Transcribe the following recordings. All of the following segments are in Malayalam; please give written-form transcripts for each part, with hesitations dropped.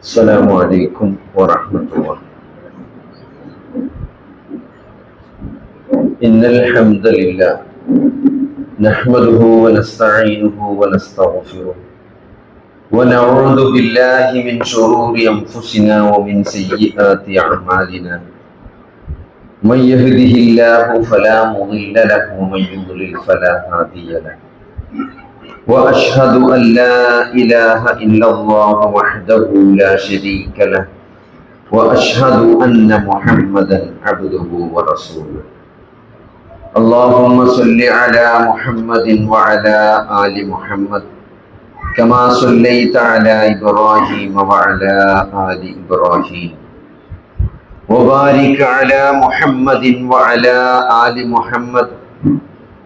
السلام عليكم ورحمة الله. إن الحمد لله نحمده ونستعينه ونستغفره ونعوذ بالله من شرور أنفسنا ومن سيئات أعمالنا. من يهده الله فلا مضل له ومن يضلل فلا هادي له. وأشهد أن لا إله إلا الله وحده لا شريك له وأشهد أن محمدا عبده ورسوله. اللهم صل على محمد وعلى آل محمد كما صليت على إبراهيم وعلى آل إبراهيم وبارك على محمد وعلى آل محمد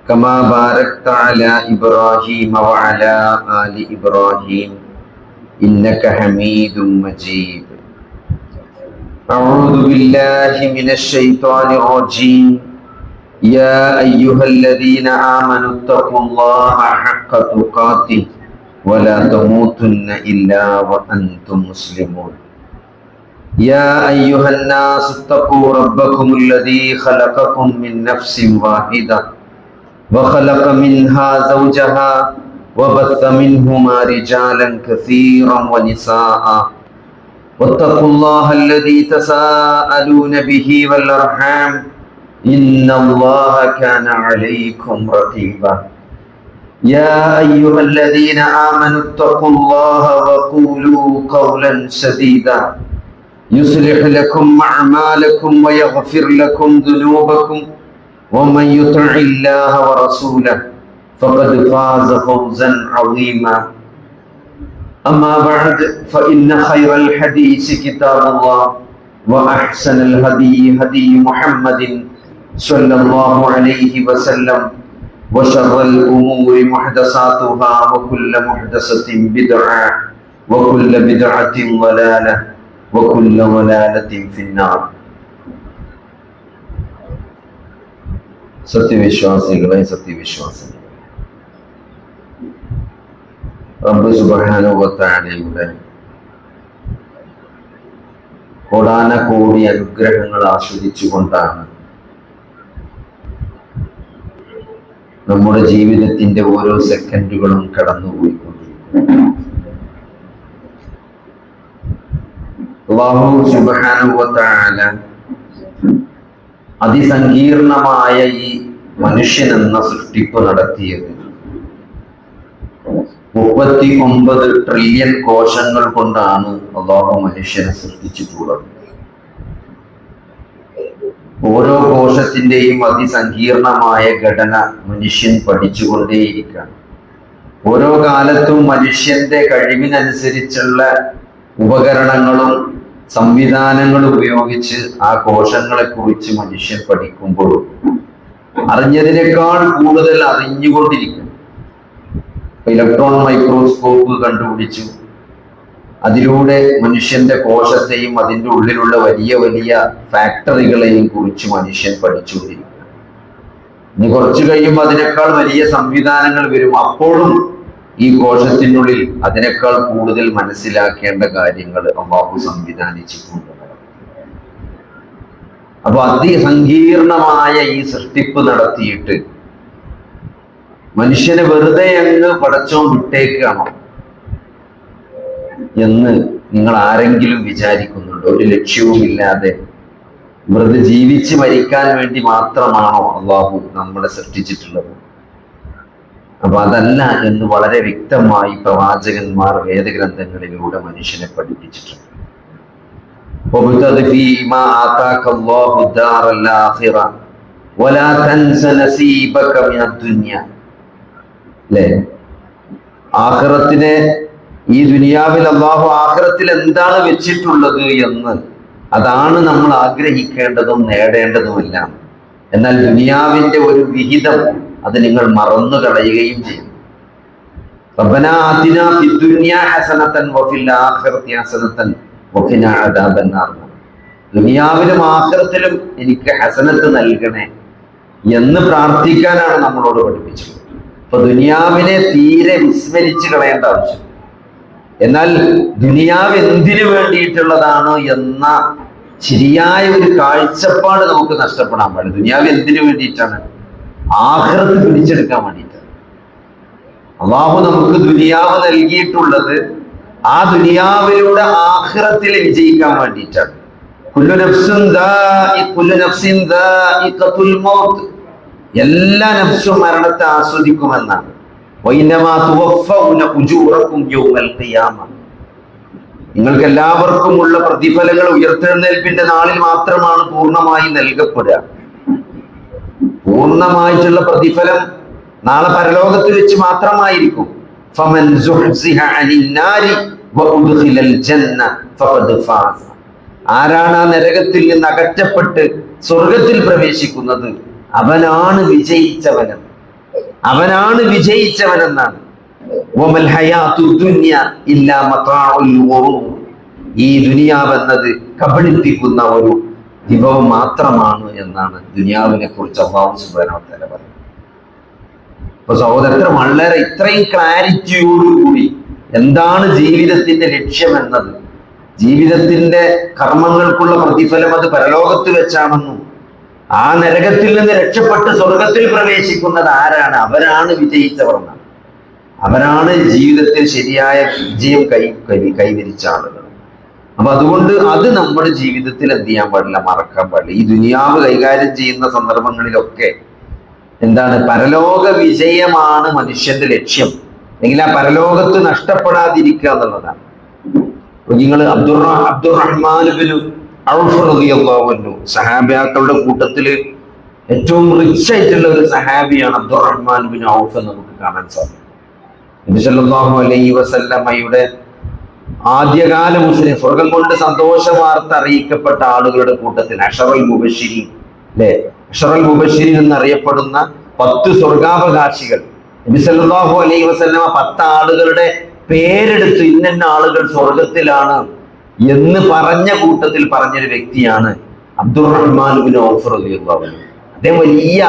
كما باركت على إبراهيم وعلى آل إبراهيم إنك حميد مجيد. أعوذ بالله من الشيطان الرجيم. يا أيها الذين آمنوا اتقوا الله حق تقاته ولا تموتن إلا وأنتم مسلمون. يا أيها الناس اتقوا ربكم الذي خلقكم من نفس واحدة وخلق منها زوجها وبث منهما رجالا كثيرا ونساء واتقوا الله الذي تساءلون به والأرحام إن الله كان عليكم رقيبا. يا أيها الذين آمنوا اتقوا الله وقولوا قولا سديدا يصلح لكم أعمالكم ويغفر لكم ذنوبكم ومن يطع الله ورسوله فقد فاز فوزا عظيما. أما بعد فإن خير الحديث كتاب الله وأحسن الهدي هدي محمد صلى الله عليه وسلم وشر الأمور محدثاتها وكل محدثة بدعة وكل بدعة ضلالة وكل ضلالة في النار. സത്യവിശ്വാസികളെ സത്യവിശ്വാസികളെ, റബ്ബ് സുബ്ഹാനഹു വ തആലയുടെ കോടാനകോടി അനുഗ്രഹങ്ങൾ ആസ്വദിച്ചുകൊണ്ടാണ് നമ്മുടെ ജീവിതത്തിന്റെ ഓരോ സെക്കൻഡുകളും കടന്നുപോയിക്കൊണ്ടിരിക്കുന്നത്. അല്ലാഹു സുബ്ഹാനഹു വ തആല അതിസങ്കീർണമായ ഈ മനുഷ്യൻ എന്ന സൃഷ്ടിപ്പ് നടത്തിയത് 39 ട്രില്യൺ കോശങ്ങൾ കൊണ്ടാണ് അല്ലാഹു മനുഷ്യനെ സൃഷ്ടിച്ചിട്ടുള്ളത്. ഓരോ കോശത്തിന്റെയും അതിസങ്കീർണമായ ഘടന മനുഷ്യൻ പഠിച്ചുകൊണ്ടേയിരിക്കുകയാണ്. ഓരോ കാലത്തും മനുഷ്യന്റെ കഴിവിനനുസരിച്ചുള്ള ഉപകരണങ്ങളും സംവിധാനങ്ങൾ ഉപയോഗിച്ച് ആ കോശങ്ങളെ കുറിച്ച് മനുഷ്യൻ പഠിക്കുമ്പോൾ അറിഞ്ഞതിനേക്കാൾ കൂടുതൽ അറിഞ്ഞുകൊണ്ടിരിക്കും. ഇലക്ട്രോൺ മൈക്രോസ്കോപ്പ് കണ്ടുപിടിച്ചു. അതിലൂടെ മനുഷ്യന്റെ കോശത്തെയും അതിൻ്റെ ഉള്ളിലുള്ള വലിയ വലിയ ഫാക്ടറികളെയും കുറിച്ച് മനുഷ്യൻ പഠിച്ചുകൊണ്ടിരിക്കും. ഇനി കുറച്ചു കഴിയുമ്പോൾ അതിനേക്കാൾ വലിയ സംവിധാനങ്ങൾ വരും. അപ്പോഴും ഈ കോശത്തിനുള്ളിൽ അതിനേക്കാൾ കൂടുതൽ മനസ്സിലാക്കേണ്ട കാര്യങ്ങൾ അല്ലാഹു സംവിധാനിച്ചിട്ടുണ്ട്. അപ്പൊ അതിസങ്കീർണമായ ഈ സൃഷ്ടിപ്പ് നടത്തിയിട്ട് മനുഷ്യനെ വെറുതെ അങ്ങ് പടച്ചോൻ വിട്ടേക്കാണോ എന്ന് നിങ്ങൾ ആരെങ്കിലും വിചാരിക്കുന്നുണ്ടോ? ഒരു ലക്ഷ്യവുമില്ലാതെ വെറുതെ ജീവിച്ച് മരിക്കാൻ വേണ്ടി മാത്രമാണോ അല്ലാഹു നമ്മളെ സൃഷ്ടിച്ചിട്ടുള്ളത്? അപ്പൊ അതല്ല എന്ന് വളരെ വ്യക്തമായി പ്രവാചകന്മാർ വേദഗ്രന്ഥങ്ങളിലൂടെ മനുഷ്യനെ പഠിപ്പിച്ചിട്ടുണ്ട്. ആഖിറത്തിനെ, ഈ ദുനിയാവിൽ അല്ലാഹു ആഖിറത്തിൽ എന്താണ് വെച്ചിട്ടുള്ളത് എന്ന് അതാണ് നമ്മൾ ആഗ്രഹിക്കേണ്ടതും നേടേണ്ടതുമെല്ലാം. എന്നാൽ ദുനിയാവിന്റെ ഒരു വിഹിതം അത് നിങ്ങൾ മറന്നു കളയുകയും ചെയ്യും. റബ്ബനാ ആതിനാ ഫിദ്ദുനിയാ ഹസനതൻ വഫിൽ ആഖിറതി ഹസനതൻ വഖിനാ അദാബന്നാർ. ദുനിയാവിലും ആഖിറത്തിലും എനിക്ക് ഹസനത്ത് നൽകണേ എന്ന് പ്രാർത്ഥിക്കാനാണ് നമ്മളോട് പഠിപ്പിച്ചത്. അപ്പൊ ദുനിയാവിനെ തീരെ വിസ്മരിച്ച് കളയേണ്ട ആവശ്യം. എന്നാൽ ദുനിയാവ് എന്തിനു വേണ്ടിയിട്ടുള്ളതാണ് എന്ന ശരിയായ ഒരു കാഴ്ചപ്പാട് നമുക്ക് നഷ്ടപ്പെടാൻ പാടില്ല. ദുനിയാവ് എന്തിനു വേണ്ടിയിട്ടാണ്? ആഖിറത്ത് പിടിച്ചെടുക്കാൻ വേണ്ടിയിട്ടാണ്. അള്ളാഹു നമുക്ക് ദുനിയാവ് നൽകിയിട്ടുള്ളത് ആ ദുനിയാവിലൂടെ ആഖിറത്തിൽ വിജയിക്കാൻ വേണ്ടിയിട്ടാണ്. എല്ലാ നഫ്സും മരണത്തെ ആസ്വദിക്കുമെന്നാണ്. നിങ്ങൾക്ക് എല്ലാവർക്കും ഉള്ള പ്രതിഫലങ്ങൾ ഉയർത്തെഴുന്നേൽപ്പിന്റെ നാളിൽ മാത്രമാണ് പൂർണ്ണമായി നൽകപ്പെടുക. പൂർണ്ണമായിട്ടുള്ള പ്രതിഫലം നാളെ പരലോകത്ത് വെച്ച് മാത്രമായിരിക്കും. ആരാണ് ആ നരകത്തിൽ നിന്ന് അകറ്റപ്പെട്ട് സ്വർഗത്തിൽ പ്രവേശിക്കുന്നത് അവനാണ് വിജയിച്ചവൻ, അവനാണ് വിജയിച്ചവനെന്നാണ്. ഈ ദുനിയാവെന്നത് കബളിപ്പിക്കുന്ന ഒരു വിഭവം മാത്രമാണ് എന്നാണ് ദുനിയാവിനെ കുറിച്ച് അല്ലാഹു സുബ്ഹാനഹു വ തആല പറയുന്നത്. അപ്പൊ സഹോദരൻ, വളരെ ഇത്രയും ക്ലാരിറ്റിയോടുകൂടി എന്താണ് ജീവിതത്തിന്റെ ലക്ഷ്യം എന്നത്, ജീവിതത്തിന്റെ കർമ്മങ്ങൾക്കുള്ള പ്രതിഫലം അത് പരലോകത്ത് വെച്ചാണെന്നും ആ നരകത്തിൽ നിന്ന് രക്ഷപ്പെട്ട് സ്വർഗത്തിൽ പ്രവേശിക്കുന്നത് ആരാണ്, അവരാണ് വിജയിച്ചവർ എന്നാണ്. അവരാണ് ജീവിതത്തിൽ ശരിയായ വിജയം കൈവരിച്ച ആളുകൾ. അപ്പൊ അതുകൊണ്ട് അത് നമ്മുടെ ജീവിതത്തിൽ എന്ത് ചെയ്യാൻ പാടില്ല, മറക്കാൻ പാടില്ല. ഈ ദുനിയാവ് കൈകാര്യം ചെയ്യുന്ന സന്ദർഭങ്ങളിലൊക്കെ എന്താണ്, പരലോക വിജയമാണ് മനുഷ്യന്റെ ലക്ഷ്യം. അല്ലെങ്കിൽ ആ പരലോകത്ത് നഷ്ടപ്പെടാതിരിക്കുക എന്നുള്ളതാണ്. നിങ്ങൾ അബ്ദുറഹ്മാൻ ബിൻ ഔഫ് റളിയല്ലാഹു അൻഹു സഹാബിയാക്കളുടെ കൂട്ടത്തില് ഏറ്റവും റിച്ച് ആയിട്ടുള്ള ഒരു സഹാബിയാണ് അബ്ദുറഹ്മാൻ ബിൻ ഔഫ് എന്ന് നമുക്ക് കാണാൻ സാധിക്കും. നബി സല്ലല്ലാഹു അലൈഹി വസല്ലമയുടെ ആദ്യകാല മുസ്ലിം, സ്വർഗം കൊണ്ട് സന്തോഷ വാർത്ത അറിയിക്കപ്പെട്ട ആളുകളുടെ കൂട്ടത്തിൽ അഷറൽ മുബശ്ശിരീൻ, അല്ലെ, അഷറൽ മുബശ്ശിരീൻ എന്നറിയപ്പെടുന്ന 10 സ്വർഗാവകാശികൾ. നബി സല്ലല്ലാഹു അലൈഹി വസല്ലമ 10 ആളുകളുടെ പേരെടുത്ത് ഇന്ന ആളുകൾ സ്വർഗത്തിലാണ് എന്ന് പറഞ്ഞ കൂട്ടത്തിൽ പറഞ്ഞൊരു വ്യക്തിയാണ് അബ്ദുറഹ്മാൻ ബിൻ ഔഫ് റളിയല്ലാഹു അൻഹു. അദ്ദേഹം വലിയ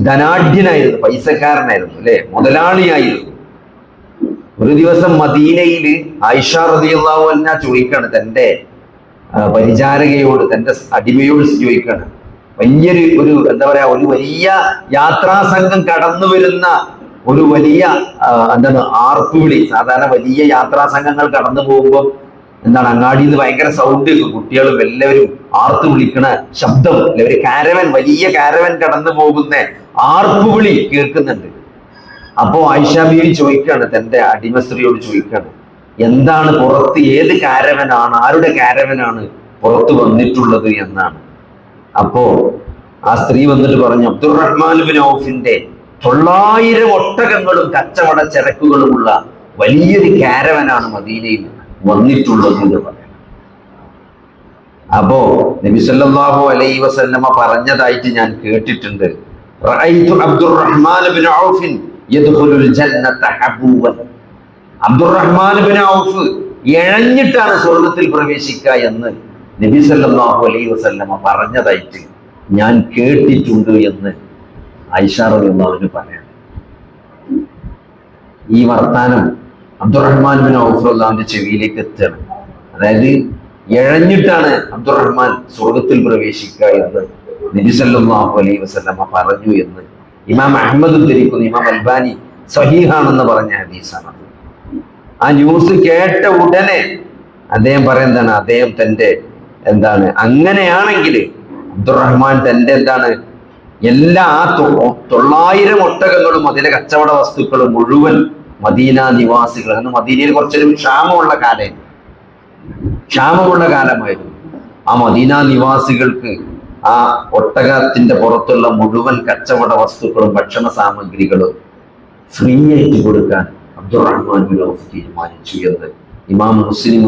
ധനാഢ്യനായിരുന്നു, പൈസക്കാരനായിരുന്നു, അല്ലെ, മുതലാളിയായിരുന്നു. ഒരു ദിവസം മദീനയിൽ ആയിഷ റളിയല്ലാഹു അൻഹ ചോദിക്കാണ്, തന്റെ പരിചാരകയോട്, തന്റെ അടിമയോട് ചോദിക്കാണ്, ഒരു എന്താ പറയാ, ഒരു വലിയ യാത്രാ സംഘം കടന്നു വരുന്ന ഒരു വലിയ എന്താണ് ആർപ്പുവിളി. സാധാരണ വലിയ യാത്രാ സംഘങ്ങൾ കടന്നു പോകുമ്പോൾ എന്താണ്, അങ്ങാടിയിൽ നിന്ന് ഭയങ്കര സൗണ്ട്, കുട്ടികളും എല്ലാവരും ആർത്തു വിളിക്കണ ശബ്ദം, അല്ലെ, ഒരു കാരവൻ, വലിയ കാരവൻ കടന്നു പോകുന്ന ആർപ്പുവിളി കേൾക്കുന്നുണ്ട്. അപ്പോ ആയിഷ ബീവി ചോദിക്കാണ്, തന്റെ അടിമ സ്ത്രീയോട് ചോദിക്കാണ്, എന്താണ് പുറത്ത്, ഏത് കാരവനാണ്, ആരുടെ കാരവനാണ് പുറത്ത് വന്നിട്ടുള്ളത് എന്നാണ്. അപ്പോ ആ സ്ത്രീ വന്നിട്ട് പറഞ്ഞു, അബ്ദുറഹ്മാൻ ബിൻ ഔഫിന്റെ 900 ഒട്ടകങ്ങളും കച്ചവട ചരക്കുകളുമുള്ള വലിയൊരു കാരവനാണ് മദീനയിൽ വന്നിട്ടുള്ളത് എന്ന് പറയാം. അപ്പോ നബി സല്ലല്ലാഹു അലൈഹി വസല്ലമ പറഞ്ഞതായിട്ട് ഞാൻ കേട്ടിട്ടുണ്ട്, റഅയ്തു അബ്ദുറഹ്മാൻ ബിൻ ഔഫിൻ യദ്ഖുലുൽ ജന്നത ഹബൂവൻ. അബ്ദുറഹ്മാൻ ബിൻ ഔഫ് ഇഴഞ്ഞിട്ടാണ് സ്വർഗത്തിൽ പ്രവേശിക്കുക എന്ന് നബി സല്ലല്ലാഹു അലൈഹി വസല്ലമ പറഞ്ഞതായിട്ട് ഞാൻ കേട്ടിട്ടുണ്ട് എന്ന് ആയിഷ റളിയല്ലാഹു അൻഹ പറയാം. ഈ വർത്താനം അബ്ദുറഹ്മാൻ ബിൻ ഔഫ് റളിയല്ലാഹുവിന്റെ ചെവിയിലേക്ക് എത്തുകയാണ്. അതായത് ഇഴഞ്ഞിട്ടാണ് അബ്ദുറഹ്മാൻ സ്വർഗത്തിൽ പ്രവേശിക്കുക എന്ന് നബി സല്ലല്ലാഹു അലൈഹി വസല്ലമ പറഞ്ഞു എന്ന് ഇമാം അഹ്മദ് ഉദ്ധരിക്കുന്നു. ഇമാം അൽബാനി സഹീഹാണെന്ന് പറഞ്ഞ ഹദീസാണ്. ആ ന്യൂസ് കേട്ട ഉടനെ അദ്ദേഹം പറയുന്നതാണ്, അദ്ദേഹം തന്റെ എന്താണ്, അങ്ങനെയാണെങ്കിൽ അബ്ദുറഹ്മാൻ തന്റെ എന്താണ്, എല്ലാ 900 ഒട്ടകങ്ങളും അതിലെ കച്ചവട വസ്തുക്കളും മുഴുവൻ മദീന നിവാസികൾ, അന്ന് മദീനയിൽ കുറച്ചൊരു ക്ഷാമമുള്ള കാലമായിരുന്നു. ആ മദീന നിവാസികൾക്ക് ആ ഒട്ടകത്തിന്റെ പുറത്തുള്ള മുഴുവൻ കച്ചവട വസ്തുക്കളും ഭക്ഷണ സാമഗ്രികളും ഫ്രീ ആയിട്ട് കൊടുക്കാൻ അബ്ദുറഹ്മാൻ ബിൻ ഔഫ് തീരുമാനിച്ചു എന്ന് ഇമാം മുസ്ലിം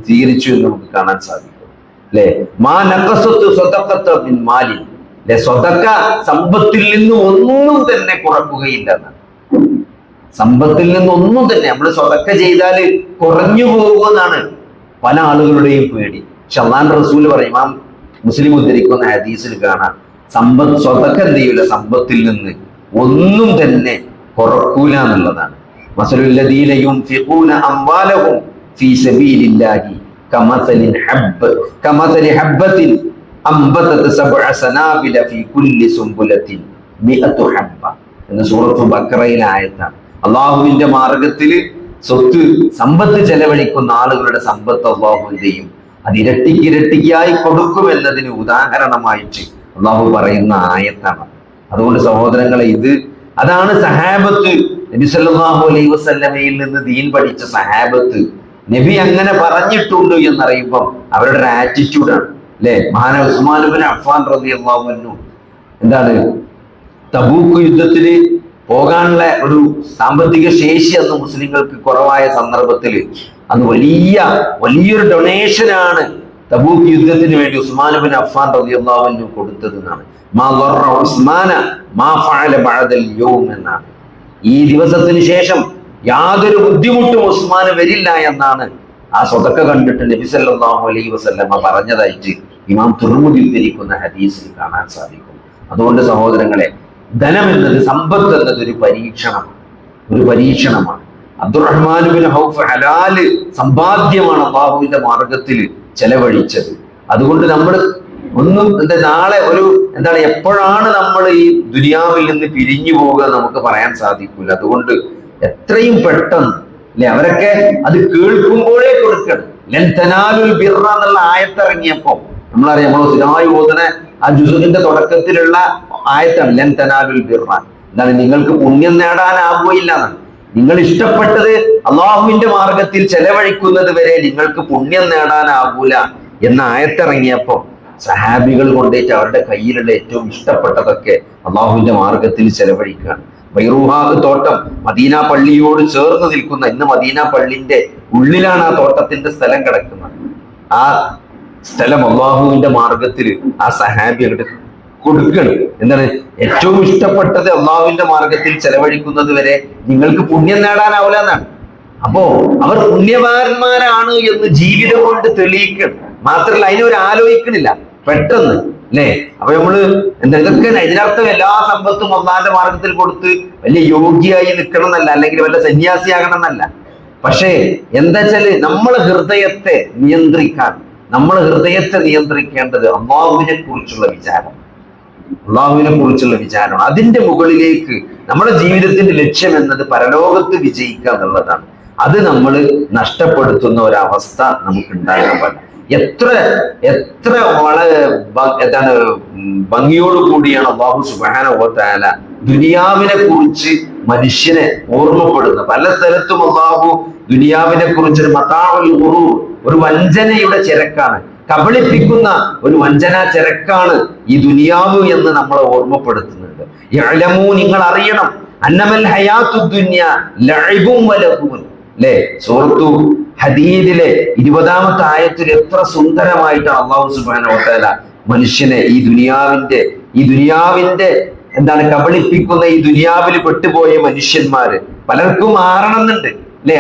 സ്വീകരിച്ചു എന്ന് നമുക്ക് കാണാൻ സാധിക്കും. അല്ലെ, മാ നഖസത്തു സ്വതഖത്തു മിൻ മാലിൻ, അല്ലെ, സ്വതക്ക സമ്പത്തിൽ നിന്ന് ഒന്നും തന്നെ കുറക്കുകയില്ല എന്നാണ്. സമ്പത്തിൽ നിന്നൊന്നും തന്നെ നമ്മൾ സ്വതക്ക ചെയ്താൽ കുറഞ്ഞു പോകുമെന്നാണ് പല ആളുകളുടെയും പേടി. അല്ലാഹു റസൂൽ പറയും, ഇമാം മുസ്ലിം ഉദ്ധരിക്കുന്ന ഹദീസിൽ കാണാം, സ്വതക്ക എന്ത് ചെയ്യൂല, സമ്പത്തിൽ നിന്ന് ഒന്നും തന്നെ കുറക്കൂല എന്നുള്ളതാണ്. മസലുല്ലദീന യുൻഫിഖൂന അംവാലഹും ഫീ സബീലില്ലാഹി കമസലി ഹബ്ബത്തിൻ അംബതത് സബ്അ സനാബില ഫീ കുല്ലി സുംബുലത്തിൻ മിഅതു ഹബ്ബ എന്ന സൂറത്തുൽ ബഖറയിലെ ആയത്താണ്. അള്ളാഹുവിന്റെ മാർഗത്തിൽ സമ്പത്ത് ചെലവഴിക്കുന്ന ആളുകളുടെ സമ്പത്ത് അള്ളാഹു എന്ത് ചെയ്യും? അത് ഇരട്ടിക്കിരട്ടിക്കായി കൊടുക്കുമെന്നതിന് ഉദാഹരണമായിട്ട് അള്ളാഹു പറയുന്ന ആയത്താണ്. അതുകൊണ്ട് സഹോദരങ്ങളെ, അതാണ് സഹാബത്ത്. നബി സല്ലല്ലാഹു അലൈഹി വസല്ലമയിൽ നിന്ന് ദീൻ പഠിച്ച സഹാബത്ത് നബി അങ്ങനെ പറഞ്ഞിട്ടുണ്ട് എന്നറിയുമ്പം അവരുടെ ഒരു ആറ്റിറ്റ്യൂഡാണ് അല്ലെ. മഹാനായ ഉസ്മാൻ ഇബ്നു അഫ്ഫാൻ റളിയല്ലാഹു അൻഹു എന്താണ് തബൂക്ക് യുദ്ധത്തിന് പോകാനുള്ള ഒരു സാമ്പത്തിക ശേഷി അന്ന് മുസ്ലിങ്ങൾക്ക് കുറവായ സന്ദർഭത്തിൽ അന്ന് വലിയൊരു ഡൊണേഷനാണ് തബൂക്ക് യുദ്ധത്തിന് വേണ്ടി ഉസ്മാൻ ഇബ്നു അഫ്ഫാൻ റളിയല്ലാഹു അൻഹു കൊടുത്തത് എന്നാണ്. മാ ദറ ഉസ്മാന മാ ഫഅല ബഅദൽ യൗം എന്നാണ്. ഈ ദിവസത്തിന് ശേഷം യാതൊരു ബുദ്ധിമുട്ടും ഉസ്മാന് വരില്ല എന്നാണ് ആ സ്വതക്ക കണ്ടിട്ട് നബി സല്ലല്ലാഹു അലൈഹി വസല്ലമ പറഞ്ഞതായിട്ട് ഇമാം തുർമുദി ഉദ്ധരിക്കുന്ന ഹദീസിൽ കാണാൻ സാധിക്കും. അതുകൊണ്ട് സഹോദരങ്ങളെ, ധനം എന്നത്, സമ്പത്ത് എന്നത് ഒരു പരീക്ഷണമാണ്. അബ്ദുറഹ്മാൻ ബിൻ ഔഫ് ഹലാല് സമ്പാദ്യമാണ് അല്ലാഹുവിന്റെ മാർഗത്തിൽ ചെലവഴിച്ചത്. അതുകൊണ്ട് നമ്മൾ നാളെ എപ്പോഴാണ് നമ്മൾ ഈ ദുനിയാവിൽ നിന്ന് പിരിഞ്ഞു പോവുക നമുക്ക് പറയാൻ സാധിക്കില്ല. അതുകൊണ്ട് എത്രയും പെട്ടെന്ന് അല്ലെ, അവരൊക്കെ അത് കേൾക്കുമ്പോഴേ കൊടുക്കണം. ലൻ തനാലുൽ ബിർറ എന്നുള്ള ആയത്തിറങ്ങിയപ്പോ നമ്മളറിയാം, നമ്മൾ സ്ഥിരമായി ഓതുന്ന ആ ജുസുവിന്റെ തുടക്കത്തിലുള്ള ആയത്താണ് ലൻ തനാലുൽ ബിർറ. എന്താണ്? നിങ്ങൾക്ക് പുണ്യം നേടാനാവുകയില്ല എന്നാണ്. നിങ്ങൾ ഇഷ്ടപ്പെട്ടത് അള്ളാഹുവിന്റെ മാർഗത്തിൽ ചെലവഴിക്കുന്നത് വരെ നിങ്ങൾക്ക് പുണ്യം നേടാനാവൂല എന്ന ആയത്തിറങ്ങിയപ്പോ സഹാബികൾ കൊണ്ടേറ്റ് അവരുടെ കയ്യിലുള്ള ഏറ്റവും ഇഷ്ടപ്പെട്ടതൊക്കെ അള്ളാഹുവിന്റെ മാർഗത്തിൽ ചെലവഴിക്കുകയാണ്. ബൈറൂഹാഹ് തോട്ടം മദീന പള്ളിയോട് ചേർന്ന് നിൽക്കുന്ന, ഇന്ന് മദീന പള്ളിന്റെ ഉള്ളിലാണ് ആ തോട്ടത്തിന്റെ സ്ഥലം കിടക്കുന്നത്. ആ സ്ഥലം അള്ളാഹുവിന്റെ മാർഗത്തിൽ ആ സഹാബികളുടെ കൊടുക്കണം. എന്താണ്? ഏറ്റവും ഇഷ്ടപ്പെട്ടത് അള്ളാഹുവിന്റെ മാർഗത്തിൽ ചെലവഴിക്കുന്നത് വരെ നിങ്ങൾക്ക് പുണ്യം നേടാനാവില്ല എന്നാണ്. അപ്പോ അവർ പുണ്യവാന്മാരാണ് എന്ന് ജീവിതം കൊണ്ട് തെളിയിക്കണം. മാത്രമല്ല, അതിനൊരു ആലോചിക്കണില്ല പെട്ടെന്ന് അല്ലേ. അപ്പൊ നമ്മള് ഇതൊക്കെ ഇതിനർത്ഥം എല്ലാ സമ്പത്തും അള്ളാന്റെ മാർഗത്തിൽ കൊടുത്ത് വലിയ യോഗിയായി നിൽക്കണം എന്നല്ല, അല്ലെങ്കിൽ വല്ല സന്യാസിയാകണം എന്നല്ല. പക്ഷേ എന്താ വെച്ചാല് നമ്മളെ ഹൃദയത്തെ നിയന്ത്രിക്കേണ്ടത് അള്ളാഹുവിനെ കുറിച്ചുള്ള വിചാരം. അതിന്റെ മുകളിലേക്ക് നമ്മുടെ ജീവിതത്തിന്റെ ലക്ഷ്യം എന്നത് പരലോകത്ത് വിജയിക്കുക എന്നുള്ളതാണ്. അത് നമ്മൾ നഷ്ടപ്പെടുത്തുന്ന ഒരവസ്ഥ നമുക്ക് ഉണ്ടാകാൻ പാടില്ല. എത്ര വളരെ ഭംഗിയോട് കൂടിയാണ് അല്ലാഹു സുബ്ഹാനഹു വ തആല ദുനിയാവിനെ കുറിച്ച് മനുഷ്യനെ ഓർമ്മപ്പെടുന്നത്. പല സ്ഥലത്തും അല്ലാഹു ദുനിയാവിനെ കുറിച്ച് ഒരു വഞ്ചനയുടെ ചരക്കാണ്, കബളിപ്പിക്കുന്ന ഒരു വഞ്ചനാ ചരക്കാണ് ഈ ദുനിയാവ് എന്ന് നമ്മളെ ഓർമ്മപ്പെടുത്തുന്നുണ്ട്. യഅലമൂ, നിങ്ങൾ അറിയണം, അന്നമൽ ഹയാത്തുദ് ദുനിയ ലഅബും വലഹുൻ അല്ലേ. സൂറത്തു ഹദീദിലെ 20-ാമത്തെ ആയത്തിൽ എത്ര സുന്ദരമായിട്ടാണ് അല്ലാഹു സുബ്ഹാനഹു വ തആല മനുഷ്യനെ ഈ ദുനിയാവിന്റെ കബളിപ്പിക്കുന്ന ഈ ദുനിയാവിൽ പെട്ടുപോയ മനുഷ്യന്മാര് പലർക്കും മാറണമെന്നുണ്ട് അല്ലെ.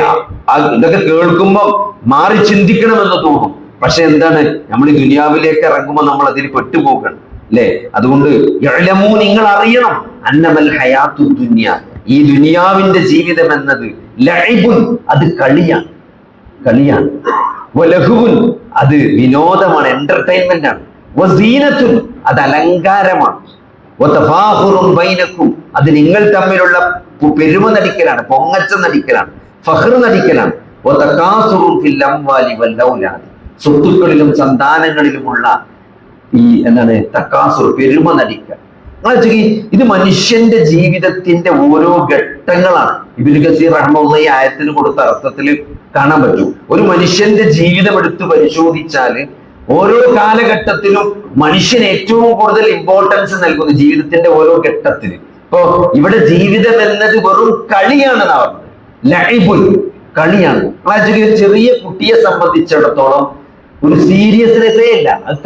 ഇതൊക്കെ കേൾക്കുമ്പോൾ മാറി ചിന്തിക്കണമെന്ന് തോന്നും. പക്ഷെ നമ്മൾ ഈ ദുനിയാവിലേക്ക് ഇറങ്ങുമ്പോൾ നമ്മൾ അതിൽ പെട്ടുപോകണം അല്ലെ. അതുകൊണ്ട് യഅലമൂ, നിങ്ങൾ അറിയണം, അന്നമൽ ഹയാത്തുദ് ദുനിയ, ഈ ദുനിയാവിന്റെ ജീവിതം എന്നത് ലഅബുൻ, അത് കളിയാണ്, വലഹുവുൻ, അത് വിനോദമാണ്, എന്റർടൈൻമെന്റ് ആണ്, വസീനത്തുൻ, അത് അലങ്കാരമാണ്, വതഫാഖുറുൻ ബൈനക്കും, അത് നിങ്ങൾ തമ്മിലുള്ള പെരുമ നടിക്കലാണ്, പൊങ്ങച്ച നടിക്കലാണ്, ഫഖ്ർ നടിക്കലാണ്, വതകാസുറുൻ ഫിൽ അംവാലി വൽ ഔലാദ്, സ്വത്തുക്കളിലും സന്താനങ്ങളിലുമുള്ള ഈ തക്കാസുർ, പെരുമ നടിക്കൽ. ഇത് മനുഷ്യന്റെ ജീവിതത്തിന്റെ ഓരോ ഘട്ടങ്ങളാണ്. ഇബ്നു കസീർ റഹ്മത്തുള്ളാഹി ആയത്തിന് കൊടുത്ത അർത്ഥത്തിൽ കാണാൻ പറ്റും. ഒരു മനുഷ്യന്റെ ജീവിതം എടുത്ത് പരിശോധിച്ചാൽ ഓരോ കാലഘട്ടത്തിലും മനുഷ്യൻ ഏറ്റവും കൂടുതൽ ഇമ്പോർട്ടൻസ് നൽകുന്ന ജീവിതത്തിന്റെ ഓരോ ഘട്ടത്തിൽ. ഇപ്പോ ഇവിടെ ജീവിതം എന്നത് വെറും കളിയാണ്, ലഅബുൻ, കളിയാണ്. ഒരു ചെറിയ കുട്ടിയെ സംബന്ധിച്ചിടത്തോളം ഒരു സീരിയസ്നെസ്സേ ഇല്ല. അത്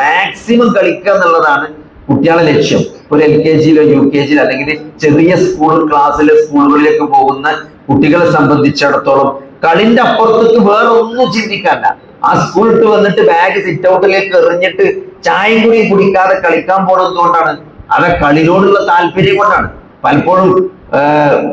മാക്സിമം കളിക്കുക എന്നുള്ളതാണ് കുട്ടികളുടെ ലക്ഷ്യം. ഒരു LKG-യിലോ UKG-യിലോ അല്ലെങ്കിൽ ചെറിയ സ്കൂളുകളിലേക്ക് പോകുന്ന കുട്ടികളെ സംബന്ധിച്ചിടത്തോളം കളിന്റെ അപ്പുറത്തേക്ക് വേറെ ഒന്നും ചിന്തിക്കാനില്ല. ആ സ്കൂൾ ഇട്ട് വന്നിട്ട് ബാഗ് സിറ്റ് ഔട്ടിലേക്ക് എറിഞ്ഞിട്ട് ചായയും കൂടി കുടിക്കാതെ കളിക്കാൻ പോണത് കൊണ്ടാണ്, അവരെ കളിനോടുള്ള താല്പര്യം കൊണ്ടാണ്. പലപ്പോഴും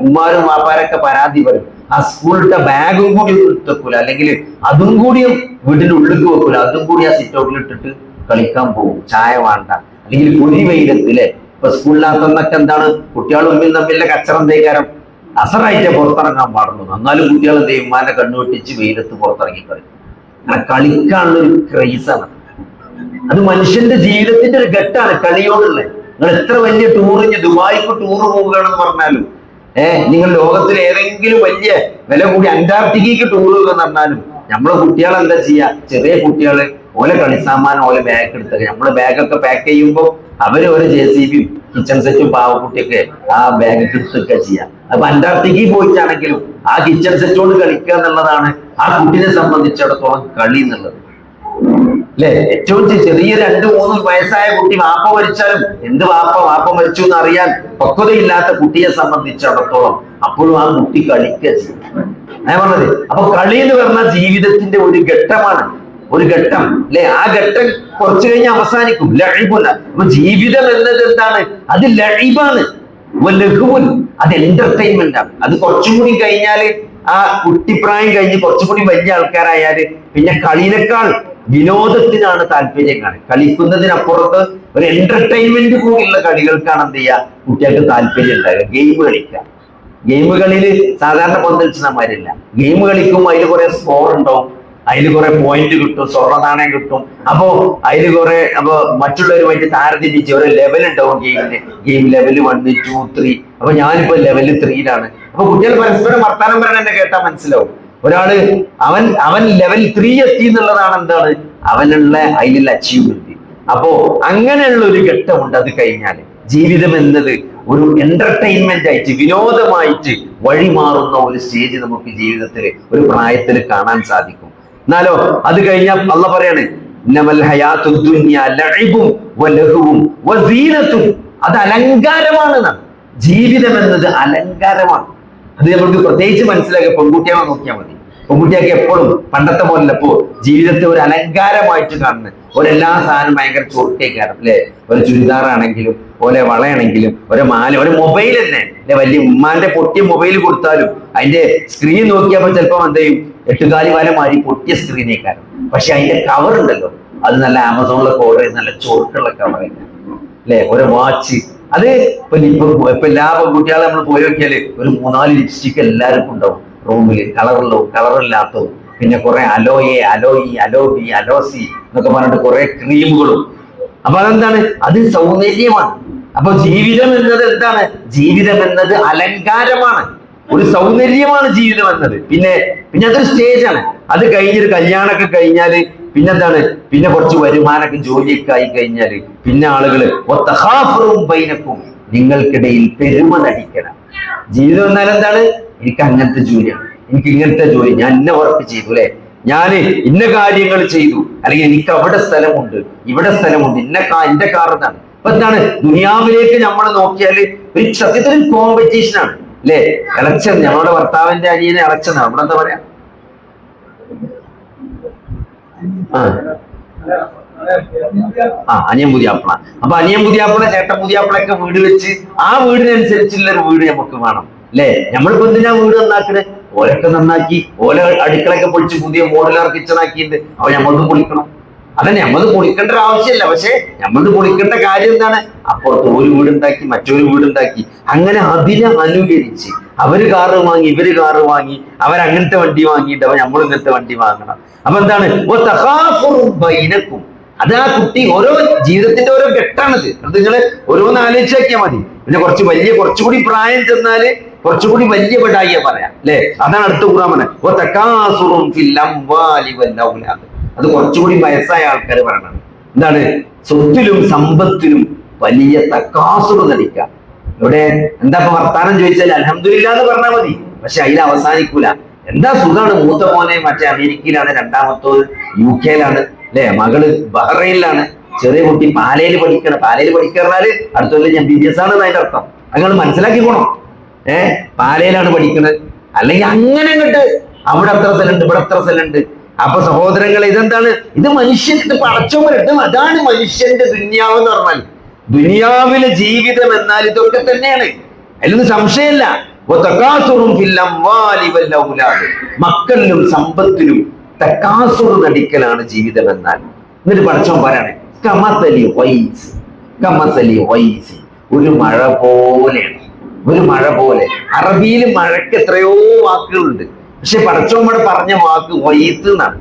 ഉമ്മാരും വാപ്പാരൊക്കെ പരാതി പറയും, ആ സ്കൂളിലത്തെ ബാഗും കൂടി എടുത്തേക്കൂല, അല്ലെങ്കിൽ അതും കൂടിയും വീടിന്റെ ഉള്ളിൽ വെക്കൂല, അതും കൂടി ആ സിറ്റ് ഔട്ടിൽ ഇട്ടിട്ട് കളിക്കാൻ പോകും, ചായ വേണ്ട. അല്ലെങ്കിൽ പൊരി വെയിലത്തില്ലേ, ഇപ്പൊ സ്കൂളിനകത്തൊക്കെ എന്താണ് കുട്ടികളും തമ്മിലെ കച്ചറം തേക്കാരം, അസറായിട്ട് പുറത്തിറങ്ങാൻ പാടുള്ളൂ. എന്നാലും കുട്ടികൾ എന്ത് ചെയ്യും, ഉമ്മാന്റെ കണ്ണു വെട്ടിച്ച് വെയിലത്ത് പുറത്തിറങ്ങി കളിക്കും. അങ്ങനെ കളിക്കാനുള്ളൊരു ക്രൈസാണ്. അത് മനുഷ്യന്റെ ജീവിതത്തിന്റെ ഒരു ഘട്ടമാണ് കളിയോടുള്ളത്. നിങ്ങൾ എത്ര വലിയ ടൂറിന് ദുബായിക്ക് ടൂറ് പോവുകയാണെന്ന് പറഞ്ഞാലും, നിങ്ങൾ ലോകത്തിൽ ഏതെങ്കിലും വലിയ വില കൂടി അന്റാർട്ടിക്കയ്ക്ക് ടൂർ എന്ന് പറഞ്ഞാലും, നമ്മളെ കുട്ടികളെ എന്താ ചെയ്യാ, ചെറിയ കുട്ടികള് ഓലെ കളിസാമാനം ഓലെ ബാഗ് എടുത്തൊക്കെ നമ്മള് ബാഗൊക്കെ പാക്ക് ചെയ്യുമ്പോൾ അവര് ഒരു JCB കിച്ചൺ സെറ്റും പാവക്കുട്ടിയൊക്കെ ആ ബാഗ് എടുത്തൊക്കെ ചെയ്യാം. അപ്പൊ അന്റാർട്ടിക്കയിൽ പോയിട്ടാണെങ്കിലും ആ കിച്ചൺ സെറ്റോട് കളിക്കുക എന്നുള്ളതാണ് ആ കുട്ടിനെ സംബന്ധിച്ചിടത്തോളം കളി എന്നുള്ളത്, അല്ലെ? ഏറ്റവും ചെറിയ 2-3 വയസ്സായ കുട്ടി വാപ്പ മരിച്ചാലും എന്ത് വാപ്പ മരിച്ചു എന്ന് അറിയാൻ പക്വതയില്ലാത്ത കുട്ടിയെ സംബന്ധിച്ചിടത്തോളം അപ്പോഴും ആ കുട്ടി കളിക്കുക ചെയ്യും. ഞാൻ പറഞ്ഞത്, അപ്പൊ കളി എന്ന് പറഞ്ഞാൽ ജീവിതത്തിന്റെ ഒരു ഘട്ടമാണ്, ഒരു ഘട്ടം, അല്ലെ? ആ ഘട്ടം കുറച്ചു കഴിഞ്ഞ് അവസാനിക്കും, ലഹീബല്ല. അപ്പൊ ജീവിതം എന്നത് എന്താണ്? അത് ലഹീബാണ്, ലഘുവുൻ, അത് എന്റർടൈൻമെന്റ് ആണ്. അത് കുറച്ചും കൂടി കഴിഞ്ഞാല്, ആ കുട്ടിപ്രായം കഴിഞ്ഞ് കുറച്ചും കൂടി വലിയ ആൾക്കാരായാല് പിന്നെ കളിയിനേക്കാൾ വിനോദത്തിനാണ് താല്പര്യം കാണുക. കളിക്കുന്നതിനപ്പുറത്ത് ഒരു എന്റർടൈൻമെന്റ് കൂടിയുള്ള കളികൾക്കാണ് എന്ത് ചെയ്യുക, കുട്ടികൾക്ക് താല്പര്യം ഉണ്ടാകുക. ഗെയിം കളിക്കുക. ഗെയിമുകളിൽ സാധാരണ പന്തളിച്ചമാരില്ല. ഗെയിം കളിക്കുമ്പോൾ അതിൽ കുറെ സ്കോർ ഉണ്ടാവും, അതിൽ കുറെ പോയിന്റ് കിട്ടും, സ്വർണ്ണ നാണയം കിട്ടും. അപ്പോ അതിൽ കുറെ മറ്റുള്ളവരുമായിട്ട് താരതമ്യം ഒരു ലെവൽ ഉണ്ടാവും ഗെയിമിന്. Game level 1, 2, 3. അപ്പൊ ഞാനിപ്പോ ലെവൽ 3-ലാണ്. അപ്പൊ കുട്ടികൾ പരസ്പരം വർത്താനം പറയാൻ എന്നെ കേട്ടാൽ മനസ്സിലാവും. ഒരാള് അവൻ ലെവൽ 3 എത്തി എന്നുള്ളതാണ് എന്താണ് അവനുള്ള അതിലുള്ള അച്ചീവ്മെന്റ്. അപ്പോ അങ്ങനെയുള്ള ഒരു ഘട്ടമുണ്ട്. അത് കഴിഞ്ഞാല് ജീവിതം എന്നത് ഒരു എന്റർടൈൻമെന്റ് ആയിട്ട്, വിനോദമായിട്ട് വഴിമാറുന്ന ഒരു സ്റ്റേജ് നമുക്ക് ജീവിതത്തിൽ ഒരു പ്രായത്തിൽ കാണാൻ സാധിക്കും. എന്നാലോ അത് കഴിഞ്ഞാൽ അള്ളാഹ് പറയാണ്, ഇന്നമൽ ഹയാത്തുദ് ദുനിയ ലഇബും വലഹുവും വസീനത്തുൻ. അത് അലങ്കാരമാണ്. ജീവിതം എന്നത് അലങ്കാരമാണ്. അത് നമുക്ക് പ്രത്യേകിച്ച് മനസ്സിലാക്കുക. പെൺകുട്ടികളെ നോക്കിയാൽ മതി. പെൺകുട്ടിയൊക്കെ എപ്പോഴും പണ്ടത്തെ പോലല്ല, ഇപ്പോ ജീവിതത്തെ ഒരു അലങ്കാരമായിട്ട് കാണുന്നത്. ഒരെല്ലാ സാധനം ഭയങ്കര ചൊറുക്കേക്കാരം, അല്ലെ? ഒരു ചുരിദാറാണെങ്കിലും ഓലെ വളയാണെങ്കിലും ഒരു മാല, ഒരു മൊബൈൽ തന്നെ, അല്ലെ? വലിയ ഉമ്മാന്റെ പൊട്ടിയ മൊബൈൽ കൊടുത്താലും അതിന്റെ സ്ക്രീൻ നോക്കിയപ്പോൾ ചിലപ്പോൾ എന്ത് ചെയ്യും, 8 കാലി മാറി പൊട്ടിയ സ്ക്രീനേക്കാരം. പക്ഷെ അതിന്റെ കവർ ഉണ്ടല്ലോ, അത് നല്ല ആമസോണിലൊക്കെ ഓർഡർ ചെയ്ത് നല്ല ചൊറുക്കുള്ള കവർ, അല്ലെ? ഒരു വാച്ച്. അത് ഇപ്പൊ എല്ലാ കുട്ടികളെ നമ്മൾ പോയി നോക്കിയാല് ഒരു 3-4 ലിപ്സ്റ്റിക് എല്ലാവർക്കും ഉണ്ടാവും റൂമില്, കളറുള്ളവും കളറില്ലാത്തതും. പിന്നെ കുറെ അലോയി, അലോബി, അലോസി എന്നൊക്കെ പറഞ്ഞിട്ട് കുറെ ക്രീമുകളും. അപ്പൊ അതെന്താണ്? അത് സൗന്ദര്യമാണ്. അപ്പൊ ജീവിതം എന്നത് എന്താണ്? ജീവിതം എന്നത് അലങ്കാരമാണ്, ഒരു സൗന്ദര്യമാണ് ജീവിതം എന്നത്. പിന്നെ അതൊരു സ്റ്റേജാണ്. അത് കഴിഞ്ഞൊരു കല്യാണമൊക്കെ കഴിഞ്ഞാല് പിന്നെന്താണ്? പിന്നെ കുറച്ച് വരുമാനമൊക്കെ ജോലിയൊക്കെ ആയി കഴിഞ്ഞാല് പിന്നെ ആളുകള് ബൈനക്കും, നിങ്ങൾക്കിടയിൽ പെരുമ നടിക്കണം. ജീവിതം എന്നാൽ എന്താണ്? എനിക്ക് അങ്ങനത്തെ ജോലിയാണ്, എനിക്ക് ഇങ്ങനത്തെ ജോലി, ഞാൻ ഇന്ന വർക്ക് ചെയ്തു, അല്ലെ? ഞാൻ ഇന്ന കാര്യങ്ങൾ ചെയ്തു, അല്ലെങ്കിൽ എനിക്ക് അവിടെ സ്ഥലമുണ്ട്, ഇവിടെ സ്ഥലമുണ്ട്, എന്റെ കാർ എന്നാണ്. അപ്പൊ എന്താണ്? ദുനിയാവിലേക്ക് നമ്മൾ നോക്കിയാല് ഒരു സത്യത്തിൽ ഒരു കോമ്പറ്റീഷനാണ്, അല്ലെ? ഇളച്ചൻ, ഞങ്ങളുടെ ഭർത്താവിന്റെ അനിയനെ ഇളച്ചനാണ്, നമ്മുടെ എന്താ പറയാ, അനിയൻ പുതിയാപ്പിള. അപ്പൊ അനിയൻ പുതിയാപ്പിള, ചേട്ടൻ പുതിയാപ്പിളൊക്കെ വീട് വെച്ച് ആ വീടിനനുസരിച്ചുള്ള ഒരു വീട് നമുക്ക് വേണം, അല്ലെ? നമ്മളിപ്പോ എന്തിനാ വീട് നന്നാക്കണേ? ഓലൊക്കെ നന്നാക്കി, ഓല അടുക്കളൊക്കെ പൊളിച്ച് പുതിയ മോഡുലാർ കിച്ചൺ ആക്കിയിട്ട് അപ്പൊ ഞമ്മൾക്ക് പൊളിക്കണം. അതന്നെ, നമ്മളത് പൊളിക്കേണ്ട ഒരു ആവശ്യമില്ല. പക്ഷെ നമ്മളത് പൊളിക്കേണ്ട കാര്യം എന്താണ്? അപ്പുറത്ത് ഒരു വീടുണ്ടാക്കി, മറ്റൊരു വീടുണ്ടാക്കി, അങ്ങനെ അതിനെ അനുകരിച്ച് അവര് കാറ് വാങ്ങി, ഇവര് കാറ് വാങ്ങി, അവരങ്ങനത്തെ വണ്ടി വാങ്ങിയിട്ട് അപ്പൊ നമ്മൾ ഇങ്ങനത്തെ വണ്ടി വാങ്ങണം. അപ്പൊ എന്താണ്? അത് ആ കുട്ടി ഓരോ ജീവിതത്തിന്റെ ഓരോ ഘട്ടാണത്. അത് നിങ്ങള് ഓരോന്ന് ആലോചിച്ചാക്കിയാൽ മതി. പിന്നെ കുറച്ചുകൂടി പ്രായം ചെന്നാല് കുറച്ചുകൂടി വലിയ പെടാകിയ പറയാം, അല്ലെ? അതാണ് അടുത്ത ഖുർആൻ പറഞ്ഞത്. അത് കുറച്ചുകൂടി വയസ്സായ ആൾക്കാർ പറയണം. എന്താണ്? സ്വത്തിലും സമ്പത്തിലും വലിയ തക്കാസുറ് നടിക്കുക. ഇവിടെ എന്താ ഇപ്പൊ വർത്താനം ചോദിച്ചാൽ അൽഹംദുലില്ലാ എന്ന് പറഞ്ഞാൽ മതി. പക്ഷെ അതിൽ അവസാനിക്കൂല. എന്താ സുഖാണ്, മൂത്ത മോനെ മറ്റേ അമേരിക്കയിലാണ്, രണ്ടാമത്തത് UK-ലാണ്, അല്ലെ? മകള് ബഹ്റൈനിലാണ്, ചെറിയ കുട്ടി പാലയിൽ പഠിക്കണം. പാലയിൽ പഠിക്കാറ് അടുത്ത കൊല്ലം MBBS ആണ് അതിന്റെ അർത്ഥം. നിങ്ങൾ മനസ്സിലാക്കിക്കോണം. പാലയിലാണ് പഠിക്കുന്നത്. അല്ലെങ്കിൽ അങ്ങനെ അങ്ങോട്ട് അവിടെ അത്ര സ്ഥലമുണ്ട്, ഇവിടെ അത്ര സ്ഥലമുണ്ട്. അപ്പൊ സഹോദരങ്ങളെ, ഇതെന്താണ്? ഇത് മനുഷ്യന്റെ പടച്ചോമരട്ടും. അതാണ് മനുഷ്യന്റെ ദുനിയാവ് എന്ന് പറഞ്ഞാൽ. ദുനിയാവിലെ ജീവിതം എന്നാൽ ഇതൊക്കെ തന്നെയാണ്. അതിലൊന്നും സംശയമില്ല. മക്കളിലും സമ്പത്തിലും തക്കാസുർ നടിക്കലാണ് ജീവിതം എന്നാൽ. എന്നിട്ട് പഠിച്ചവൻ പറയണേ കമസലി വൈസ്, കമസലി വൈസ്, ഒരു മഴ പോലെയാണ്, ഒരു മഴ പോലെ. അറബിയിൽ മഴയ്ക്ക് എത്രയോ വാക്കുകളുണ്ട്, പക്ഷെ പടച്ചോമ്മടെ പറഞ്ഞ വാക്ക് വൈസ് എന്നാണ്.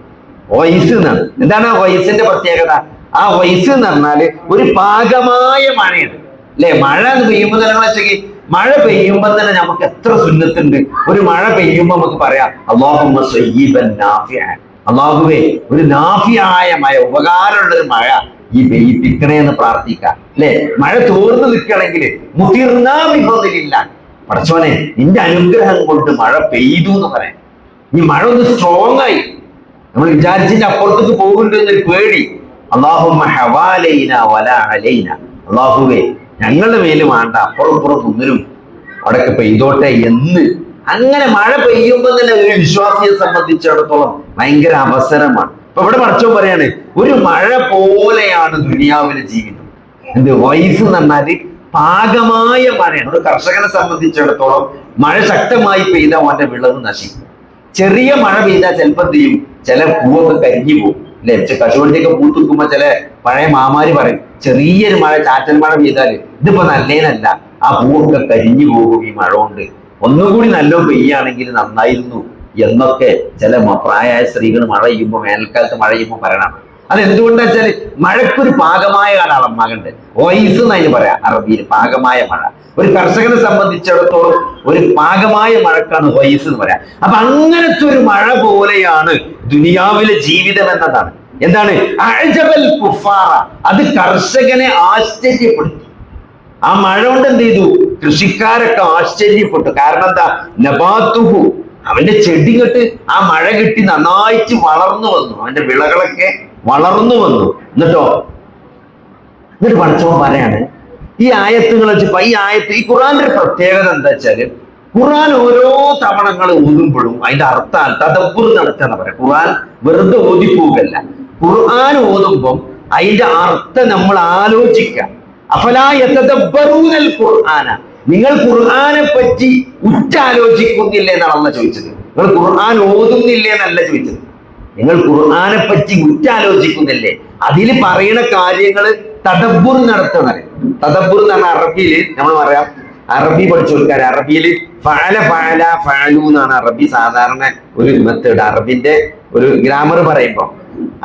വൈസ് എന്നാണ്. എന്താണ് ആ വയസ്സിന്റെ പ്രത്യേകത? ആ വയസ്സ് എന്ന് പറഞ്ഞാല് ഒരു പാകമായ മഴയാണ് അല്ലെ. മഴ എന്ന് പെയ്യുമ്പോൾ തന്നെ വെച്ചെങ്കിൽ മഴ പെയ്യുമ്പോൾ തന്നെ നമുക്ക് എത്ര സുന്നത്തുണ്ട്. ഒരു മഴ പെയ്യുമ്പോൾ നമുക്ക് പറയാം അല്ലാഹുമ്മ സ്വയ്യിബൻ നാഫിഅൻ, അല്ലാഹുവേ ഒരു നാഫിയായ മഴ, ഉപകാരമുള്ള ഒരു മഴ ഈ പെയ്യിപ്പിക്കണേ എന്ന് പ്രാർത്ഥിക്കാം അല്ലെ. മഴ തോർന്നു നിൽക്കണമെങ്കിൽ മുതിർന്നാ വിഭവത്തിലില്ല, പടച്ചോനെ നിന്റെ അനുഗ്രഹം കൊണ്ട് മഴ പെയ്തു എന്ന് പറയാം. ഈ മഴ ഒന്ന് സ്ട്രോങ് ആയി, നമ്മൾ വിചാരിച്ചിട്ട് അപ്പുറത്തേക്ക് പോകുന്നുണ്ട് എന്നൊരു പേടി. അല്ലാഹുമ്മ ഹവാലൈന വലാ അലൈന, അല്ലാഹുവേ ഞങ്ങളുടെ മേല് വേണ്ട, അപ്പുറം ഒന്നിനും അവിടെയൊക്കെ പെയ്തോട്ടെ എന്ന്. അങ്ങനെ മഴ പെയ്യുമ്പോൾ തന്നെ ഒരു വിശ്വാസിയെ സംബന്ധിച്ചിടത്തോളം ഭയങ്കര അവസരമാണ്. ഇപ്പൊ ഇവിടെ പടച്ചോൻ പറയാണ് ഒരു മഴ പോലെയാണ് ദുനിയാവിലെ ജീവിതം. എന്ത് വയസ്സ് എന്ന് പറഞ്ഞാല് പാകമായ മഴയാണ്. ഒരു കർഷകനെ സംബന്ധിച്ചിടത്തോളം മഴ ശക്തമായി പെയ്താൽ അവന്റെ വിളവ് നശിക്കും. ചെറിയ മഴ പെയ്താൽ ചിലപ്പോൾ എന്ത് ചെയ്യും, ചില പൂവൊക്കെ കരിഞ്ഞു പോകും അല്ലെ. കശുവണ്ടിയൊക്കെ പൂത്തുക്കുമ്പോ ചില പഴയ മാമാര് പറയും ചെറിയൊരു മഴ, ചാറ്റൽ മഴ പെയ്താല് ഇതിപ്പോ നല്ലേനല്ല, ആ പൂവൊക്കെ കരിഞ്ഞു പോകും ഈ മഴ കൊണ്ട്, ഒന്നുകൂടി നല്ല പെയ്യാണെങ്കിൽ നന്നായിരുന്നു എന്നൊക്കെ ചില പ്രായമായ സ്ത്രീകൾ മഴ ചെയ്യുമ്പോൾ, വേനൽക്കാലത്ത് മഴ ചെയ്യുമ്പോൾ പറയണം. അതെന്തുകൊണ്ടാ വെച്ചാല് മഴക്കൊരു പാകമായ കാലം മകണ്ട് വയസ്സ് എന്നതിന് പറയാം അറബിയിൽ, പാകമായ മഴ. ഒരു കർഷകനെ സംബന്ധിച്ചിടത്തോളം ഒരു പാകമായ മഴക്കാണ് വയസ്സ് എന്ന് പറയാം. അപ്പൊ അങ്ങനത്തെ ഒരു മഴ പോലെയാണ് ദുനിയാവിലെ ജീവിതം എന്നതാണ്. എന്താണ് അഅജബൽ കുഫാറ, അത് കർഷകനെ ആശ്ചര്യപ്പെടുത്തി. ആ മഴ കൊണ്ട് എന്ത് ചെയ്തു, കൃഷിക്കാരൊക്കെ ആശ്ചര്യപ്പെട്ടു. കാരണം എന്താ, നബാത്തുഹു, അവന്റെ ചെടി കെട്ട് ആ മഴ കിട്ടി നന്നായിട്ട് വളർന്നു വന്നു, അവന്റെ വിളകളൊക്കെ വളർന്നു വന്നു. എന്നിട്ട് പഠിച്ചവൻ പറയാണ് ഈ ആയത്തുകൾ വെച്ചപ്പോ, ഈ ആയത്ത്, ഈ ഖുർആന്റെ ഒരു പ്രത്യേകത എന്താ വെച്ചാല് ഖുർആൻ ഓരോ തവണങ്ങൾ ഓതുമ്പോഴും അതിന്റെ അർത്ഥം തദബ്ബുർ നടത്താന്ന് പറയാം. ഖുർആൻ വെറുതെ ഓതിപ്പോകല്ല, ഖുർആൻ ഓതുമ്പം അതിന്റെ അർത്ഥം നമ്മൾ ആലോചിക്കാം. അഫലാ യതദബ്ബറൂനൽ ഖുർആന, നിങ്ങൾ ഖുർആനെ പറ്റി ഉറ്റാലോചിക്കുന്നില്ലേ എന്നാണ് അള്ളാഹ് ചോദിച്ചത്. നിങ്ങൾ ഖുർആൻ ഓതുന്നില്ലേ എന്നല്ല ചോദിച്ചത്, നിങ്ങൾ ഖുർആനെ പറ്റി ഉറ്റാലോചിക്കുന്നില്ലേ. അതിൽ പറയുന്ന കാര്യങ്ങൾ തദബ്ബുർ നടത്തുന്നത്. തദബ്ബുർ എന്ന് പറഞ്ഞാൽ അറബിയിൽ നമ്മൾ പറയാം, അറബി പഠിച്ചു കൊടുക്കാൻ അറബിയിൽ ഫഅല ഫഅല ഫഅലു എന്നാണ് അറബി സാധാരണ ഒരു മെത്തേഡ്. അറബിന്റെ ഒരു ഗ്രാമർ പറയുമ്പോൾ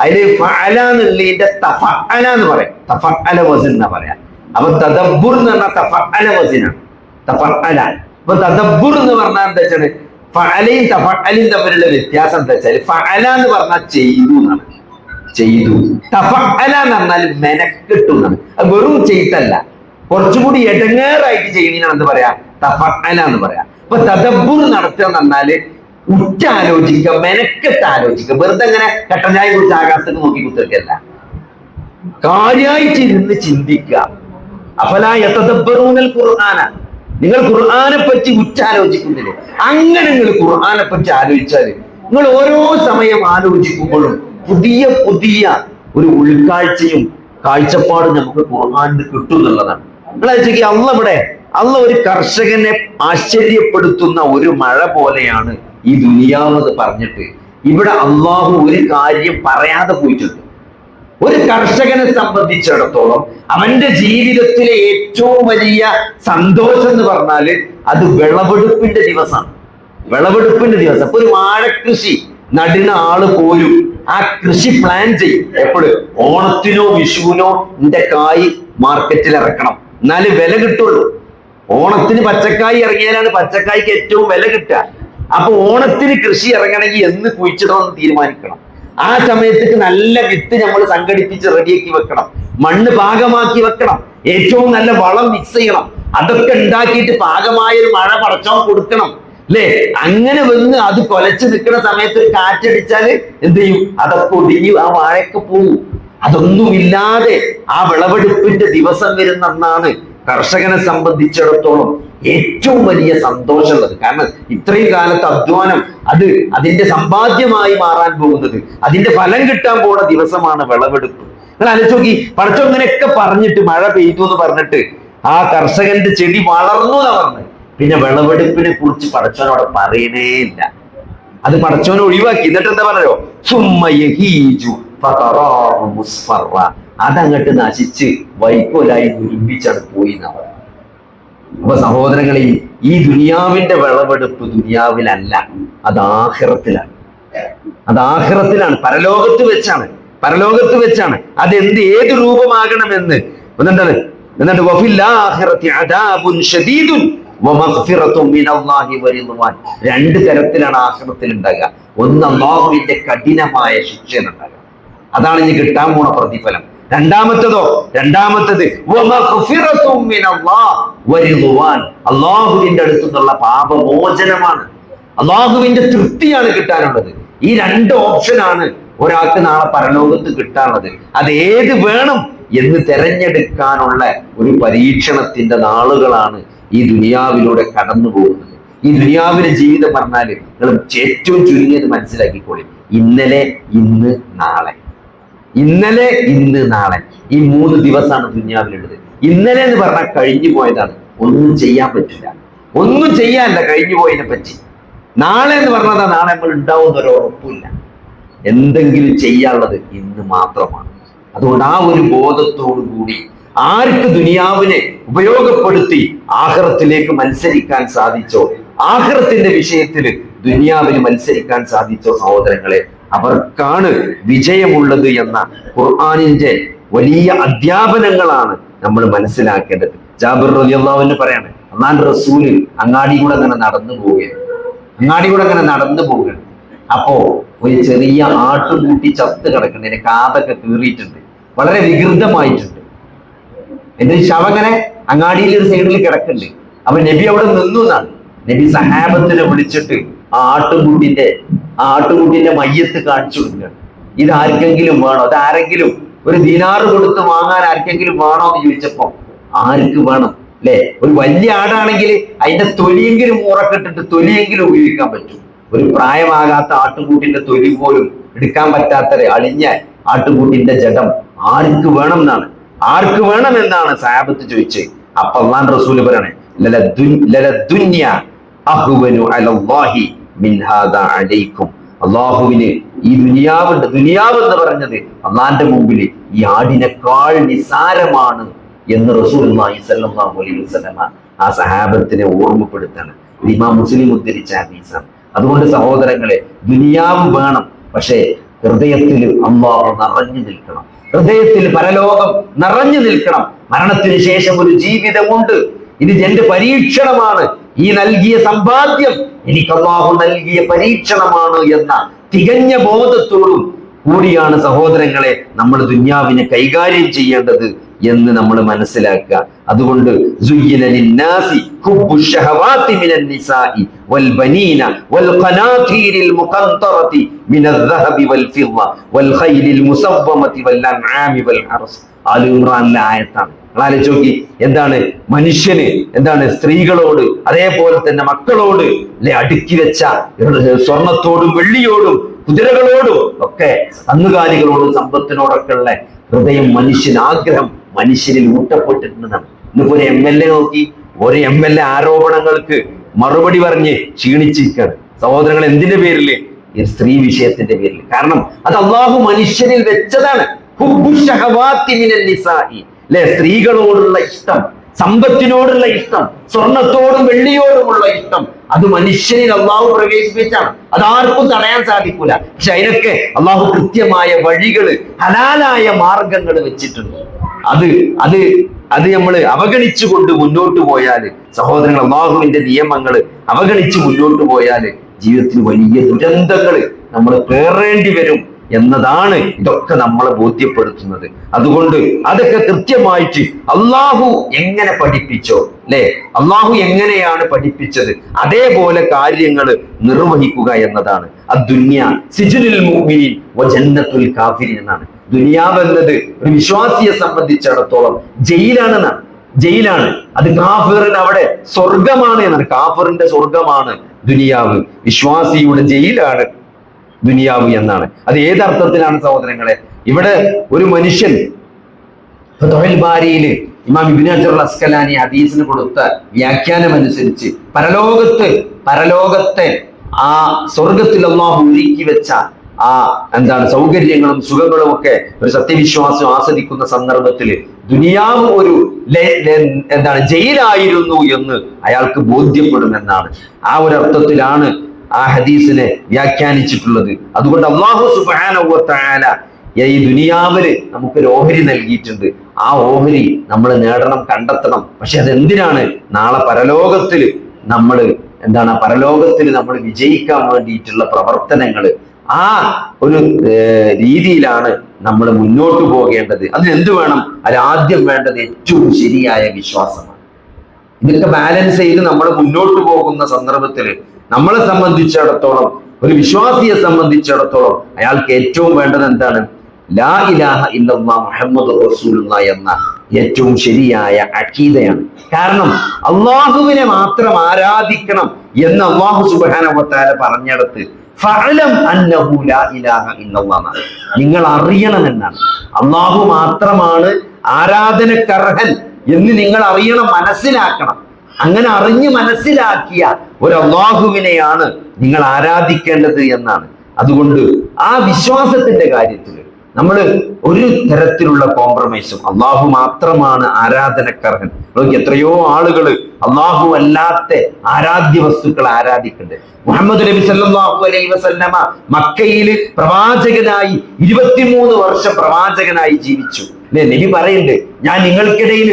അതില് ഫഅല എന്നുള്ളതിന്റെ തഫഅല എന്ന് പറയും, തഫഅല വസിൻ എന്നാ പറയാ. അപ്പൊ തദബ്ബുർ എന്ന് പറഞ്ഞാൽ തഫഅല വസിനാണ്, തഫഅല. അപ്പൊ തദബ്ബുർ എന്ന് പറഞ്ഞാൽ എന്താ വെച്ചാൽ ഫഅലയും തഫഅലും തമ്മിലുള്ള വ്യത്യാസം എന്താ വെച്ചാൽ ഫഅല എന്ന് പറഞ്ഞാൽ ചെയ്തു എന്നാണ്, ചെയ്തു. തഫഅല എന്ന് പറഞ്ഞാൽ മെനക്കെട്ടു എന്നാണ്. അത് വെറും ചെയ്തല്ല, കുറച്ചുകൂടി എടങ്ങേറായിട്ട് ചെയ്യുന്നതിനാണ് എന്ത് പറയാ, തഫഅല എന്ന് പറയാ. അപ്പൊ തദബ്ബുർ നടത്തുക എന്ന് പറഞ്ഞാല് ഉറ്റാലോചിക്കുക, മെനക്കെട്ട് ആലോചിക്കുക. വെറുതെ അങ്ങനെ കട്ടഞ്ചായ കുറിച്ച് ആകാശത്തേക്ക് നോക്കി കുത്തിരിക്കല്ല, കാര്യമായിട്ട് ഇരുന്ന് ചിന്തിക്കുക. അഫലാ യതദബ്ബറൂനൽ ഖുർആന, നിങ്ങൾ ഖുർആനെ പറ്റി ഉറ്റാലോചിക്കുന്നില്ലേ. അങ്ങനെ നിങ്ങൾ ഖുർആനെ പറ്റി ആലോചിച്ചാല് നിങ്ങൾ ഓരോ സമയം ആലോചിക്കുമ്പോഴും പുതിയ പുതിയ ഒരു ഉൾക്കാഴ്ചയും കാഴ്ചപ്പാടും നമുക്ക് ഖുർആനിൽ കിട്ടും എന്നുള്ളതാണ്. നിങ്ങൾ ആലോചിക്കുക, അള്ള ഒരു കർഷകനെ ആശ്ചര്യപ്പെടുത്തുന്ന ഒരു മഴ പോലെയാണ് ഈ ദുനിയാവെന്ന് പറഞ്ഞിട്ട് ഇവിടെ അള്ളാഹു ഒരു കാര്യം പറയാതെ പോയിട്ടുണ്ട്. ഒരു കർഷകനെ സംബന്ധിച്ചിടത്തോളം അവന്റെ ജീവിതത്തിലെ ഏറ്റവും വലിയ സന്തോഷം എന്ന് പറഞ്ഞാല് അത് വിളവെടുപ്പിന്റെ ദിവസമാണ്. വിളവെടുപ്പിന്റെ ദിവസം. അപ്പൊ ഒരു വാഴക്കൃഷി നടുന്ന ആള് പോലും ആ കൃഷി പ്ലാൻ ചെയ്യും. എപ്പോഴും ഓണത്തിനോ വിഷുവിനോ എന്റെ കായ് മാർക്കറ്റിൽ ഇറക്കണം, എന്നാലും വില കിട്ടുള്ളൂ. ഓണത്തിന് പച്ചക്കായ് ഇറങ്ങിയാലാണ് പച്ചക്കായ്ക്ക് ഏറ്റവും വില കിട്ടുക. അപ്പൊ ഓണത്തിന് കൃഷി ഇറങ്ങണമെങ്കിൽ എന്ന് കുഴിച്ചിടണമെന്ന് തീരുമാനിക്കണം. ആ സമയത്തേക്ക് നല്ല വിത്ത് നമ്മൾ സംഘടിപ്പിച്ച് റെഡിയാക്കി വെക്കണം, മണ്ണ് പാകമാക്കി വെക്കണം, ഏറ്റവും നല്ല വളം മിക്സ് ചെയ്യണം. അതൊക്കെ ഉണ്ടാക്കിയിട്ട് പാകമായ ഒരു മഴ പടച്ചോൻ കൊടുക്കണം അല്ലേ. അങ്ങനെ വന്ന് അത് കൊലച്ച് നിൽക്കുന്ന സമയത്ത് ഒരു കാറ്റടിച്ചാല് എന്ത് ചെയ്യും, അതൊക്കെ ഒടിഞ്ഞു ആ വാഴയ്ക്ക് പോവും. അതൊന്നുമില്ലാതെ ആ വിളവെടുപ്പിന്റെ ദിവസം വരുന്നെന്നാണ് കർഷകനെ സംബന്ധിച്ചിടത്തോളം ഏറ്റവും വലിയ സന്തോഷമുള്ളത്. കാരണം ഇത്രയും കാലത്ത് അധ്വാനം അതിന്റെ സമ്പാദ്യമായി മാറാൻ പോകുന്നത്, അതിന്റെ ഫലം കിട്ടാൻ പോകുന്ന ദിവസമാണ് വിളവെടുപ്പ്. നിങ്ങൾ ആലോചിച്ച് നോക്കി, പടച്ചോൻ ഇങ്ങനെയൊക്കെ പറഞ്ഞിട്ട് മഴ പെയ്തു എന്ന് പറഞ്ഞിട്ട് ആ കർഷകന്റെ ചെടി വളർന്നു എന്നാ പറഞ്ഞത്. പിന്നെ വിളവെടുപ്പിനെ കുറിച്ച് പടച്ചോൻ അവിടെ പറയണേ ഇല്ല. അത് പടച്ചോനെ ഒഴിവാക്കി. എന്നിട്ട് എന്താ പറയോ, അതങ്ങട്ട് നശിച്ച് വൈക്കോലായി ദുരിപ്പിച്ചാണ് പോയി എന്നാണ്. അപ്പൊ സഹോദരങ്ങളെ, ഈ ദുനിയാവിന്റെ വിളവെടുപ്പ് ദുനിയാവിലല്ല, അത് ആഖിറത്തിലാണ്. അത് ആഖിറത്തിലാണ്, പരലോകത്ത് വെച്ചാണ്. അതെന്ത് ഏത് രൂപമാകണമെന്ന് എന്നിട്ട് വഫിൽ ആഖിറതി അദാബുൻ ശദീദുൻ വമഗ്ഫിറതുൻ മിനല്ലാഹി വറിദ്വാൻ. രണ്ട് തരത്തിലാണ് ആഖിറത്തിൽ ഉണ്ടാകുക. ഒന്ന് അല്ലാഹുവിന്റെ കഠിനമായ ശിക്ഷ ഉണ്ടാകുക, അതാണ് ഇനി കിട്ടാൻ പോണ പ്രതിഫലം. രണ്ടാമത്തത് വമഗ്ഫിറതുൻ മിനല്ലാഹി വറിദ്വാൻ, അല്ലാഹുവിന്റെ അടുത്തു നിന്നുള്ള പാപമോചനമാണ്, അല്ലാഹുവിന്റെ തൃപ്തിയാണ് കിട്ടാനുള്ളത്. ഈ രണ്ട് ഓപ്ഷനാണ് ഒരാൾക്ക് നാളെ പരലോകത്ത് കിട്ടാനുള്ളത്. അത് ഏത് വേണം എന്ന് തെരഞ്ഞെടുക്കാനുള്ള ഒരു പരീക്ഷണത്തിന്റെ നാളുകളാണ് ഈ ദുനിയാവിലൂടെ കടന്നു പോകുന്നത്. ഈ ദുനിയാവിലെ ജീവിതം പറഞ്ഞാൽ നിങ്ങൾ ഏറ്റവും ചുരുങ്ങിയത് മനസ്സിലാക്കിക്കോളി. ഇന്നലെ, ഇന്ന്, നാളെ. ഇന്നലെ, ഇന്ന്, നാളെ, ഈ 3 ദിവസമാണ് ദുനിയാവിലുള്ളത്. ഇന്നലെ എന്ന് പറഞ്ഞാൽ കഴിഞ്ഞു പോയതാണ്, ഒന്നും ചെയ്യാൻ പറ്റില്ല, ഒന്നും ചെയ്യാനില്ല കഴിഞ്ഞു പോയതിനെ പറ്റി. നാളെ എന്ന് പറഞ്ഞാൽ നാളെ നമ്മൾ ഉണ്ടാവുന്ന ഒരു ഉറപ്പില്ല. എന്തെങ്കിലും ചെയ്യാനുള്ളത് ഇന്ന് മാത്രമാണ്. അതുകൊണ്ട് ആ ഒരു ബോധത്തോടു കൂടി ആർക്ക് ദുനിയാവിനെ ഉപയോഗപ്പെടുത്തി ആഖിറത്തിലേക്ക് മത്സരിക്കാൻ സാധിച്ചോ, ആഖിറത്തിന്റെ വിഷയത്തിൽ ദുനിയാവിന് മത്സരിക്കാൻ സാധിച്ചോ സഹോദരങ്ങളെ, അവർക്കാണ് വിജയമുള്ളത് എന്ന ഖുർആനിന്റെ വലിയ അധ്യാപനങ്ങളാണ് നമ്മൾ മനസ്സിലാക്കേണ്ടത്. ജാബിർ റളിയല്ലാഹു അൻഹു പറയാണ്, അല്ലാഹുവിന്റെ റസൂല് അങ്ങാടി കൂടെ അങ്ങനെ നടന്നു പോവുകയാണ്. അപ്പോ ഒരു ചെറിയ ആട്ടുകൂട്ടി ചത്ത് കിടക്കുന്നുണ്ട്, കാതൊക്കെ കീറിയിട്ടുണ്ട്, വളരെ വികൃതമായിട്ടുണ്ട്. എന്നിട്ട് ശവങ്ങനെ അങ്ങാടിയിൽ ഒരു സൈഡിൽ കിടക്കുന്നുണ്ട്. അപ്പൊ നബി അവിടെ നിന്നു എന്നാണ്. നബി സഹാബത്തിനെ വിളിച്ചിട്ട് ആ ആട്ടുകുട്ടിന്റെ മയ്യത്ത് കാണിച്ചു കൊടുക്കുകയാണ്. ഇത് ആർക്കെങ്കിലും വേണോ? അത് ആരെങ്കിലും ഒരു ദീനാറ് കൊടുത്ത് വാങ്ങാൻ ആർക്കെങ്കിലും വേണോ എന്ന് ചോദിച്ചപ്പോ ആർക്ക് വേണം അല്ലെ? ഒരു വലിയ ആടാണെങ്കിൽ അതിന്റെ തൊലിയെങ്കിലും ഊറക്കിട്ടിട്ട് തൊലിയെങ്കിലും ഉപയോഗിക്കാൻ പറ്റും. ഒരു പ്രായമാകാത്ത ആട്ടുകൂട്ടിന്റെ തൊലി പോലും എടുക്കാൻ പറ്റാത്ത അളിഞ്ഞ ആട്ടുകൂട്ടിന്റെ ജഡം ആർക്ക് വേണം എന്നാണ് സഹാബത്ത് ചോദിച്ചത്. അപ്പൊ അല്ലാഹുവിന്റെ റസൂൽ പറയണേ, അള്ളാഹുവിന് ഈ ദുനിയാവ് എന്ന് പറഞ്ഞത് അള്ളാന്റെ മുമ്പിൽ ഈ ആടിനേക്കാൾ നിസാരമാണ് എന്ന് റസൂലുള്ളാഹി സ്വല്ലല്ലാഹു അലൈഹി വസല്ലം ആ സഹാബത്തിനെ ഓർമ്മപ്പെടുത്താണ്. ഇമാം മുസ്ലിം ഉദ്ധരിച്ച ഹദീസാണ്. അതുകൊണ്ട് സഹോദരങ്ങളെ, ദുനിയാവ് വേണം, പക്ഷേ ഹൃദയത്തിൽ അല്ലാഹു നിറഞ്ഞു നിൽക്കണം, ഹൃദയത്തിൽ പരലോകം നിറഞ്ഞു നിൽക്കണം. മരണത്തിന് ശേഷം ഒരു ജീവിതമുണ്ട്, ഇത് എന്റെ പരീക്ഷണമാണ്, ഈ നൽകിയ സമ്പാദ്യം എനിക്ക് അല്ലാഹു നൽകിയ പരീക്ഷണമാണ് എന്ന തികഞ്ഞ ബോധത്തോടും കൂടിയാണ് സഹോദരങ്ങളെ നമ്മൾ ദുനിയാവിനെ കൈകാര്യം ചെയ്യേണ്ടത് എന്ന് നമ്മൾ മനസ്സിലാക്കുക. അതുകൊണ്ട് ആയത്താണ്. ആലോചിച്ച് എന്താണ് മനുഷ്യന്, എന്താണ് സ്ത്രീകളോട്, അതേപോലെ തന്നെ മക്കളോട് അടുക്കി വെച്ച സ്വർണത്തോടും വെള്ളിയോടും കുതിരകളോടും ഒക്കെ, കന്നുകാലികളോടും സമ്പത്തിനോടൊക്കെ ഉള്ള ഹൃദയം, ആഗ്രഹം മനുഷ്യരിൽ ഊട്ടപ്പെട്ടിട്ടുണ്ടെന്നാണ്. ഇന്നിപ്പോ ഒരു MLA നോക്കി, ഒരു MLA ആരോപണങ്ങൾക്ക് മറുപടി പറഞ്ഞ് ക്ഷീണിച്ചിരിക്കുകയാണ് സഹോദരങ്ങൾ. എന്തിന്റെ പേരില്? ഈ സ്ത്രീ വിഷയത്തിന്റെ പേരിൽ. കാരണം അത് അല്ലാഹു മനുഷ്യരിൽ വെച്ചതാണ്. അല്ലെ, സ്ത്രീകളോടുള്ള ഇഷ്ടം, സമ്പത്തിനോടുള്ള ഇഷ്ടം, സ്വർണത്തോടും വെള്ളിയോടുമുള്ള ഇഷ്ടം, അത് മനുഷ്യനിൽ അള്ളാഹു പ്രവേശിപ്പിച്ചാണ്. അതാർക്കും തടയാൻ സാധിക്കൂല. പക്ഷെ അതിനൊക്കെ അള്ളാഹു കൃത്യമായ വഴികള്, ഹലാലായ മാർഗങ്ങൾ വെച്ചിട്ടുണ്ട്. അത് നമ്മൾ അവഗണിച്ചുകൊണ്ട് മുന്നോട്ട് പോയാല് സഹോദരങ്ങൾ, അള്ളാഹുവിന്റെ നിയമങ്ങൾ അവഗണിച്ച് മുന്നോട്ട് പോയാല് ജീവിതത്തിൽ വലിയ ദുരന്തങ്ങൾ നമ്മൾ പേറേണ്ടി വരും എന്നതാണ് ഇതൊക്കെ നമ്മളെ ബോധ്യപ്പെടുത്തുന്നത്. അതുകൊണ്ട് അതൊക്കെ കൃത്യമായിട്ട് അള്ളാഹു എങ്ങനെ പഠിപ്പിച്ചോ, അല്ലെ, അള്ളാഹു എങ്ങനെയാണ് പഠിപ്പിച്ചത് അതേപോലെ കാര്യങ്ങൾ നിർവഹിക്കുക എന്നതാണ്. അദ്ദുനിയ സിജ്നുൽ മുഅ്മിനീൻ വജന്നത്തുൽ കാഫിരീൻ എന്നാണ്. ദുനിയാവ് എന്നത് ഒരു വിശ്വാസിയെ സംബന്ധിച്ചിടത്തോളം ജയിലാണ്. അത് കാഫിറിന് അവിടെ സ്വർഗമാണ് എന്നാണ്. കാഫിറിന്റെ സ്വർഗമാണ് ദുനിയാവ്, വിശ്വാസിയുടെ ജയിലാണ് ദുനിയാവ് എന്നാണ്. അത് ഏതർത്ഥത്തിലാണ് സഹോദരങ്ങളെ? ഇവിടെ ഒരു മനുഷ്യൻ തൊഴിൽ ബാരിയില് ഇമാം ഇബ്നു ഹജർ അസ്കലാനി ഹദീസിന് കൊടുത്ത വ്യാഖ്യാനം അനുസരിച്ച് പരലോകത്തെ ആ സ്വർഗത്തിൽ അല്ലാഹു ഒരുക്കി വെച്ച ആ സൗകര്യങ്ങളും സുഖങ്ങളും ഒക്കെ ഒരു സത്യവിശ്വാസം ആസ്വദിക്കുന്ന സന്ദർഭത്തിൽ ദുനിയാവ് ഒരു ജയിലായിരുന്നു എന്ന് അയാൾക്ക് ബോധ്യപ്പെടുമെന്നാണ്. ആ ഒരു അർത്ഥത്തിലാണ് ആ ഹദീസിനെ വ്യാഖ്യാനിച്ചിട്ടുള്ളത്. അതുകൊണ്ട് അല്ലാഹു സുബ്ഹാനഹു വ തആല ഈ ദുനിയാവില് നമുക്കൊരു ഓഹരി നൽകിയിട്ടുണ്ട്. ആ ഓഹരി നമ്മൾ നേടണം, കണ്ടെത്തണം. പക്ഷെ അതെന്തിനാണ്? നാളെ പരലോകത്തില് നമ്മൾ നമ്മൾ വിജയിക്കാൻ വേണ്ടിയിട്ടുള്ള പ്രവർത്തനങ്ങൾ, ആ ഒരു രീതിയിലാണ് നമ്മൾ മുന്നോട്ട് പോകേണ്ടത്. അതിനെന്ത് വേണം? അതിലാദ്യം വേണ്ടത് ഏറ്റവും ശരിയായ വിശ്വാസമാണ്. ഇതൊക്കെ ബാലൻസ് ചെയ്ത് നമ്മൾ മുന്നോട്ട് പോകുന്ന സന്ദർഭത്തിൽ നമ്മളെ സംബന്ധിച്ചിടത്തോളം, ഒരു വിശ്വാസിയെ സംബന്ധിച്ചിടത്തോളം അയാൾക്ക് ഏറ്റവും വേണ്ടത് എന്താണ്? ലാ ഇലാഹ ഇല്ലല്ലാഹ് മുഹമ്മദുർ റസൂലുള്ളാഹ് എന്ന ഏറ്റവും ശരിയായ അഖീദയാണ്. കാരണം അള്ളാഹുവിനെ മാത്രം ആരാധിക്കണം എന്ന് അല്ലാഹു സുബ്ഹാനഹു വ തആല പറഞ്ഞിടത്ത് ഫഅലം അന്നഹു ലാ ഇലാഹ ഇല്ലല്ലാഹ്, നിങ്ങൾ അറിയണമെന്നാണ്. അള്ളാഹു മാത്രമാണ് ആരാധനക്കർഹൻ എന്ന് നിങ്ങൾ അറിയണം, മനസ്സിലാക്കണം. അങ്ങനെ അറിഞ്ഞ് മനസ്സിലാക്കിയ ഒരു അള്ളാഹുവിനെയാണ് നിങ്ങൾ ആരാധിക്കേണ്ടത് എന്നാണ്. അതുകൊണ്ട് ആ വിശ്വാസത്തിന്റെ കാര്യത്തിൽ നമ്മൾ ഒരു തരത്തിലുള്ള കോംപ്രമൈസും, അള്ളാഹു മാത്രമാണ് ആരാധനക്കർഹൻ. എത്രയോ ആളുകൾ അള്ളാഹു അല്ലാത്ത ആരാധ്യ വസ്തുക്കൾ ആരാധിക്കുന്നുണ്ട്. മുഹമ്മദ് നബി സല്ലല്ലാഹു അലൈഹി വസല്ലമ മക്കയിൽ പ്രവാചകനായി 23 വർഷം പ്രവാചകനായി ജീവിച്ചു. നബി പറയുന്നുണ്ട്, ഞാൻ നിങ്ങൾക്കിടയിൽ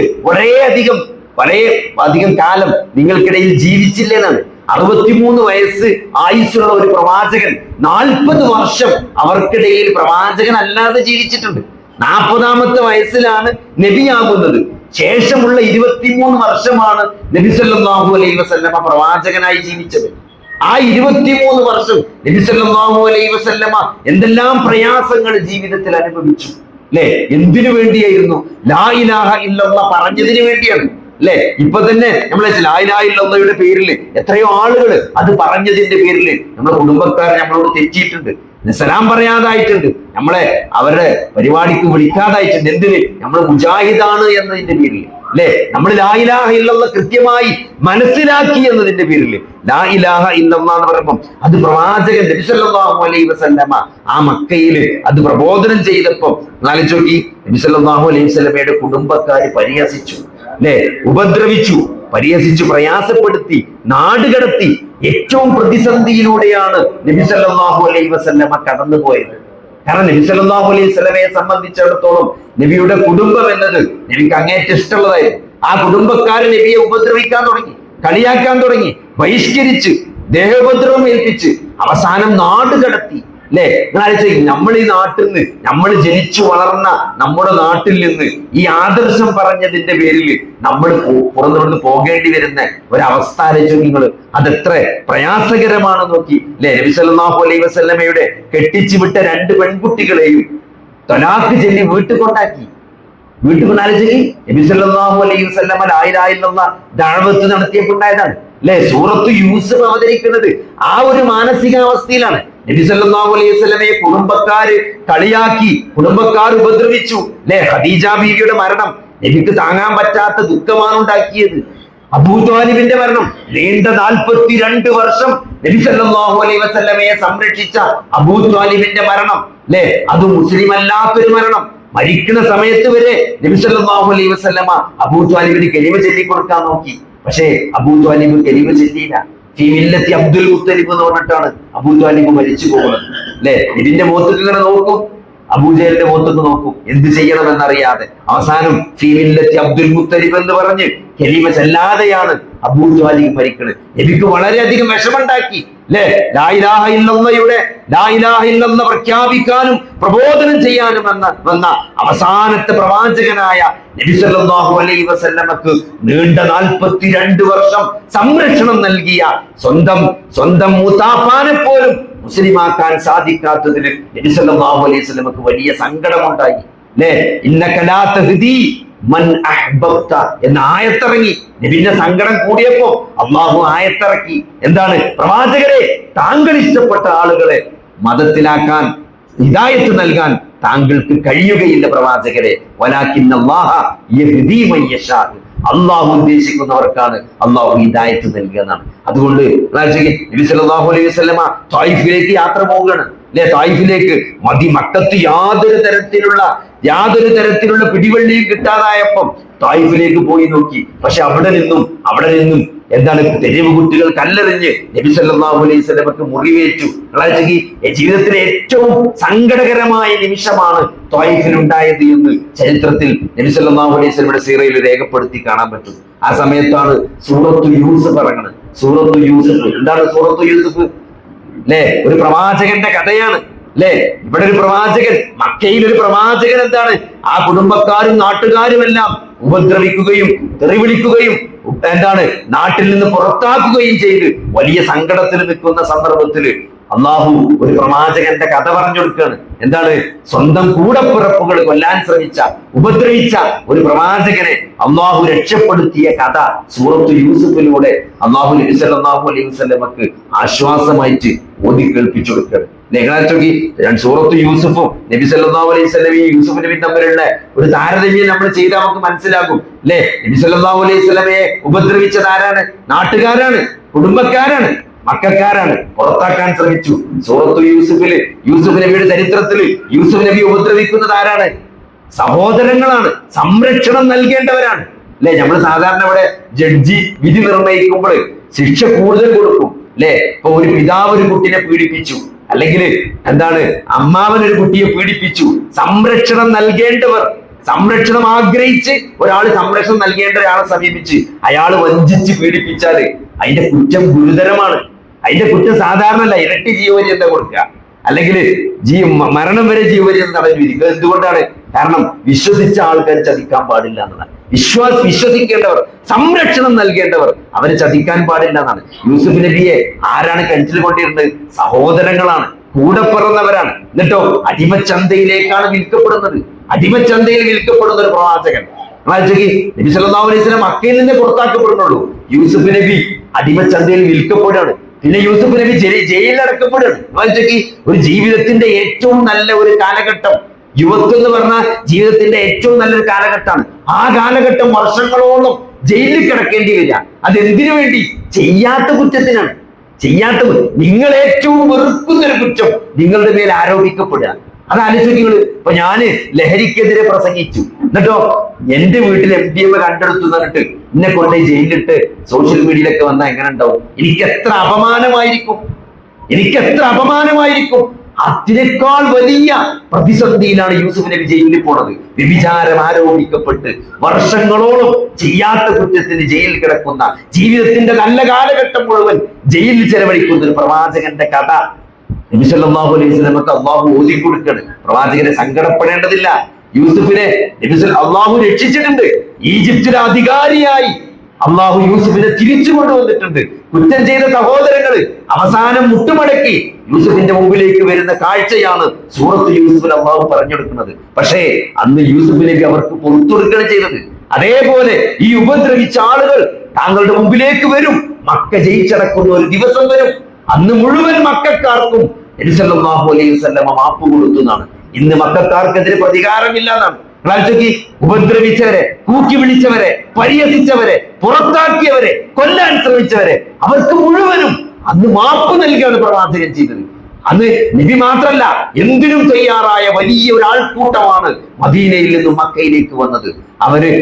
വളരെ അധികം കാലം നിങ്ങൾക്കിടയിൽ ജീവിച്ചില്ലെന്നാണ്. 63 വയസ്സ് ആയുസ്സുള്ള ഒരു പ്രവാചകൻ 40 വർഷം അവർക്കിടയിൽ പ്രവാചകൻ അല്ലാതെ ജീവിച്ചിട്ടുണ്ട്. 40ാമത്തെ വയസ്സിലാണ് നബിയാകുന്നത്. ശേഷമുള്ള 23 വർഷമാണ് നബി സല്ലല്ലാഹു അലൈഹി വസല്ലമ പ്രവാചകനായി ജീവിച്ചത്. ആ 23 വർഷം നബി സല്ലല്ലാഹു അലൈഹി വസല്ലമ എന്തെല്ലാം പ്രയാസങ്ങൾ ജീവിതത്തിൽ അനുഭവിച്ചു അല്ലെ? എന്തിനു വേണ്ടിയായിരുന്നു? ലാ ഇലാഹ ഇല്ലല്ലാഹ് പറഞ്ഞതിന് വേണ്ടിയാണ് അല്ലെ? ഇപ്പൊ തന്നെ നമ്മളെ ലാ ഇലാഹ ഇല്ലല്ലാഹയുടെ പേരിൽ എത്രയോ ആളുകൾ അത് പറഞ്ഞതിന്റെ പേരിൽ നമ്മുടെ കുടുംബക്കാർ നമ്മളോട് തെറ്റിയിട്ടുണ്ട്, സലാം പറയാതായിട്ടുണ്ട്, നമ്മളെ അവരുടെ പരിപാടിക്ക് വിളിക്കാതായിട്ടുണ്ട്. എന്തിന്? നമ്മൾ മുജാഹിദാണ് എന്നതിന്റെ പേരിൽ അല്ലെ? നമ്മൾ ലാ ഇലാഹ ഇല്ലല്ലാഹ് കൃത്യമായി മനസ്സിലാക്കി എന്നതിന്റെ പേരിൽ ലാ ഇലാഹ ഇല്ലല്ലാഹ് എന്ന് പറയുമ്പോൾ അത് പ്രവാചകൻ നബി സല്ലല്ലാഹു അലൈഹി വസല്ലമ ആ മക്കയിൽ അത് പ്രബോധനം ചെയ്തപ്പോ ആലോചിച്ച് നോക്കി, നബി സല്ലല്ലാഹു അലൈഹി വസല്ലമയുടെ കുടുംബക്കാര് പരിഹസിച്ചു അല്ലെ? ഉപദ്രവിച്ചു, പരിഹസിച്ചു, പ്രയാസപ്പെടുത്തി, നാടുകടത്തി. ഏറ്റവും പ്രതിസന്ധിയിലൂടെയാണ് നബി സല്ലല്ലാഹു അലൈഹി വസല്ലമ കടന്നുപോയത്. കാരണം നബി സല്ലല്ലാഹു അലൈഹി വസല്ലമയെ സംബന്ധിച്ചിടത്തോളം നബിയുടെ കുടുംബം എന്നത് നബിക്ക് അങ്ങേറ്റം ഇഷ്ടമുള്ളതായിരുന്നു. ആ കുടുംബക്കാരൻ നബിയെ ഉപദ്രവിക്കാൻ തുടങ്ങി, കളിയാക്കാൻ തുടങ്ങി, ബഹിഷ്കരിച്ച്, ദേഹോപദ്രവം ഏൽപ്പിച്ച് അവസാനം നാട് കടത്തി അല്ലെ? നമ്മൾ ഈ നാട്ടിൽ നിന്ന്, നമ്മൾ ജനിച്ചു വളർന്ന നമ്മുടെ നാട്ടിൽ നിന്ന് ഈ ആദർശം പറഞ്ഞതിന്റെ പേരിൽ നമ്മൾ പുറത്തുകൊണ്ട് പോകേണ്ടി വരുന്ന ഒരവസ്ഥ ആലോചിച്ചു നിങ്ങൾ. അതെത്ര പ്രയാസകരമാണ് നോക്കി അല്ലെ? നബി സല്ലല്ലാഹു അലൈഹി വസല്ലമയുടെ കെട്ടിച്ചു വിട്ട 2 പെൺകുട്ടികളെയും തലാഖ് ചൊല്ലി വീട്ടിൽ കൊണ്ടാക്കി. വീട്ടിൽ കൊണ്ടാലോചിച്ച് നബി സല്ലല്ലാഹു അലൈഹി വസല്ലമ ലാ ഇലാഹ ഇല്ലല്ലാഹ് ദഅവത്ത് നടത്തിയപ്പോണ്ടായതാണ് അല്ലെ? സൂറത്ത് യൂസുഫ് അവതരിക്കുന്നത് ആ ഒരു മാനസികാവസ്ഥയിലാണ്. നബി സല്ലല്ലാഹു അലൈഹി വസല്ലമയെ കുടുംബക്കാര് കളിയാക്കി, കുടുംബക്കാർ ഉപദ്രവിച്ചു അല്ലെ? ഖദീജ ബീവിയുടെ മരണം നബിക്ക് താങ്ങാൻ പറ്റാത്ത ദുഃഖമാണ് ഉണ്ടാക്കിയത്. അബൂ ത്വാലിബിന്റെ മരണം, നീണ്ട 42 വർഷം നബി സല്ലല്ലാഹു അലൈഹി വസല്ലമയെ സംരക്ഷിച്ച അബൂ ത്വാലിബിന്റെ മരണം അല്ലെ? അത് മുസ്ലിം അല്ലാത്തൊരു മരണം. മരിക്കുന്ന സമയത്ത് വരെ നബി സല്ലല്ലാഹു അലൈഹി വസല്ലമ അബൂ ത്വാലിബിന് കലിമ ചൊല്ലി കൊടുക്കാൻ നോക്കി. പക്ഷേ അബൂ ത്വാലിബ് കലിമ ചൊല്ലിയില്ല. ഫീ മില്ലത്തി അബ്ദുൽ മുത്തലിബ് എന്ന് പറഞ്ഞിട്ടാണ് അബൂ ത്വാലിബ് മരിച്ചു പോകുന്നത് അല്ലെ? ഇതിന്റെ മുഖത്തേക്ക് ഇങ്ങനെ നോക്കും, അബൂജഹലിന്റെ മുഖത്തേക്ക് നോക്കും, എന്ത് ചെയ്യണമെന്നറിയാതെ. അവസാനം ഫീ മില്ലത്തി അബ്ദുൽ മുത്തലിബ് എന്ന് പറഞ്ഞ് കലിമ ചെല്ലാതെയാണ് അബൂ ത്വാലിബ് മരിക്കുന്നത്. നബിക്ക് വളരെയധികം വിഷമുണ്ടാക്കി അല്ലെ? ലാ ഇലാഹ ഇല്ലല്ലാഹയുടെ ലാ ഇലാഹ ഇല്ലല്ലാഹ് പ്രഖ്യാപിക്കാനും പ്രബോധനം ചെയ്യാനും വന്ന അവസാനത്തെ പ്രവാചകനായ നബി സല്ലല്ലാഹു അലൈഹി വസല്ലമക്ക് നീണ്ട 42 വർഷം സംരക്ഷണം നൽകിയ സ്വന്തം മൂത്താപ്പാനെ പോലും മുസ്ലിമാക്കാൻ സാധിക്കാത്തതിന് നബി സല്ലല്ലാഹു അലൈഹി വസല്ലമക്ക് വലിയ സങ്കടമുണ്ടായി അല്ലെ? ഇന്നക ലാ തഹ്ദി മൻ അഹ്ബബ്ത എന്ന ആയത്തിറങ്ങി. നബിന്റെ സങ്കടം കൂടിയപ്പോ അല്ലാഹു ആയത്തിറക്കി. എന്താണ്? പ്രവാചകരെ, താങ്കൾ ഇഷ്ടപ്പെട്ട ആളുകളെ മതത്തിലാക്കാൻ ഹിദായത്ത് നൽകാൻ താങ്കൾക്ക് കഴിയുകയില്ല പ്രവാചകരെ. വലാകിന്നല്ലാഹ യഹ്ദീ മൻ യശാ, അള്ളാഹു ഉദ്ദേശിക്കുന്നവർക്കാണ് അള്ളാഹു ഹിദായത്ത് നൽകുക എന്നാണ്. അതുകൊണ്ട് നബി സല്ലല്ലാഹു അലൈഹി വസല്ലമ ത്വായിഫിലേക്ക് യാത്ര പോവുകയാണ് അല്ലെ. ത്വായിഫിലേക്ക് മക്കത്ത് യാതൊരു തരത്തിലുള്ള പിടിവള്ളിയും കിട്ടാതായപ്പം ത്വായിഫിലേക്ക് പോയി നോക്കി. പക്ഷെ അവിടെ നിന്നും എന്താണ്, തെരുവ് കുട്ടികൾ കല്ലെറിഞ്ഞ് നബി സല്ലല്ലാഹു അലൈഹി വസല്ലമക്ക് മുറിവേറ്റു. ജീവിതത്തിലെ ഏറ്റവും സങ്കടകരമായ നിമിഷമാണ് ത്വായിഫിൽ ഉണ്ടായത് എന്ന് ചരിത്രത്തിൽ നബി സല്ലല്ലാഹു അലൈഹി വസല്ലമയുടെ സീറയിൽ രേഖപ്പെടുത്തി കാണാൻ പറ്റും. ആ സമയത്താണ് സൂറത്തു യൂസുഫ് ഇറങ്ങുന്നത്. സൂറത്തു യൂസുഫ് എന്താണ്? സൂറത്തു യൂസുഫ് അല്ലെ, ഒരു പ്രവാചകന്റെ കഥയാണ് അല്ലെ. ഇവിടെ ഒരു പ്രവാചകൻ, മക്കയിൽ ഒരു പ്രവാചകൻ എന്താണ്, ആ കുടുംബക്കാരും നാട്ടുകാരും എല്ലാം ഉപദ്രവിക്കുകയും തെറിവിളിക്കുകയും എന്താണ് നാട്ടിൽ നിന്ന് പുറത്താക്കുകയും ചെയ്ത് വലിയ സങ്കടത്തിൽ നിൽക്കുന്ന സന്ദർഭത്തിൽ അള്ളാഹു ഒരു പ്രവാചകന്റെ കഥ പറഞ്ഞു കൊടുക്കുകയാണ്. എന്താണ്? സ്വന്തം കൂടപ്പിറപ്പുകൾ കൊല്ലാൻ ശ്രമിച്ച, ഉപദ്രവിച്ച ഒരു പ്രവാചകനെ അള്ളാഹു രക്ഷപ്പെടുത്തിയ കഥ സൂറത്തു യൂസുഫിലൂടെ അള്ളാഹു നബി സല്ലല്ലാഹു അലൈഹി വസല്ലമക്ക് ആശ്വാസമായിട്ട് ഓതി കേൾപ്പിച്ചു കൊടുക്കുകയാണ്. സൂറത്തു യൂസുഫും നബി സല്ലല്ലാഹു അലൈഹി വസല്ലമയും യൂസുഫ് നബി തമ്മിലുള്ള ഒരു താരതമ്യം നമ്മൾ ചെയ്താൽ നമുക്ക് മനസ്സിലാകും അല്ലെ. നബി സല്ലല്ലാഹു അലൈഹി വസല്ലമയെ ഉപദ്രവിച്ചത് ആരാണ്? നാട്ടുകാരാണ്, കുടുംബക്കാരാണ്, മക്കാരാണ്. പുറത്താക്കാൻ ശ്രമിച്ചു. സൂറത്തു യൂസുഫില് യൂസുഫ് നബിയുടെ ചരിത്രത്തില് യൂസുഫ് നബി ഉപദ്രവിക്കുന്നത് ആരാണ്? സഹോദരങ്ങളാണ്, സംരക്ഷണം നൽകേണ്ടവരാണ് അല്ലെ. നമ്മൾ സാധാരണ ഇവിടെ ജഡ്ജി വിധി നിർണയിക്കുമ്പോൾ ശിക്ഷ കൂടുതൽ കൊടുക്കും അല്ലെ. ഇപ്പൊ ഒരു പിതാവ് ഒരു കുട്ടിനെ പീഡിപ്പിച്ചു, അല്ലെങ്കിൽ എന്താണ് അമ്മാവൻ ഒരു കുട്ടിയെ പീഡിപ്പിച്ചു, സംരക്ഷണം നൽകേണ്ടവർ, സംരക്ഷണം ആഗ്രഹിച്ച് ഒരാൾ സംരക്ഷണം നൽകേണ്ട ഒരാളെ സമീപിച്ച് അയാൾ വഞ്ചിച്ച് പീഡിപ്പിച്ചാല് അതിന്റെ കുറ്റം ഗുരുതരമാണ്. അതിന്റെ കുറ്റം സാധാരണല്ല, ഇരട്ടി ജീവപര്യന്തം കൊടുക്കുക, അല്ലെങ്കിൽ മരണം വരെ ജീവപര്യന്തം തടഞ്ഞു വിധിക്കുക. എന്തുകൊണ്ടാണ്? കാരണം വിശ്വസിച്ച ആൾക്കാർ ചതിക്കാൻ പാടില്ല എന്നതാണ്. വിശ്വസിക്കേണ്ടവർ, സംരക്ഷണം നൽകേണ്ടവർ അവരെ ചതിക്കാൻ പാടില്ല എന്നാണ്. യൂസുഫ് നബിയെ ആരാണ് കിണറ്റിൽ കൊണ്ടിരുന്നത്? സഹോദരങ്ങളാണ്, കൂടെ പിറന്നവരാണ്. എന്നിട്ടോ അടിമച്ചന്തയിലേക്കാണ് വിൽക്കപ്പെടുന്നത്. അടിമച്ചന്തയിൽ വിൽക്കപ്പെടുന്ന ഒരു പ്രവാചകൻ. നബി സല്ലല്ലാഹു അലൈഹി വസല്ലം മക്കയിൽ നിന്ന് പുറത്താക്കപ്പെടുന്നുള്ളൂ. യൂസുഫ് നബി അടിമച്ചന്തയിൽ വിൽക്കപ്പെടുകയാണ്. പിന്നെ യൂസുഫ് നബി ജയിലിൽ അടക്കപ്പെടുകയാണ്. ഒരു ജീവിതത്തിന്റെ ഏറ്റവും നല്ല ഒരു കാലഘട്ടം, യുവത്വം എന്ന് പറഞ്ഞാൽ ജീവിതത്തിന്റെ ഏറ്റവും നല്ലൊരു കാലഘട്ടമാണ്. ആ കാലഘട്ടം വർഷങ്ങളോളം ജയിലിൽ കിടക്കേണ്ടി വരിക. അതെന്തിനു വേണ്ടി? ചെയ്യാത്ത കുറ്റത്തിനാണ്. നിങ്ങൾ ഏറ്റവും വെറുക്കുന്ന ഒരു കുറ്റം നിങ്ങളുടെ മേൽ ആരോപിക്കപ്പെടുക. അത് ആലോചിക്കുന്നത്. ഇപ്പൊ ഞാന് ലഹരിക്കെതിരെ പ്രസംഗിച്ചു, എന്നിട്ടോ എന്റെ വീട്ടിൽ MDMA കണ്ടെടുത്തു എന്നിട്ട് എന്നെ കൊണ്ട് ജയിലിലിട്ട് സോഷ്യൽ മീഡിയയിലൊക്കെ വന്നാൽ എങ്ങനെ ഉണ്ടാവും? എനിക്ക് എത്ര അപമാനമായിരിക്കും. അതിനേക്കാൾ വലിയ പ്രതിസന്ധിയിലാണ് യൂസുഫ് നബി ജയിലിൽ പോണത്. വ്യഭിചാരം ആരോപിക്കപ്പെട്ട് വർഷങ്ങളോളം ചെയ്യാത്ത കുറ്റത്തിന് ജയിലിൽ കിടക്കുന്ന, ജീവിതത്തിന്റെ നല്ല കാലഘട്ടം മുഴുവൻ ജയിലിൽ ചെലവഴിക്കുന്ന ഒരു പ്രവാചകന്റെ കഥ നബി സല്ലല്ലാഹു അലൈഹി വസല്ലമക്ക് അള്ളാഹു ഓതി കൊടുക്കുകയാണ്. പ്രവാചകനെ സങ്കടപ്പെടേണ്ടതില്ല. യൂസുഫിനെ അള്ളാഹു രക്ഷിച്ചിട്ടുണ്ട്. ഈജിപ്തിലെ അധികാരിയായി അള്ളാഹു യൂസുഫിനെ തിരിച്ചു കൊണ്ടുവന്നിട്ടുണ്ട്. കുറ്റം ചെയ്ത സഹോദരങ്ങൾ അവസാനം മുട്ടുമടക്കി യൂസുഫിന്റെ മുമ്പിലേക്ക് വരുന്ന കാഴ്ചയാണ് സൂറത്ത് യൂസുഫിൽ അള്ളാഹു പറഞ്ഞെടുക്കുന്നത്. പക്ഷേ അന്ന് യൂസുഫ് നബി അവർക്ക് പുറത്തുകൊടുക്കുകയാണ് ചെയ്തത്. അതേപോലെ ഈ ഉപദ്രവിച്ച ആളുകൾ താങ്കളുടെ മുമ്പിലേക്ക് വരും. മക്ക ജയിച്ചടക്കുന്ന ഒരു ദിവസം വരും. അന്ന് മുഴുവൻ മക്കൾക്കാർക്കും നബി സല്ലല്ലാഹു അലൈഹി വസല്ലമ മാപ്പ് കൊടുത്തു എന്നാണ്. ഇന്ന് മക്കൾക്കാർക്കെതിരെ പ്രതികാരമില്ല എന്നാണ്. ഉപദ്രവിച്ചവരെ, കൂക്കി വിളിച്ചവരെ, പരിഹസിച്ചവരെ, പുറത്താക്കിയവരെ, കൊല്ലാൻ ശ്രമിച്ചവരെ അവർക്ക് മുഴുവനും അന്ന് മാപ്പ് നൽകിയാണ് പ്രവാചകൻ ചെയ്തത്. അന്ന് നബി മാത്രല്ല, എന്തിനും തയ്യാറായ വലിയ ഒരാൾക്കൂട്ടമാണ് മദീനയിൽ നിന്നും മക്കയിലേക്ക് വന്നത്. അവര്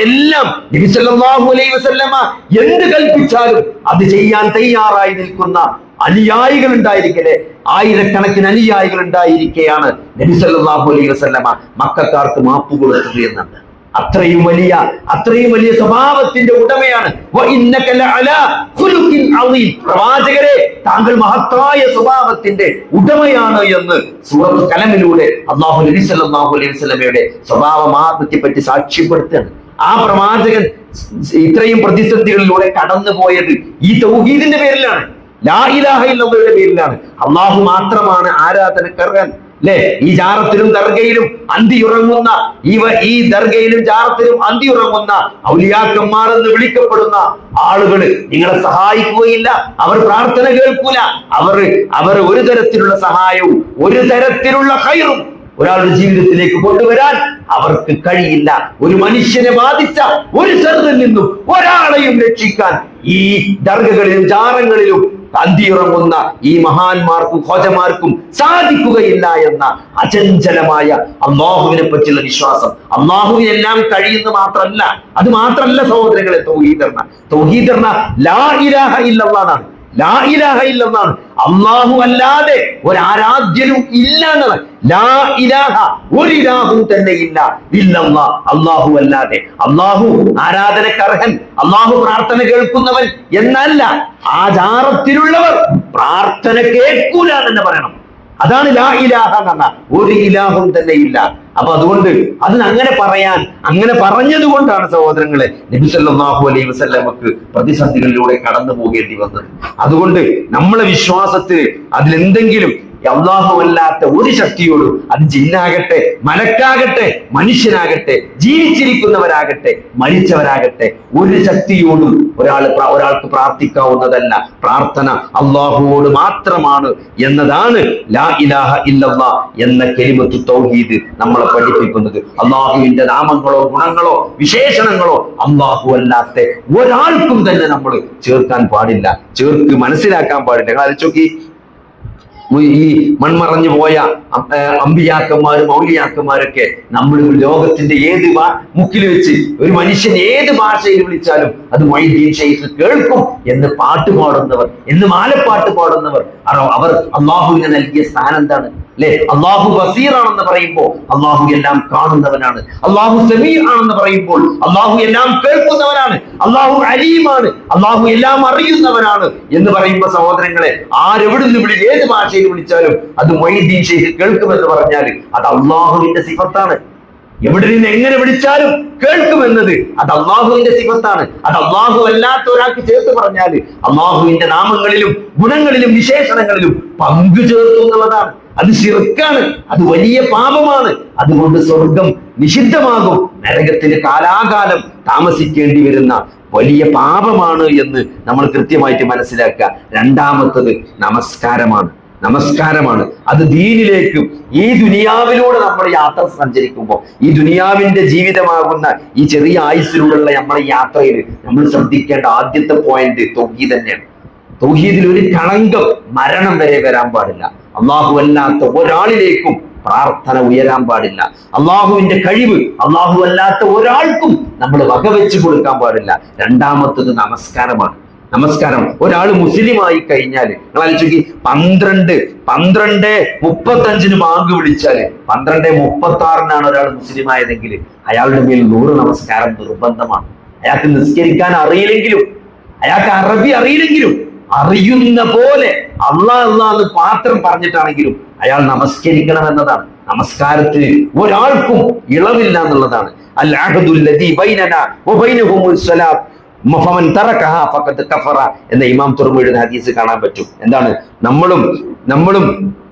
എല്ലാം നബി സല്ലല്ലാഹു അലൈഹി വസല്ലമ എന്ത് കൽപ്പിച്ചാലും അത് ചെയ്യാൻ തയ്യാറായി നിൽക്കുന്ന അനുയായികൾ ഉണ്ടായിരിക്കട്ടെ, ആയിരക്കണക്കിന് അനുയായികൾ ഉണ്ടായിരിക്കെയാണ് നബി സല്ലല്ലാഹു അലൈഹി വസല്ലമ മക്കക്കാർക്ക് മാപ്പ് കൊടുത്തത് എന്നാണ്. അത്രയും വലിയ സ്വഭാവത്തിന്റെ ഉടമയാണ്. പ്രവാചകരെ, താങ്കൾ മഹത്തായ സ്വഭാവത്തിന്റെ ഉടമയാണ് എന്ന് സൂറത്ത് കലമിലൂടെ അല്ലാഹു നബി സല്ലല്ലാഹു അലൈഹി വസല്ലമയുടെ സ്വഭാവമാർഗ്ഗത്തെ പറ്റി സാക്ഷ്യപ്പെടുത്തുകയാണ്. ആ പ്രവാചകൻ ഇത്രയും പ്രതിസന്ധികളിലൂടെ കടന്നു പോയത് ഈ തൗഹീദിന്റെ പേരിലാണ്, ലാ ഇലാഹ ഇല്ലല്ലാഹുവിന്റെ പേരിലാണ്. അള്ളാഹു മാത്രമാണ് ആരാധനക്കർഹൻ. അല്ലെ? ഈ ജാറത്തിലും ദർഗയിലും അന്തിയുറങ്ങുന്ന ഈ ദർഗയിലും ജാറത്തിലും അന്തിയുറങ്ങുന്ന ഔലിയാക്കന്മാർ എന്ന് വിളിക്കപ്പെടുന്ന ആളുകൾ നിങ്ങളെ സഹായിക്കുകയില്ല. അവർ പ്രാർത്ഥന കേൾക്കൂല. അവർ ഒരു തരത്തിലുള്ള സഹായവും ഒരു തരത്തിലുള്ള ഖൈറും ഒരാളുടെ ജീവിതത്തിലേക്ക് കൊണ്ടുവരാൻ അവർക്ക് കഴിയില്ല. ഒരു മനുഷ്യനെ ബാധിച്ച ഒരു ചെറുതിൽ നിന്നും ഒരാളെയും രക്ഷിക്കാൻ ഈ ദർഗകളിലും ജാറങ്ങളിലും അന്തിയുറങ്ങുന്ന ഈ മഹാന്മാർക്കും ഖോജമാർക്കും സാധിക്കുകയില്ല എന്ന അചഞ്ചലമായ അല്ലാഹുവിനെ പറ്റിയുള്ള വിശ്വാസം. അല്ലാഹുവിനെല്ലാം കഴിയുന്ന മാത്രമല്ല, അത് മാത്രമല്ല സഹോദരങ്ങളെ തൗഹീദ് ലാ ഇലാഹ ഇല്ലല്ലാഹ്, ലാ ഇലാഹ ഇല്ലല്ലാഹ്, അല്ലാഹു അല്ലാതെ ഒരു ആരാധ്യനും ഇല്ല എന്നാണ്. ലാ ഇലാഹ, ഒരു ഇലാഹും തന്നെ ഇല്ല, ഇല്ലല്ലാഹ്, അല്ലാഹു അല്ലാതെ. അല്ലാഹു ആരാധനക്കർഹൻ, അല്ലാഹു പ്രാർത്ഥന കേൾക്കുന്നവൻ എന്നല്ല. ആ ജാറത്തിലുള്ളവർ പ്രാർത്ഥന കേൾക്കൂല എന്ന് പറയണം. അതാണ് ലാ ഇലാഹ എന്ന് പറഞ്ഞാൽ ഒരു ഇലാഹും തന്നെ ഇല്ല. അപ്പൊ അതുകൊണ്ട് അങ്ങനെ പറയാൻ, അങ്ങനെ പറഞ്ഞത് കൊണ്ടാണ് സഹോദരങ്ങളെ നബി സല്ലല്ലാഹു അലൈഹി വസല്ലമക്ക് പ്രതിസന്ധികളിലൂടെ കടന്നു പോകേണ്ടി വന്നത്. അതുകൊണ്ട് നമ്മളെ വിശ്വാസത്തിൽ അതിലെന്തെങ്കിലും അല്ലാഹു അല്ലാത്ത ഒരു ശക്തിയോടും, അത് ജിന്നാകട്ടെ, മലക്കാകട്ടെ, മനുഷ്യനാകട്ടെ, ജീവിച്ചിരിക്കുന്നവരാകട്ടെ, മരിച്ചവരാകട്ടെ, ഒരു ശക്തിയോടും ഒരാൾക്ക് പ്രാർത്ഥിക്കാവുന്നതല്ല. പ്രാർത്ഥന അല്ലാഹുവോട് മാത്രമാണ് എന്നതാണ് ലാ ഇലാഹ ഇല്ലല്ലാഹ് എന്ന കലിമത്തു തൗഹീദ് നമ്മളെ പഠിപ്പിക്കുന്നത്. അല്ലാഹുവിന്റെ നാമങ്ങളോ ഗുണങ്ങളോ വിശേഷണങ്ങളോ അല്ലാഹു അല്ലാത്ത ഒരാൾക്കും തന്നെ നമ്മൾ ചേർക്കാൻ പാടില്ല, മനസ്സിലാക്കാൻ പാടില്ല. ആലോചിച്ച് ഈ മൺമറഞ്ഞു പോയ അമ്പിയാക്കന്മാരും ഔലിയാക്കന്മാരൊക്കെ നമ്മൾ ലോകത്തിന്റെ ഏത് മുക്കിൽ വെച്ച് ഒരു മനുഷ്യൻ ഏത് ഭാഷയിൽ വിളിച്ചാലും അത് മൊയ്‌ദീൻ ശൈഖ് കേൾക്കും എന്ന് പാട്ട് പാടുന്നവർ, എന്ന് മാലപ്പാട്ട് പാടുന്നവർ, അവർ അല്ലാഹുവിനെ നൽകിയ സ്ഥാനം എന്താണ് അല്ലെ? അല്ലാഹു ബസീറാണെന്ന് പറയുമ്പോൾ അല്ലാഹു എല്ലാം കാണുന്നവനാണ്. അല്ലാഹു സമീ ആണെന്ന് പറയുമ്പോൾ അല്ലാഹു എല്ലാം കേൾക്കുന്നവനാണ്. അല്ലാഹു അലീമാണ്, അല്ലാഹു എല്ലാം അറിയുന്നവനാണ് എന്ന് പറയുമ്പോൾ സഹോദരങ്ങളെ, ആരെവിടുന്ന് ഏത് ഭാഷയിൽ വിളിച്ചാലും അത് മൊയ്‌ദീൻ ശൈഖ് കേൾക്കുമെന്ന് പറഞ്ഞാൽ അത് അല്ലാഹുവിന്റെ സിഫത്താണ്. എവിടെ നിന്ന് എങ്ങനെ വിളിച്ചാലും കേൾക്കുമെന്നത് അത് അല്ലാഹുവിന്റെ സിഫത്താണ്. അത് അല്ലാഹു അല്ലാത്ത ഒരാൾക്ക് ചേർത്ത് പറഞ്ഞാൽ അല്ലാഹുവിന്റെ നാമങ്ങളിലും ഗുണങ്ങളിലും വിശേഷണങ്ങളിലും പങ്കു ചേർത്തു എന്നുള്ളതാണ്. അത് ശിർക്കാണ്, അത് വലിയ പാപമാണ്. അതുകൊണ്ട് സ്വർഗം നിഷിദ്ധമാകും, നരകത്തിന് കാലാകാലം താമസിക്കേണ്ടി വരുന്ന വലിയ പാപമാണ് എന്ന് നമ്മൾ കൃത്യമായിട്ട് മനസ്സിലാക്കുക. രണ്ടാമത്തത് നമസ്കാരമാണ്. അത് ദീനിലേക്ക് ഈ ദുനിയാവിലൂടെ നമ്മൾ യാത്ര സഞ്ചരിക്കുമ്പോൾ, ഈ ദുനിയാവിന്റെ ജീവിതമാകുന്ന ഈ ചെറിയ ആയുസ്സിലൂടെയുള്ള നമ്മുടെ യാത്രയിൽ നമ്മൾ ശ്രദ്ധിക്കേണ്ട ആദ്യത്തെ പോയിന്റ് തൗഹീദ് തന്നെയാണ്. തൗഹീദിൽ ഒരു കളങ്കം മരണം വരെ വരാൻ പാടില്ല. അല്ലാഹു അല്ലാത്ത ഒരാളിലേക്കും പ്രാർത്ഥന ഉയരാൻ പാടില്ല. അല്ലാഹുവിന്റെ കഴിവ് അല്ലാഹു അല്ലാത്ത ഒരാൾക്കും നമ്മൾ വകവെച്ച് കൊടുക്കാൻ പാടില്ല. രണ്ടാമത്തത് നമസ്കാരം. ഒരാൾ മുസ്ലിമായി കഴിഞ്ഞാൽ നിങ്ങൾ ആലോചിച്ച് 12:35 ബാങ്ക് വിളിച്ചാല് 12:36 ഒരാൾ മുസ്ലിം ആയതെങ്കിൽ അയാളുടെ മേൽ 100 നമസ്കാരം നിർബന്ധമാണ്. അയാൾക്ക് നിസ്കരിക്കാൻ അറിയില്ലെങ്കിലും, അയാൾക്ക് അറബി അറിയില്ലെങ്കിലും, അറിയുന്ന പോലെ അല്ലാഹ് എന്ന് മാത്രം പറഞ്ഞിട്ടാണെങ്കിലും അയാൾ നമസ്കരിക്കണം എന്നതാണ്. നമസ്കാരത്തിന് ഒരാൾക്കും ഇളവില്ല എന്നുള്ളതാണ്. അൽ അഹ്ദുൽ ലദീ ബൈനനാ വബൈനഹുമുസ് സ്വലാത്ത് ഫമൻ തറകഹ ഫഖദ് കഫറ എന്ന ഇമാം തുർമുദിയുടെ ഹദീസ് കാണാൻ പറ്റും. എന്താണ് നമ്മളും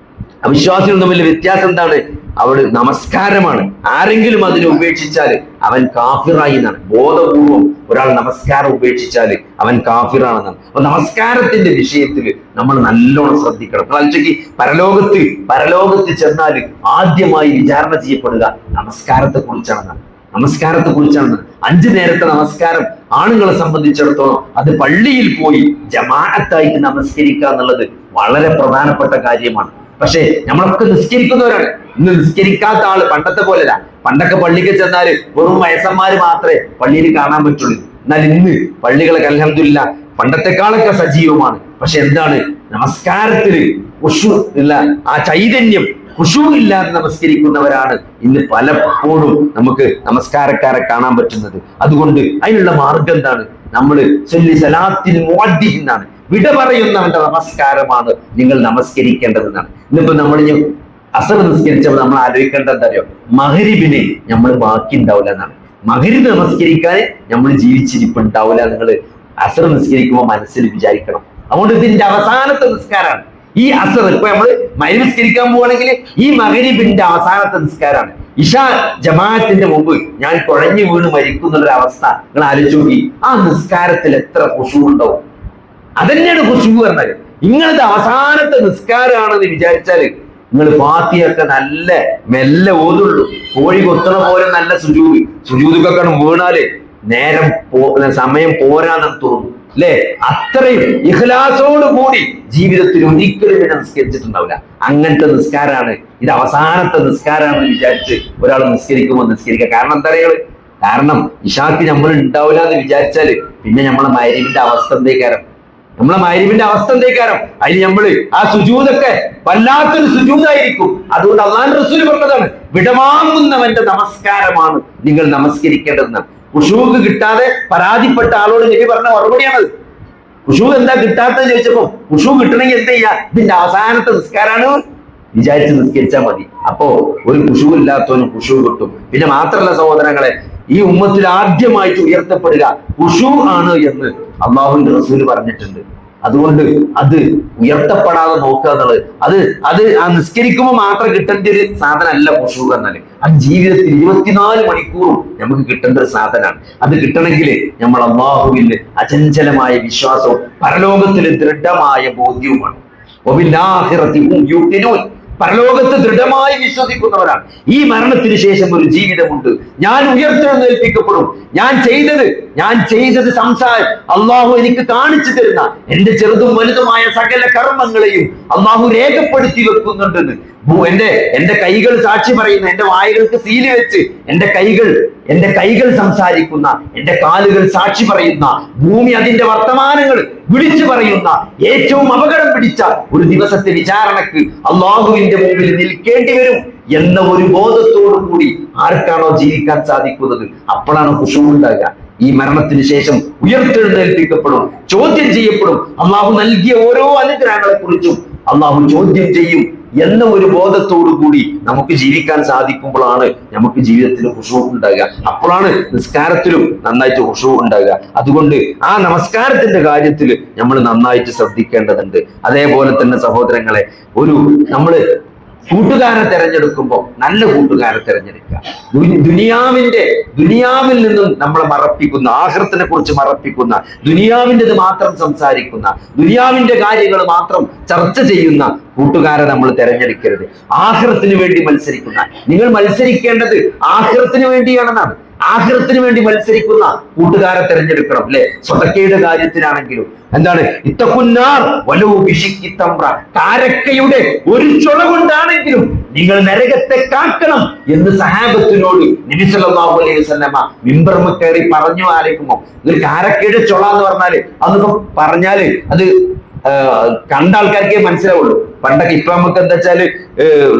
അവിശ്വാസികളും തമ്മിൽ വ്യത്യാസം എന്താണ്? അവിടെ നമസ്കാരമാണ്. ആരെങ്കിലും അതിനെ ഉപേക്ഷിച്ചാൽ അവൻ കാഫിറായി എന്നാണ്. ബോധപൂർവം ഒരാൾ നമസ്കാരം ഉപേക്ഷിച്ചാൽ അവൻ കാഫിറാണെന്നാണ്. അപ്പൊ നമസ്കാരത്തിന്റെ വിഷയത്തിൽ നമ്മൾ നല്ലോണം ശ്രദ്ധിക്കണം. ആലോചിക്ക്, പരലോകത്ത് ചെന്നാൽ ആദ്യമായി വിചാരണ ചെയ്യപ്പെടുക നമസ്കാരത്തെ കുറിച്ചാണ്. 5 നേരത്തെ നമസ്കാരം ആണുങ്ങളെ സംബന്ധിച്ചിടത്തോളം അത് പള്ളിയിൽ പോയി ജമാഅത്തായിട്ട് നമസ്കരിക്കുക എന്നുള്ളത് വളരെ പ്രധാനപ്പെട്ട കാര്യമാണ്. പക്ഷേ നമ്മളൊക്കെ നിസ്കരിക്കുന്നവരാണ്. ഇന്ന് നിസ്കരിക്കാത്ത ആള് പണ്ടത്തെ പോലെയല്ല. പണ്ടൊക്കെ പള്ളിക്ക് ചെന്നാല് വെറും വയസ്സന്മാര് മാത്രമേ പള്ളിയിൽ കാണാൻ പറ്റുള്ളൂ. എന്നാൽ ഇന്ന് പള്ളികളൊക്കെ അൽഹംദുലില്ലാ പണ്ടത്തെക്കാളൊക്കെ സജീവമാണ്. പക്ഷെ എന്താണ്? നമസ്കാരത്തില് ഇല്ല, ആ ചൈതന്യം ഖുശൂഇല്ലാതെ നമസ്കരിക്കുന്നവരാണ് ഇന്ന് പലപ്പോഴും നമുക്ക് നമസ്കാരക്കാരെ കാണാൻ പറ്റുന്നത്. അതുകൊണ്ട് അതിനുള്ള മാർഗം എന്താണ്? നമ്മൾ സലാത്തിൽ മുഅദ്ദിനാണ്, വിട പറയുന്നവന്റെ നമസ്കാരമാണ് നിങ്ങൾ നമസ്കരിക്കേണ്ടതെന്നാണ്. ഇന്നിപ്പോ നമ്മൾ അസർ നിസ്കരിച്ചപ്പോൾ നമ്മൾ ആലോചിക്കേണ്ടത് എന്താ അറിയോ? മഗ്രിബിന് നമ്മൾ ബാക്കി ഉണ്ടാവില്ല എന്നാണ്. മഗ്രിബ് നമസ്കരിക്കാൻ നമ്മൾ ജീവിച്ചിരിപ്പുണ്ടാവില്ല. നിങ്ങൾ അസർ നിസ്കരിക്കുമ്പോൾ മനസ്സിൽ വിചാരിക്കണം. അതുകൊണ്ട് ഇതിന്റെ അവസാനത്തെ നിസ്കാരമാണ്. ഈ അസർ ഇപ്പൊ നമ്മള് മഗ്‌രിബ് നിസ്കരിക്കാൻ പോവാണെങ്കിൽ ഈ മഗ്‌രിബിന്റെ അവസാനത്തെ നിസ്കാരമാണ്. ഇശാ ജമാഅത്തിന്റെ മുമ്പ് ഞാൻ കുഴഞ്ഞു വീണ് മരിക്കുന്നുള്ളൊരു അവസ്ഥ നിങ്ങൾ ആലോചിച്ച് നോക്കി. ആ നിസ്കാരത്തിൽ എത്ര ഖുശൂ ഉണ്ടാവും. അതന്നെയാണ് ഖുശൂ പറഞ്ഞത്. നിങ്ങളത് അവസാനത്തെ നിസ്കാരമാണെന്ന് വിചാരിച്ചാല് നിങ്ങൾ ഫാത്തിഹയൊക്കെ നല്ല മെല്ലെ ഓതുള്ളൂ. കോഴി കൊത്തണ പോലെ നല്ല സുജൂദൊക്കെ വീണാല് നേരം സമയം പോരാന്ന് തോന്നും അല്ലെ? അത്രയും ഇഖ്ലാസോട് കൂടി ജീവിതത്തിൽ ഒരിക്കലും നിസ്കരിച്ചിട്ടുണ്ടാവില്ല. അങ്ങനത്തെ നിസ്കാരമാണ് ഇത്. അവസാനത്തെ നിസ്കാരമാണെന്ന് വിചാരിച്ച് ഒരാൾ നിസ്കരിക്കുമ്പോൾ നിസ്കരിക്കുക. കാരണം എന്താ പറയുക? കാരണം ഇശാക്ക് നമ്മൾ ഉണ്ടാവില്ല എന്ന് വിചാരിച്ചാല് പിന്നെ നമ്മളെ മഗ്‌രിബിന്റെ അവസ്ഥ എന്തേക്കാരം? അതിന് നമ്മള് ആ സുജൂദൊക്കെ വല്ലാത്തൊരു സുജൂദായിരിക്കും. അതുകൊണ്ട് അല്ലാഹുവിന്റെ റസൂൽ പറഞ്ഞതാണ്, വിടവാങ്ങുന്നവന്റെ നമസ്കാരമാണ് നിങ്ങൾ നമസ്കരിക്കേണ്ടതെന്ന്. ഖുശൂഅ് കിട്ടാതെ പരാതിപ്പെട്ട ആളോട് നബി പറഞ്ഞ മറുപടിയാണത്. ഖുശൂഅ് എന്താ കിട്ടാത്തത് ചോദിച്ചപ്പോ, ഖുശൂഅ് കിട്ടണമെങ്കിൽ എന്താ ചെയ്യാ? ഇതിന്റെ അവസാനത്തെ നിസ്കാരാണ് വിചാരിച്ച് നിസ്കരിച്ചാൽ മതി. അപ്പോ ഒരു ഖുശൂഅ് ഇല്ലാത്തവനും ഖുശൂഅ് കിട്ടും. പിന്നെ മാത്രമല്ല സഹോദരങ്ങളെ, ഈ ഉമ്മത്തിൽ ആദ്യമായിട്ട് ഉയർത്തപ്പെടുക ഖുശൂഅ് ആണ് എന്ന് അല്ലാഹുവിന്റെ റസൂൽ പറഞ്ഞിട്ടുണ്ട്. അതുകൊണ്ട് അത് ഉയർത്തപ്പെടാതെ നോക്കുക എന്നുള്ളത്, അത് ആ നിസ്കരിക്കുമ്പോൾ മാത്രം കിട്ടേണ്ട ഒരു സാധനമല്ല ഖുശൂഅ് എന്നാല്. അത് ജീവിതത്തിൽ 24 മണിക്കൂറും നമുക്ക് കിട്ടേണ്ട ഒരു സാധനമാണ്. അത് കിട്ടണമെങ്കിൽ നമ്മൾ അല്ലാഹുവിൽ അചഞ്ചലമായ വിശ്വാസവും പരലോകത്തിൽ ദൃഢമായ ബോധ്യവുമാണ്. പരലോകത്ത് ദൃഢമായി വിശ്വസിക്കുന്നവരാണ്. ഈ മരണത്തിന് ശേഷം ഒരു ജീവിതമുണ്ട്. ഞാൻ ഉയർത്തെഴുന്നേൽപ്പിക്കപ്പെടും. ഞാൻ ചെയ്തത് സംസാരം അള്ളാഹു എനിക്ക് കാണിച്ചു തരുന്ന എന്റെ ചെറുതും വലുതുമായ സകല കർമ്മങ്ങളെയും അള്ളാഹു രേഖപ്പെടുത്തി വെക്കുന്നുണ്ടെന്ന് എന്റെ കൈകൾ സാക്ഷി പറയുന്ന, എന്റെ വായകൾക്ക് സീല് വെച്ച് എന്റെ കൈകൾ സംസാരിക്കുന്ന, എന്റെ കാലുകൾ സാക്ഷി പറയുന്ന, ഭൂമി അതിന്റെ വർത്തമാനങ്ങൾ വിളിച്ചു പറയുന്ന ഏറ്റവും അപകടം പിടിച്ച ഒരു ദിവസത്തെ വിചാരണക്ക് അള്ളാഹുവിന്റെ മുമ്പിൽ നിൽക്കേണ്ടി വരും എന്ന ഒരു ബോധത്തോടു കൂടി ആർക്കാണോ ജീവിക്കാൻ സാധിക്കുന്നത് അപ്പോഴാണ് ഖുശൂഅ് ഉണ്ടാകുക. ഈ മരണത്തിന് ശേഷം ഉയർത്തെഴുന്നേൽപ്പിക്കപ്പെടും, ചോദ്യം ചെയ്യപ്പെടും. അള്ളാഹു നൽകിയ ഓരോ അനുഗ്രഹങ്ങളെ കുറിച്ചും അള്ളാഹു ചോദ്യം ചെയ്യും എന്ന ഒരു ബോധത്തോടു കൂടി നമുക്ക് ജീവിക്കാൻ സാധിക്കുമ്പോഴാണ് നമുക്ക് ജീവിതത്തിൽ ഖുശൂഅ് ഉണ്ടാകുക. അപ്പോഴാണ് നിസ്കാരത്തിലും നന്നായിട്ട് ഖുശൂഅ് ഉണ്ടാകുക. അതുകൊണ്ട് ആ നമസ്കാരത്തിന്റെ കാര്യത്തിൽ നമ്മൾ നന്നായിട്ട് ശ്രദ്ധിക്കേണ്ടതുണ്ട്. അതേപോലെ തന്നെ സഹോദരങ്ങളെ, നമ്മള് കൂട്ടുകാരെ തെരഞ്ഞെടുക്കുമ്പോൾ നല്ല കൂട്ടുകാരെ തെരഞ്ഞെടുക്കുക. ദുനിയാവിൽ നിന്നും നമ്മളെ മറപ്പിക്കുന്ന, ആഖിറത്തിനെ കുറിച്ച് മറപ്പിക്കുന്ന, ദുനിയാവിൻ്റെത് മാത്രം സംസാരിക്കുന്ന, ദുനിയാവിന്റെ കാര്യങ്ങൾ മാത്രം ചർച്ച ചെയ്യുന്ന കൂട്ടുകാരെ നമ്മൾ തെരഞ്ഞെടുക്കരുത്. ആഖിറത്തിന് വേണ്ടി മത്സരിക്കുന്ന, നിങ്ങൾ മത്സരിക്കേണ്ടത് ആഖിറത്തിന് വേണ്ടിയാണെന്നാണ്. ആഖിറത്തിന് വേണ്ടി മത്സരിക്കുന്ന കൂട്ടുകാരെ തെരഞ്ഞെടുക്കണം അല്ലെ? സ്വതക്കയുടെ കാര്യത്തിലാണെങ്കിലും എന്താണ്, ഇത്തഖുന്നാർ വലൗ ബിശിഖ്ഖി തംറ, കാരക്കയുടെ ഒരു ചുള കൊണ്ടാണെങ്കിലും നിങ്ങൾ നരകത്തെ കാക്കണം എന്ന് സഹാബത്തിനോട് നബി സല്ലല്ലാഹു അലൈഹി വസല്ലമ മിമ്പർമ കയറി പറഞ്ഞു. ആലോചിക്കുമ്പോ ഒരു കാരക്കയുടെ ചുള എന്ന് പറഞ്ഞാല് അതൊക്കെ പറഞ്ഞാല് അത് കണ്ട ആൾക്കാർക്കേ മനസ്സിലാവുള്ളൂ. പണ്ടൊക്കെ ഇപ്പൊ നമുക്ക് എന്താ വെച്ചാല്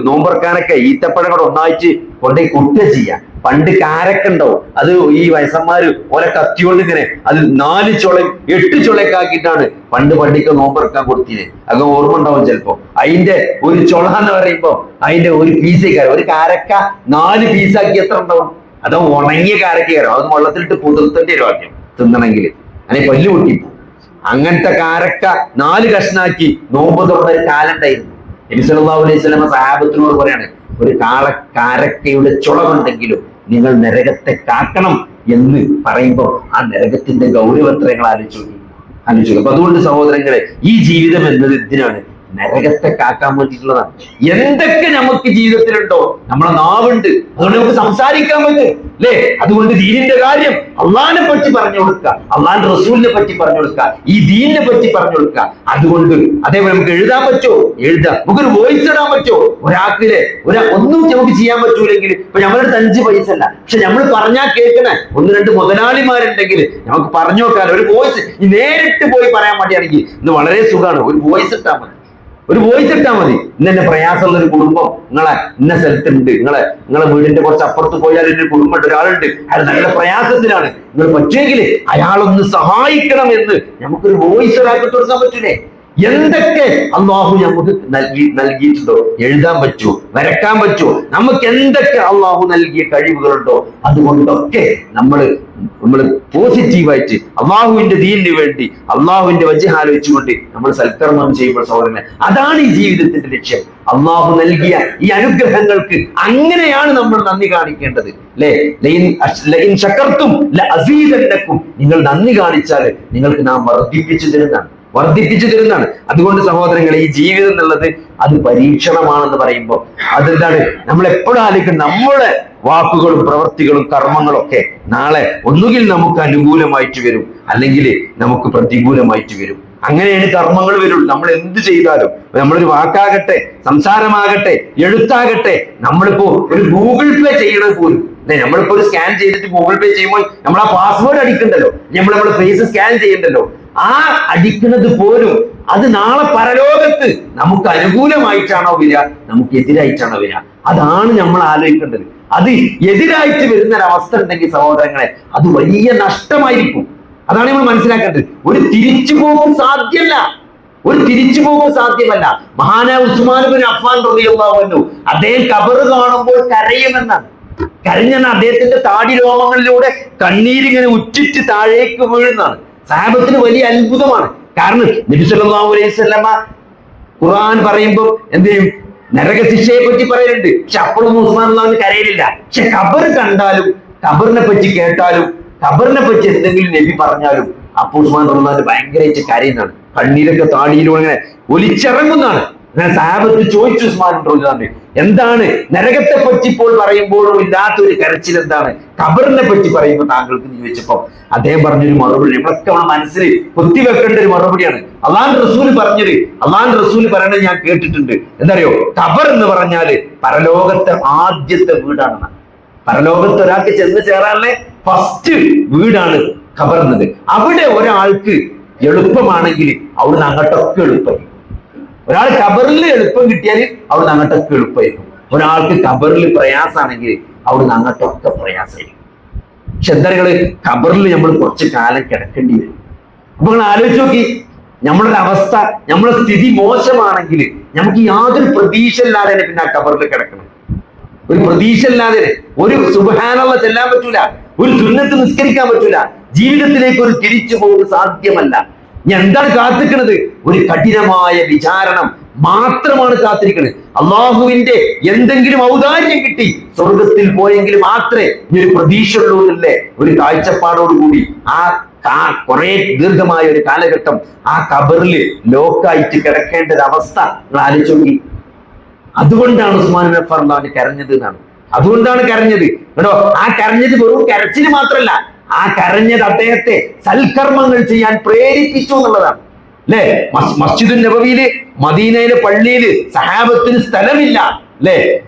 നോമ്പറക്കാനൊക്കെ ഈത്തപ്പഴങ്ങൾ ഒന്നായിട്ട് കൊണ്ടുപോയി കുട്ടുക ചെയ്യാം. പണ്ട് കാരക്ക ഉണ്ടാവും, അത് ഈ വയസ്സന്മാര് ഓരോ കത്തിയോണ്ട് ഇങ്ങനെ അത് 4 ചുളയും 8 ചുളയൊക്കെ ആക്കിയിട്ടാണ് പണ്ടിക്ക് നോമ്പറക്കാൻ കൊടുത്തിനെ. അത് ഓർമ്മ ഉണ്ടാവും ചിലപ്പോ. അതിന്റെ ഒരു ചുള എന്ന് പറയുമ്പോ അതിന്റെ ഒരു പീസേക്കാരം, ഒരു കാരക്ക 4 പീസാക്കി എത്ര ഉണ്ടാവും? അത് ഉണങ്ങിയ കാരക്കയാരോ, അത് വെള്ളത്തിലിട്ട് പുതിർത്തേണ്ടി വരും ആദ്യം തിന്നണമെങ്കിൽ, അങ്ങനെ പല്ല് പൊട്ടിപ്പോ. അങ്ങനത്തെ കാരക്ക 4 കഷ്ണാക്കി നോമ്പ് തുറന്ന ഒരു കാലുണ്ടായിരുന്നു. നബി സല്ലല്ലാഹു അലൈഹി വസല്ലം സഹാബത്തിനോട് പറയാണ്, ഒരു കാരക്കയുടെ ചുളവുണ്ടെങ്കിലും നിങ്ങൾ നരകത്തെ കാക്കണം എന്ന് പറയുമ്പോൾ ആ നരകത്തിന്റെ ഗൗരവത്രങ്ങൾ ആലോചിച്ചു. അപ്പൊ അതുകൊണ്ട് സഹോദരങ്ങളെ, ഈ ജീവിതം എന്നത് എന്തിനാണ്? നരകത്തെ കാക്കാൻ വേണ്ടിയിട്ടുള്ളതാണ്. എന്തൊക്കെ നമുക്ക് ജീവിതത്തിലുണ്ടോ, നമ്മളെ നാവുണ്ട്, അതുകൊണ്ട് നമുക്ക് സംസാരിക്കാൻ പറ്റും അല്ലേ? അതുകൊണ്ട് ദീനിന്റെ കാര്യം അള്ളാഹിനെ പറ്റി പറഞ്ഞു കൊടുക്കുക, അള്ളാഹിന്റെ റസൂലിനെ പറ്റി പറഞ്ഞു കൊടുക്കുക, ഈ ദീനിനെ പറ്റി പറഞ്ഞു കൊടുക്കുക. അതുകൊണ്ട് അതേപോലെ നമുക്ക് എഴുതാൻ പറ്റുമോ? എഴുതാം. നമുക്കൊരു വോയിസ് ഇടാൻ പറ്റുമോ? ഒന്നും നമുക്ക് ചെയ്യാൻ പറ്റൂലെങ്കിൽ, ഇപ്പൊ നമ്മളടുത്ത് 5 പൈസ അല്ല, പക്ഷെ നമ്മൾ പറഞ്ഞാൽ കേൾക്കണ 1-2 മുതലാളിമാരുണ്ടെങ്കിൽ നമുക്ക് പറഞ്ഞു നോക്കാൻ ഒരു വോയിസ്. നേരിട്ട് പോയി പറയാൻ മടിയാണെങ്കിൽ ഇന്ന് വളരെ സുഖമാണ്, ഒരു വോയിസ് ഇട്ടാൽ മതി. ഇന്നെ പ്രയാസമുള്ള ഒരു കുടുംബം ഇന്ന സ്ഥലത്തുണ്ട്, നിങ്ങളെ വീടിന്റെ കുറച്ച് അപ്പുറത്ത് പോയാൽ ഒരു കുടുംബമുണ്ട്, ഒരാളുണ്ട്, അയാൾ നല്ല പ്രയാസത്തിലാണ്, നിങ്ങൾ പറ്റുമെങ്കിൽ അയാളൊന്ന് സഹായിക്കണം എന്ന് നമുക്കൊരു വോയിസ് ഒരാൾക്ക് കൊടുക്കാൻ പറ്റൂലേ? എന്തൊക്കെ അള്ളാഹു നമുക്ക് നൽകിയിട്ടുണ്ടോ, എഴുതാൻ പറ്റുമോ, വരക്കാൻ പറ്റുമോ, നമുക്ക് എന്തൊക്കെ അള്ളാഹു നൽകിയ കഴിവുകളുണ്ടോ, അതുകൊണ്ടൊക്കെ നമ്മൾ പോസിറ്റീവായിട്ട് അള്ളാഹുവിന്റെ ദീനിന് വേണ്ടി അള്ളാഹുവിന്റെ വജ്ഹ് ആലോചിച്ചുകൊണ്ട് നമ്മൾ സൽക്കർമ്മം ചെയ്യുമ്പോൾ സഹോദരനെ, അതാണ് ഈ ജീവിതത്തിന്റെ ലക്ഷ്യം. അള്ളാഹു നൽകിയ ഈ അനുഗ്രഹങ്ങൾക്ക് അങ്ങനെയാണ് നമ്മൾ നന്ദി കാണിക്കേണ്ടത്. ലഇൻ ശകർത്തും ലഅസീദന്നകും, നിങ്ങൾ നന്ദി കാണിച്ചാൽ നിങ്ങൾക്ക് നാം വർദ്ധിപ്പിച്ചു തരുന്നതാണ്. അതുകൊണ്ട് സഹോദരങ്ങളെ, ഈ ജീവിതം എന്നുള്ളത് അത് പരീക്ഷണമാണെന്ന് പറയുമ്പോൾ അതെന്താണ്, നമ്മൾ എപ്പോഴും ആലോചിക്കും നമ്മുടെ വാക്കുകളും പ്രവൃത്തികളും കർമ്മങ്ങളും ഒക്കെ നാളെ ഒന്നുകിൽ നമുക്ക് അനുകൂലമായിട്ട് വരും, അല്ലെങ്കിൽ നമുക്ക് പ്രതികൂലമായിട്ട് വരും. അങ്ങനെയാണ് കർമ്മങ്ങൾ വരുള്ളൂ. നമ്മൾ എന്ത് ചെയ്താലും, നമ്മളൊരു വാക്കാകട്ടെ, സംസാരമാകട്ടെ, എഴുത്താകട്ടെ, നമ്മളിപ്പോ ഒരു ഗൂഗിൾ പേ ചെയ്യണത് പോലും, നമ്മളിപ്പോ ഒരു സ്കാൻ ചെയ്തിട്ട് ഗൂഗിൾ പേ ചെയ്യുമ്പോൾ നമ്മൾ ആ പാസ്വേഡ് അടിക്കണ്ടല്ലോ, നമ്മുടെ ഫേസ് സ്കാൻ ചെയ്യണ്ടല്ലോ, ആ അടിക്കുന്നത് പോലും അത് നാളെ പരലോകത്ത് നമുക്ക് അനുകൂലമായിട്ടാണോ വരിക, നമുക്ക് എതിരായിട്ടാണോ വരിക, അതാണ് നമ്മൾ ആലോചിക്കേണ്ടത്. അത് എതിരായിട്ട് വരുന്ന ഒരവസ്ഥ ഉണ്ടെങ്കിൽ സഹോദരങ്ങളെ, അത് വലിയ നഷ്ടമായിരിക്കും. അതാണ് നമ്മൾ മനസ്സിലാക്കേണ്ടത്. ഒരു തിരിച്ചുപോക്കും സാധ്യമല്ല. മഹാനായ ഉസ്മാൻ ഇബ്നു അഫ്ഫാൻ റളിയല്ലാഹു അൻഹു അദ്ദേഹം ഖബർ കാണുമ്പോൾ കരയുമെന്നാണ്. കരഞ്ഞെന്ന് അദ്ദേഹത്തിന്റെ താടി രോമങ്ങളിലൂടെ കണ്ണീരിങ്ങനെ ഉറ്റിട്ട് താഴേക്ക് വീഴുന്നതാണ്. സഹാബത്തിന് വലിയ അത്ഭുതമാണ്. കാരണം നബി സല്ലല്ലാഹു അലൈഹി വസല്ലമ ഖുർആൻ പറയുമ്പോൾ എന്ത് ചെയ്യും, നരകശിക്ഷയെ പറ്റി പറയുന്നുണ്ട്. പക്ഷെ അപ്പോഴും ഉസ്മാൻ റളിയല്ലാഹു കരയിലില്ല. പക്ഷെ ഖബർ കണ്ടാലും, ഖബറിനെ പറ്റി കേട്ടാലും, ഖബറിനെ പറ്റി എന്തെങ്കിലും നബി പറഞ്ഞാലും അപ്പൊ ഉസ്മാൻ റളിയല്ലാഹു ഭയങ്കരമായിട്ട് കരയുന്നതാണ്. കണ്ണീരൊക്കെ താടിയിലൂടെ ഇങ്ങനെ ഒലിച്ചിറങ്ങുന്നതാണ്. സഹാബത്ത് ചോദിച്ചു ഉസ്മാൻ റളിയല്ലാഹു, എന്താണ് നരകത്തെ പറ്റി ഇപ്പോൾ പറയുമ്പോഴും ഇല്ലാത്തൊരു കരച്ചിൽ എന്താണ്, ഖബറിനെ പറ്റി പറയുമ്പോൾ താങ്കൾക്ക് ചോദിച്ചപ്പോ അദ്ദേഹം പറഞ്ഞൊരു മറുപടി നമ്മളൊക്കെ നമ്മുടെ മനസ്സിൽ കുത്തിവെക്കേണ്ട ഒരു മറുപടിയാണ്. അള്ളാഹുവിന്റെ റസൂൽ പറയുന്നത് ഞാൻ കേട്ടിട്ടുണ്ട്. എന്തറിയോ, ഖബർ എന്ന് പറഞ്ഞാല് പരലോകത്തെ ആദ്യത്തെ വീടാണെന്ന്. പരലോകത്ത് ഒരാൾക്ക് ചെന്ന് ചേരാനുള്ള ഫസ്റ്റ് വീടാണ് ഖബർ എന്നത്. അവിടെ ഒരാൾക്ക് എളുപ്പമാണെങ്കിൽ അവിടുന്ന് അങ്ങോട്ടൊക്കെ എളുപ്പമായി. ഒരാൾ ഖബറിൽ എളുപ്പം കിട്ടിയാൽ അവിടുന്ന് അങ്ങോട്ടൊക്കെ എളുപ്പമായിരിക്കും. ഒരാൾക്ക് ഖബറിൽ പ്രയാസമാണെങ്കിൽ അവിടുന്ന് അങ്ങോട്ടൊക്കെ പ്രയാസമായിരിക്കും. പക്ഷെ എന്താ ഖബറിൽ നമ്മൾ കുറച്ച് കാലം കിടക്കേണ്ടി വരും. അപ്പൊ നിങ്ങൾ ആലോചിച്ച് നോക്കി, നമ്മളൊരു അവസ്ഥ, നമ്മുടെ സ്ഥിതി മോശമാണെങ്കിൽ നമുക്ക് യാതൊരു പ്രതീക്ഷ ഇല്ലാതെ പിന്നെ ആ ഖബറിൽ കിടക്കണം. ഒരു പ്രതീക്ഷ ഇല്ലാതെ ഒരു സുബ്ഹാനല്ലാഹ് ചെല്ലാൻ പറ്റൂല, ഒരു സുന്നത്ത് നിസ്കരിക്കാൻ പറ്റൂല, ജീവിതത്തിലേക്ക് ഒരു തിരിച്ചു പോകുന്നത് സാധ്യമല്ല. ഇനി എന്താണ് കാത്തിരിക്കുന്നത്? ഒരു കഠിനമായ വിചാരണം മാത്രമാണ് കാത്തിരിക്കുന്നത്. അള്ളാഹുവിന്റെ എന്തെങ്കിലും ഔദാര്യം കിട്ടി സ്വർഗത്തിൽ പോയെങ്കിൽ മാത്രമേ ഈ ഒരു പ്രതീക്ഷ ഉള്ളൂ എന്നല്ലേ ഒരു കാഴ്ചപ്പാടോടുകൂടി ആ കുറെ ദീർഘമായ ഒരു കാലഘട്ടം ആ ഖബറിൽ ലോക്കായിട്ട് കിടക്കേണ്ട ഒരു അവസ്ഥ നിങ്ങൾ ആലോചിച്ച് നോക്കി. അതുകൊണ്ടാണ് ഉസ്മാൻ ഇബ്നു അഫ്ഫാൻ കരഞ്ഞത് എന്നാണ്. അതുകൊണ്ടാണ് കരഞ്ഞത് കേട്ടോ. ആ കരഞ്ഞത് വെറും കരച്ചിന് മാത്രമല്ല, ആ കരഞ്ഞത് അദ്ദേഹത്തെ സൽക്കർമ്മങ്ങൾ ചെയ്യാൻ പ്രേരിപ്പിച്ചു എന്നുള്ളതാണ്. അല്ലെ, മസ്ജിദുൻ നബവിയില്, മദീനയിലെ പള്ളിയില് സഹാബത്തിന് സ്ഥലമില്ല. അല്ലെ,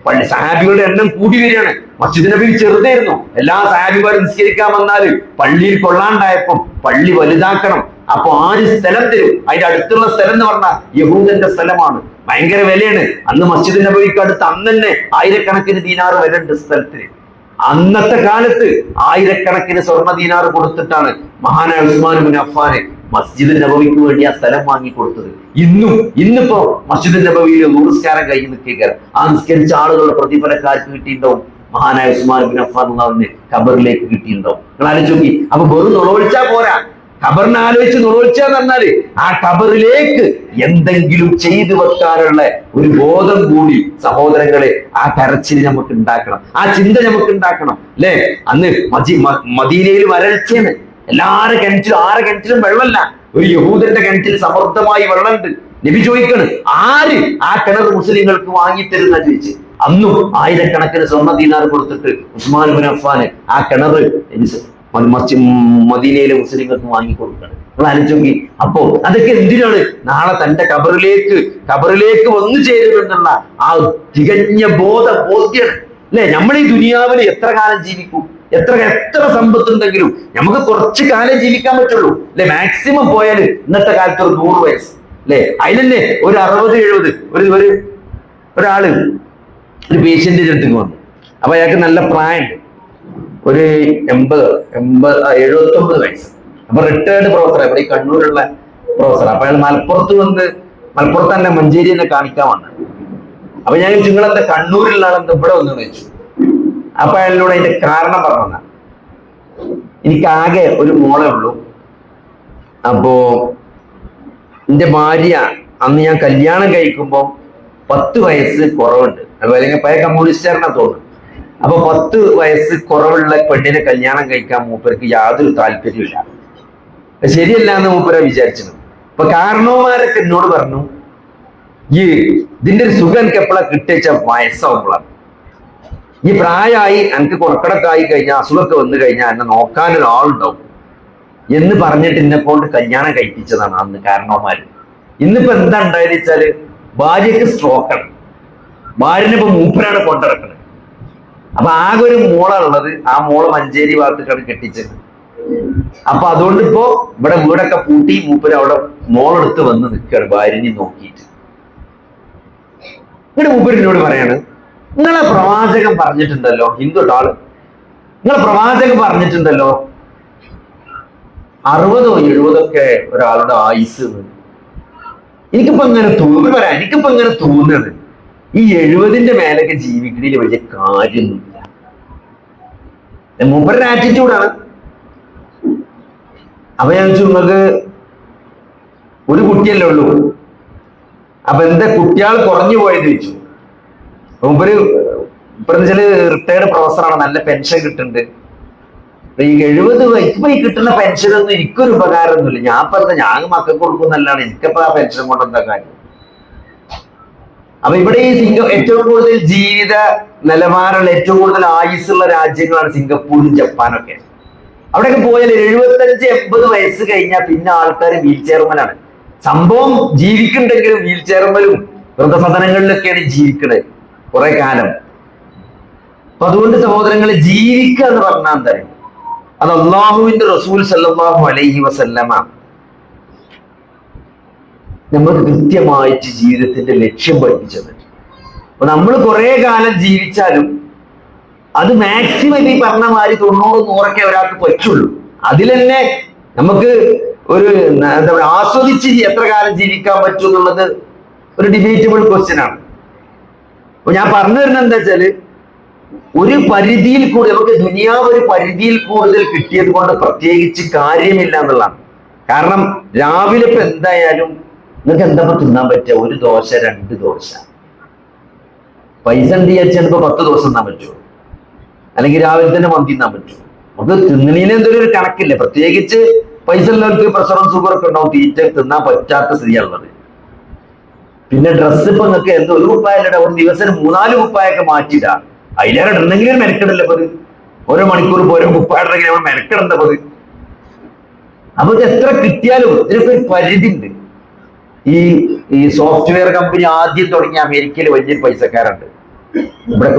സഹാബികളുടെ എണ്ണം കൂടി വരികയാണ്. മസ്ജിദ് നബി ചെറുതായിരുന്നു. എല്ലാ സഹാബിമാരും നിസ്കരിക്കാൻ വന്നാല് പള്ളിയിൽ കൊള്ളാണ്ടായപ്പം പള്ളി വലുതാക്കണം. അപ്പൊ ആര് സ്ഥലം തരും? അതിന്റെ അടുത്തുള്ള സ്ഥലം എന്ന് പറഞ്ഞാൽ യഹൂദന്റെ സ്ഥലമാണ്. ഭയങ്കര വിലയാണ്. അന്ന് മസ്ജിദ് നബവിക്ക് അടുത്ത് അന്ന് തന്നെ 1000 ദീനാറ് വില ഉണ്ട് സ്ഥലത്തിന്. അന്നത്തെ കാലത്ത് 1000 സ്വർണ്ണ ദീനാറ് കൊടുത്തിട്ടാണ് മഹാനായ ഉസ്മാൻ ഇബ്നു അഫ്ഫാൻ മസ്ജിദ് നബവിക്ക് വേണ്ടി ആ സ്ഥലം വാങ്ങി കൊടുത്തത്. ഇന്നിപ്പോ മസ്ജിദ് നബവിയിൽ നൂറുസ്കാരം കഴിഞ്ഞ് നിൽക്കുക. ആ നിസ്കരിച്ച ആളുകളുടെ പ്രതിഫലക്കാർക്ക് കിട്ടിയിട്ടുണ്ടാവും. മഹാനായ ഉസ്മാൻ ഇബ്നു അഫ്ഫാൻ ഖബറിലേക്ക് കിട്ടിയിട്ടുണ്ടാവും. നിങ്ങൾ ആലോചിച്ച് നോക്കി. അപ്പൊ വെറും നുളവിളിച്ചാ പോരാ, ഖബറിനെ ആലോചിച്ച് നുളവിളിച്ചാന്ന് പറഞ്ഞാല് ആ ഖബറിലേക്ക് എന്തെങ്കിലും ചെയ്തു വെക്കാനുള്ള ഒരു ബോധം കൂടി സഹോദരങ്ങളെ ആ കരച്ചിൽ നമുക്ക് ഉണ്ടാക്കണം, ആ ചിന്ത നമുക്ക് ഉണ്ടാക്കണം. അല്ലെ, അന്ന് മദീനയിൽ വരൾച്ചയാണ്. എല്ലാവരുടെ കിണറ്റിലും, ആരെ കിണറ്റിലും വെള്ളമല്ല. ഒരു യഹൂദന്റെ കിണറ്റിൽ സമൃദ്ധമായി വെള്ളമുണ്ട്. നബി ചോദിക്കാണ്, ആര് ആ കിണർ മുസ്ലിങ്ങൾക്ക് വാങ്ങിത്തരുന്ന ചോദിച്ച്. അന്നും 1000 സ്വർണ്ണ ദീനാർ കൊടുത്തിട്ട് ഉസ്മാൻ ഇബ്നു അഫ്ഫാൻ ആ കിണർ മദീനയിലെ മുസ്ലിങ്ങൾക്ക് വാങ്ങിക്കൊടുക്കണം. നിങ്ങൾ ആലോചിച്ച് നോക്കി. അപ്പോ അതൊക്കെ എന്തിനാണ്? നാളെ തന്റെ ഖബറിലേക്ക് വന്നു ചേരുമെന്നുള്ള ആ തികഞ്ഞ ബോധ്യാണ്. അല്ലെ, നമ്മൾ ഈ ദുനിയാവിൽ എത്ര കാലം ജീവിക്കും? എത്ര സമ്പത്തുണ്ടെങ്കിലും നമുക്ക് കുറച്ച് കാലം ജീവിക്കാൻ പറ്റുള്ളൂ. അല്ലെ, മാക്സിമം പോയാൽ ഇന്നത്തെ കാലത്ത് ഒരു 100 വയസ്സ്. അല്ലെ, അതിലല്ലേ ഒരു 60-70 ഒരാള് ഒരു പേഷ്യന്റിന്റെ അടുത്തേക്ക് വന്നു. അപ്പൊ അയാൾക്ക് നല്ല പ്രായമുണ്ട്, ഒരു 79 വയസ്സ്. അപ്പൊ റിട്ടയർഡ് പ്രൊഫസർ, ഇവിടെ ഈ കണ്ണൂരുള്ള പ്രൊഫസർ. അപ്പൊ അയാൾ മലപ്പുറത്ത് തന്നെ മഞ്ചേരി എന്നെ കാണിക്കാൻ വന്നു. അപ്പൊ ഞാൻ നിങ്ങളെന്താ കണ്ണൂരിലാണ് എന്താ ഇവിടെ വന്നു വെച്ചു. അപ്പൊ അയാളിനോട് അതിന്റെ കാരണം പറഞ്ഞ, എനിക്കാകെ ഒരു മോളേ ഉള്ളൂ. അപ്പോ എന്റെ ഭാര്യ അന്ന് ഞാൻ കല്യാണം കഴിക്കുമ്പോ 10 വയസ്സ് കുറവുണ്ട്. അല്ലെങ്കിൽ പഴയ കമ്മ്യൂണിസ്റ്റുകാരനെ തോന്നുന്നു. അപ്പൊ 10 വയസ്സ് കുറവുള്ള പെണ്ണിനെ കല്യാണം കഴിക്കാൻ മൂപ്പർക്ക് യാതൊരു താല്പര്യമില്ല. ശരിയല്ല എന്ന് മൂപ്പര വിചാരിച്ചു. അപ്പൊ കാരണവന്മാരൊക്കെ എന്നോട് പറഞ്ഞു, ഇതിന്റെ ഒരു സുഖം എനിക്ക് എപ്പോഴാണ് കിട്ടിയ വയസ്സാവുമ്പോഴാണ്. ഈ പ്രായമായി എനിക്ക് കുറക്കടക്കായി കഴിഞ്ഞാൽ, അസുഖമൊക്കെ വന്നു കഴിഞ്ഞാൽ എന്നെ നോക്കാനൊരാളുണ്ടാവും എന്ന് പറഞ്ഞിട്ട് എന്നെ കൊണ്ട് കല്യാണം കഴിപ്പിച്ചതാണ് അന്ന് കാരണവന്മാര്. ഇന്നിപ്പോ എന്താ ഉണ്ടായെന്ന് വെച്ചാല് ഭാര്യക്ക് സ്ട്രോക്കാണ്. ഭാര്യനിപ്പോ മൂപ്പരാണ് കൊണ്ടിറക്കുന്നത്. അപ്പൊ ആകെ ഒരു മോളുള്ളത്. ആ മോള് മഞ്ചേരി ഭാഗത്തേക്കാണ് കെട്ടിച്ചത്. അപ്പൊ അതുകൊണ്ട് ഇപ്പോ ഇവിടെ വീടൊക്കെ പൂട്ടി മൂപ്പര് അവിടെ മോളെടുത്ത് വന്ന് നിൽക്കുകയാണ് ഭാര്യനെ നോക്കിയിട്ട്. ഇവിടെ മൂപ്പരിനോട് പറയാണ്, നിങ്ങളെ പ്രവാചകൻ പറഞ്ഞിട്ടുണ്ടല്ലോ, ഹിന്ദു ആള്, നിങ്ങളെ പ്രവാചകൻ പറഞ്ഞിട്ടുണ്ടല്ലോ 60 or 70 ഒരാളുടെ ആയുസ്. എനിക്കിപ്പോ ഇങ്ങനെ തോന്നുന്നത് ഈ 70ന്റെ മേലൊക്കെ ജീവിക്കുന്നതിൽ വലിയ കാര്യമൊന്നുമില്ല. മൂപ്പരുടെ ആറ്റിറ്റ്യൂഡാണ്. അപ്പൊ ഞാൻ ചോദിച്ചു, നിങ്ങൾക്ക് ഒരു കുട്ടിയല്ലേ ഉള്ളൂ, അപ്പൊ എന്താ കുട്ടിയാൾ കുറഞ്ഞു പോയെന്ന് ചോദിച്ചു. മൂപ്പര് വെച്ചാല് റിട്ടയർഡ് പ്രൊഫസറാണ്, നല്ല പെൻഷൻ കിട്ടുന്നുണ്ട്. ഈ 70 ഇപ്പൊ ഈ കിട്ടുന്ന പെൻഷനൊന്നും എനിക്കൊരു ഉപകാരമൊന്നുമില്ല. ഞാൻ മക്കൾക്ക് കൊടുക്കുന്നല്ലാണ്, എനിക്കപ്പോ ആ പെൻഷൻ കൊണ്ട് എന്താ കാര്യം. അപ്പൊ ഇവിടെ ഈ ഏറ്റവും കൂടുതൽ ജീവിത നിലവാരമുള്ള, ഏറ്റവും കൂടുതൽ ആയുസ്സുള്ള രാജ്യങ്ങളാണ് സിംഗപ്പൂരും ജപ്പാനൊക്കെ. അവിടെയൊക്കെ പോയാൽ 75-80 വയസ്സ് കഴിഞ്ഞാൽ പിന്നെ ആൾക്കാർ വീൽ ചെയർമലാണ്. സംഭവം ജീവിക്കുന്നുണ്ടെങ്കിലും വീൽ ചെയർമലും വൃദ്ധസദനങ്ങളിലൊക്കെയാണ് ജീവിക്കുന്നത് കുറെ കാലം. അപ്പൊ അതുകൊണ്ട് സഹോദരങ്ങളെ, ജീവിക്കുക എന്ന് പറഞ്ഞാൽ എന്താ, അത് അള്ളാഹുവിന്റെ റസൂൽ സല്ലല്ലാഹു അലൈഹി വസല്ലമ നമ്മൾ കൃത്യമായിട്ട് ജീവിതത്തിന്റെ ലക്ഷ്യം പഠിപ്പിച്ചത്. അപ്പൊ നമ്മൾ കുറെ കാലം ജീവിച്ചാലും അത് മാക്സിമം ഈ പറഞ്ഞ മാതിരി 90-100 ഒരാൾക്ക് പറ്റുള്ളൂ. അതിൽ തന്നെ നമുക്ക് ഒരു എന്താ പറയുക, ആസ്വദിച്ച് എത്ര കാലം ജീവിക്കാൻ പറ്റും എന്നുള്ളത് ഒരു ഡിബേറ്റബിൾ ക്വസ്റ്റ്യൻ ആണ്. അപ്പൊ ഞാൻ പറഞ്ഞു തരുന്നത് എന്താ വെച്ചാല്, ഒരു പരിധിയിൽ കൂടുതൽ നമുക്ക് ദുനിയാവ് ഒരു പരിധിയിൽ കൂടുതൽ കിട്ടിയത് കൊണ്ട് പ്രത്യേകിച്ച് കാര്യമില്ല എന്നുള്ളതാണ്. കാരണം രാവിലെ ഇപ്പൊ എന്തായാലും നിങ്ങൾക്ക് എന്താ തിന്നാൻ പറ്റുക, 1 ദോശ 2 ദോശ. പൈസ എന്ത് വിചാരിച്ചാൽ ഇപ്പൊ 10 ദോശ തിന്നാൻ പറ്റുമോ, അല്ലെങ്കിൽ രാവിലെ തന്നെ മന്തി തിന്നാൻ പറ്റുമോ? നമുക്ക് തിന്നണീന് എന്തൊരു ഒരു കണക്കില്ല. പ്രത്യേകിച്ച് പൈസ ഉള്ളവർക്ക് പ്രഷറും ഷുഗറൊക്കെ ഉണ്ടാവും, തീറ്റ തിന്നാൻ പറ്റാത്ത സ്ഥിതിയാണുള്ളത്. പിന്നെ ഡ്രസ്സ് ഇപ്പൊ നിങ്ങൾക്ക് എന്ത് 1 കുപ്പായല്ലേ, ഒരു ദിവസം 3-4 കുപ്പായൊക്കെ മാറ്റിയിടാം. അതിലേറെ ഇടണമെങ്കിലും മെനക്കെടല്ലേ പത്, ഓരോ മണിക്കൂർ ഓരോ കുപ്പായിട്ടെങ്കിൽ നമ്മൾ മെനക്കെടേണ്ട പത്. അപ്പൊ ഇത് എത്ര കിട്ടിയാലും ഇതിനൊക്കെ ഒരു പരിധി ഉണ്ട്. ഈ സോഫ്റ്റ്വെയർ കമ്പനി ആദ്യം തുടങ്ങിയ അമേരിക്കയിൽ വലിയൊരു പൈസക്കാരുണ്ട്.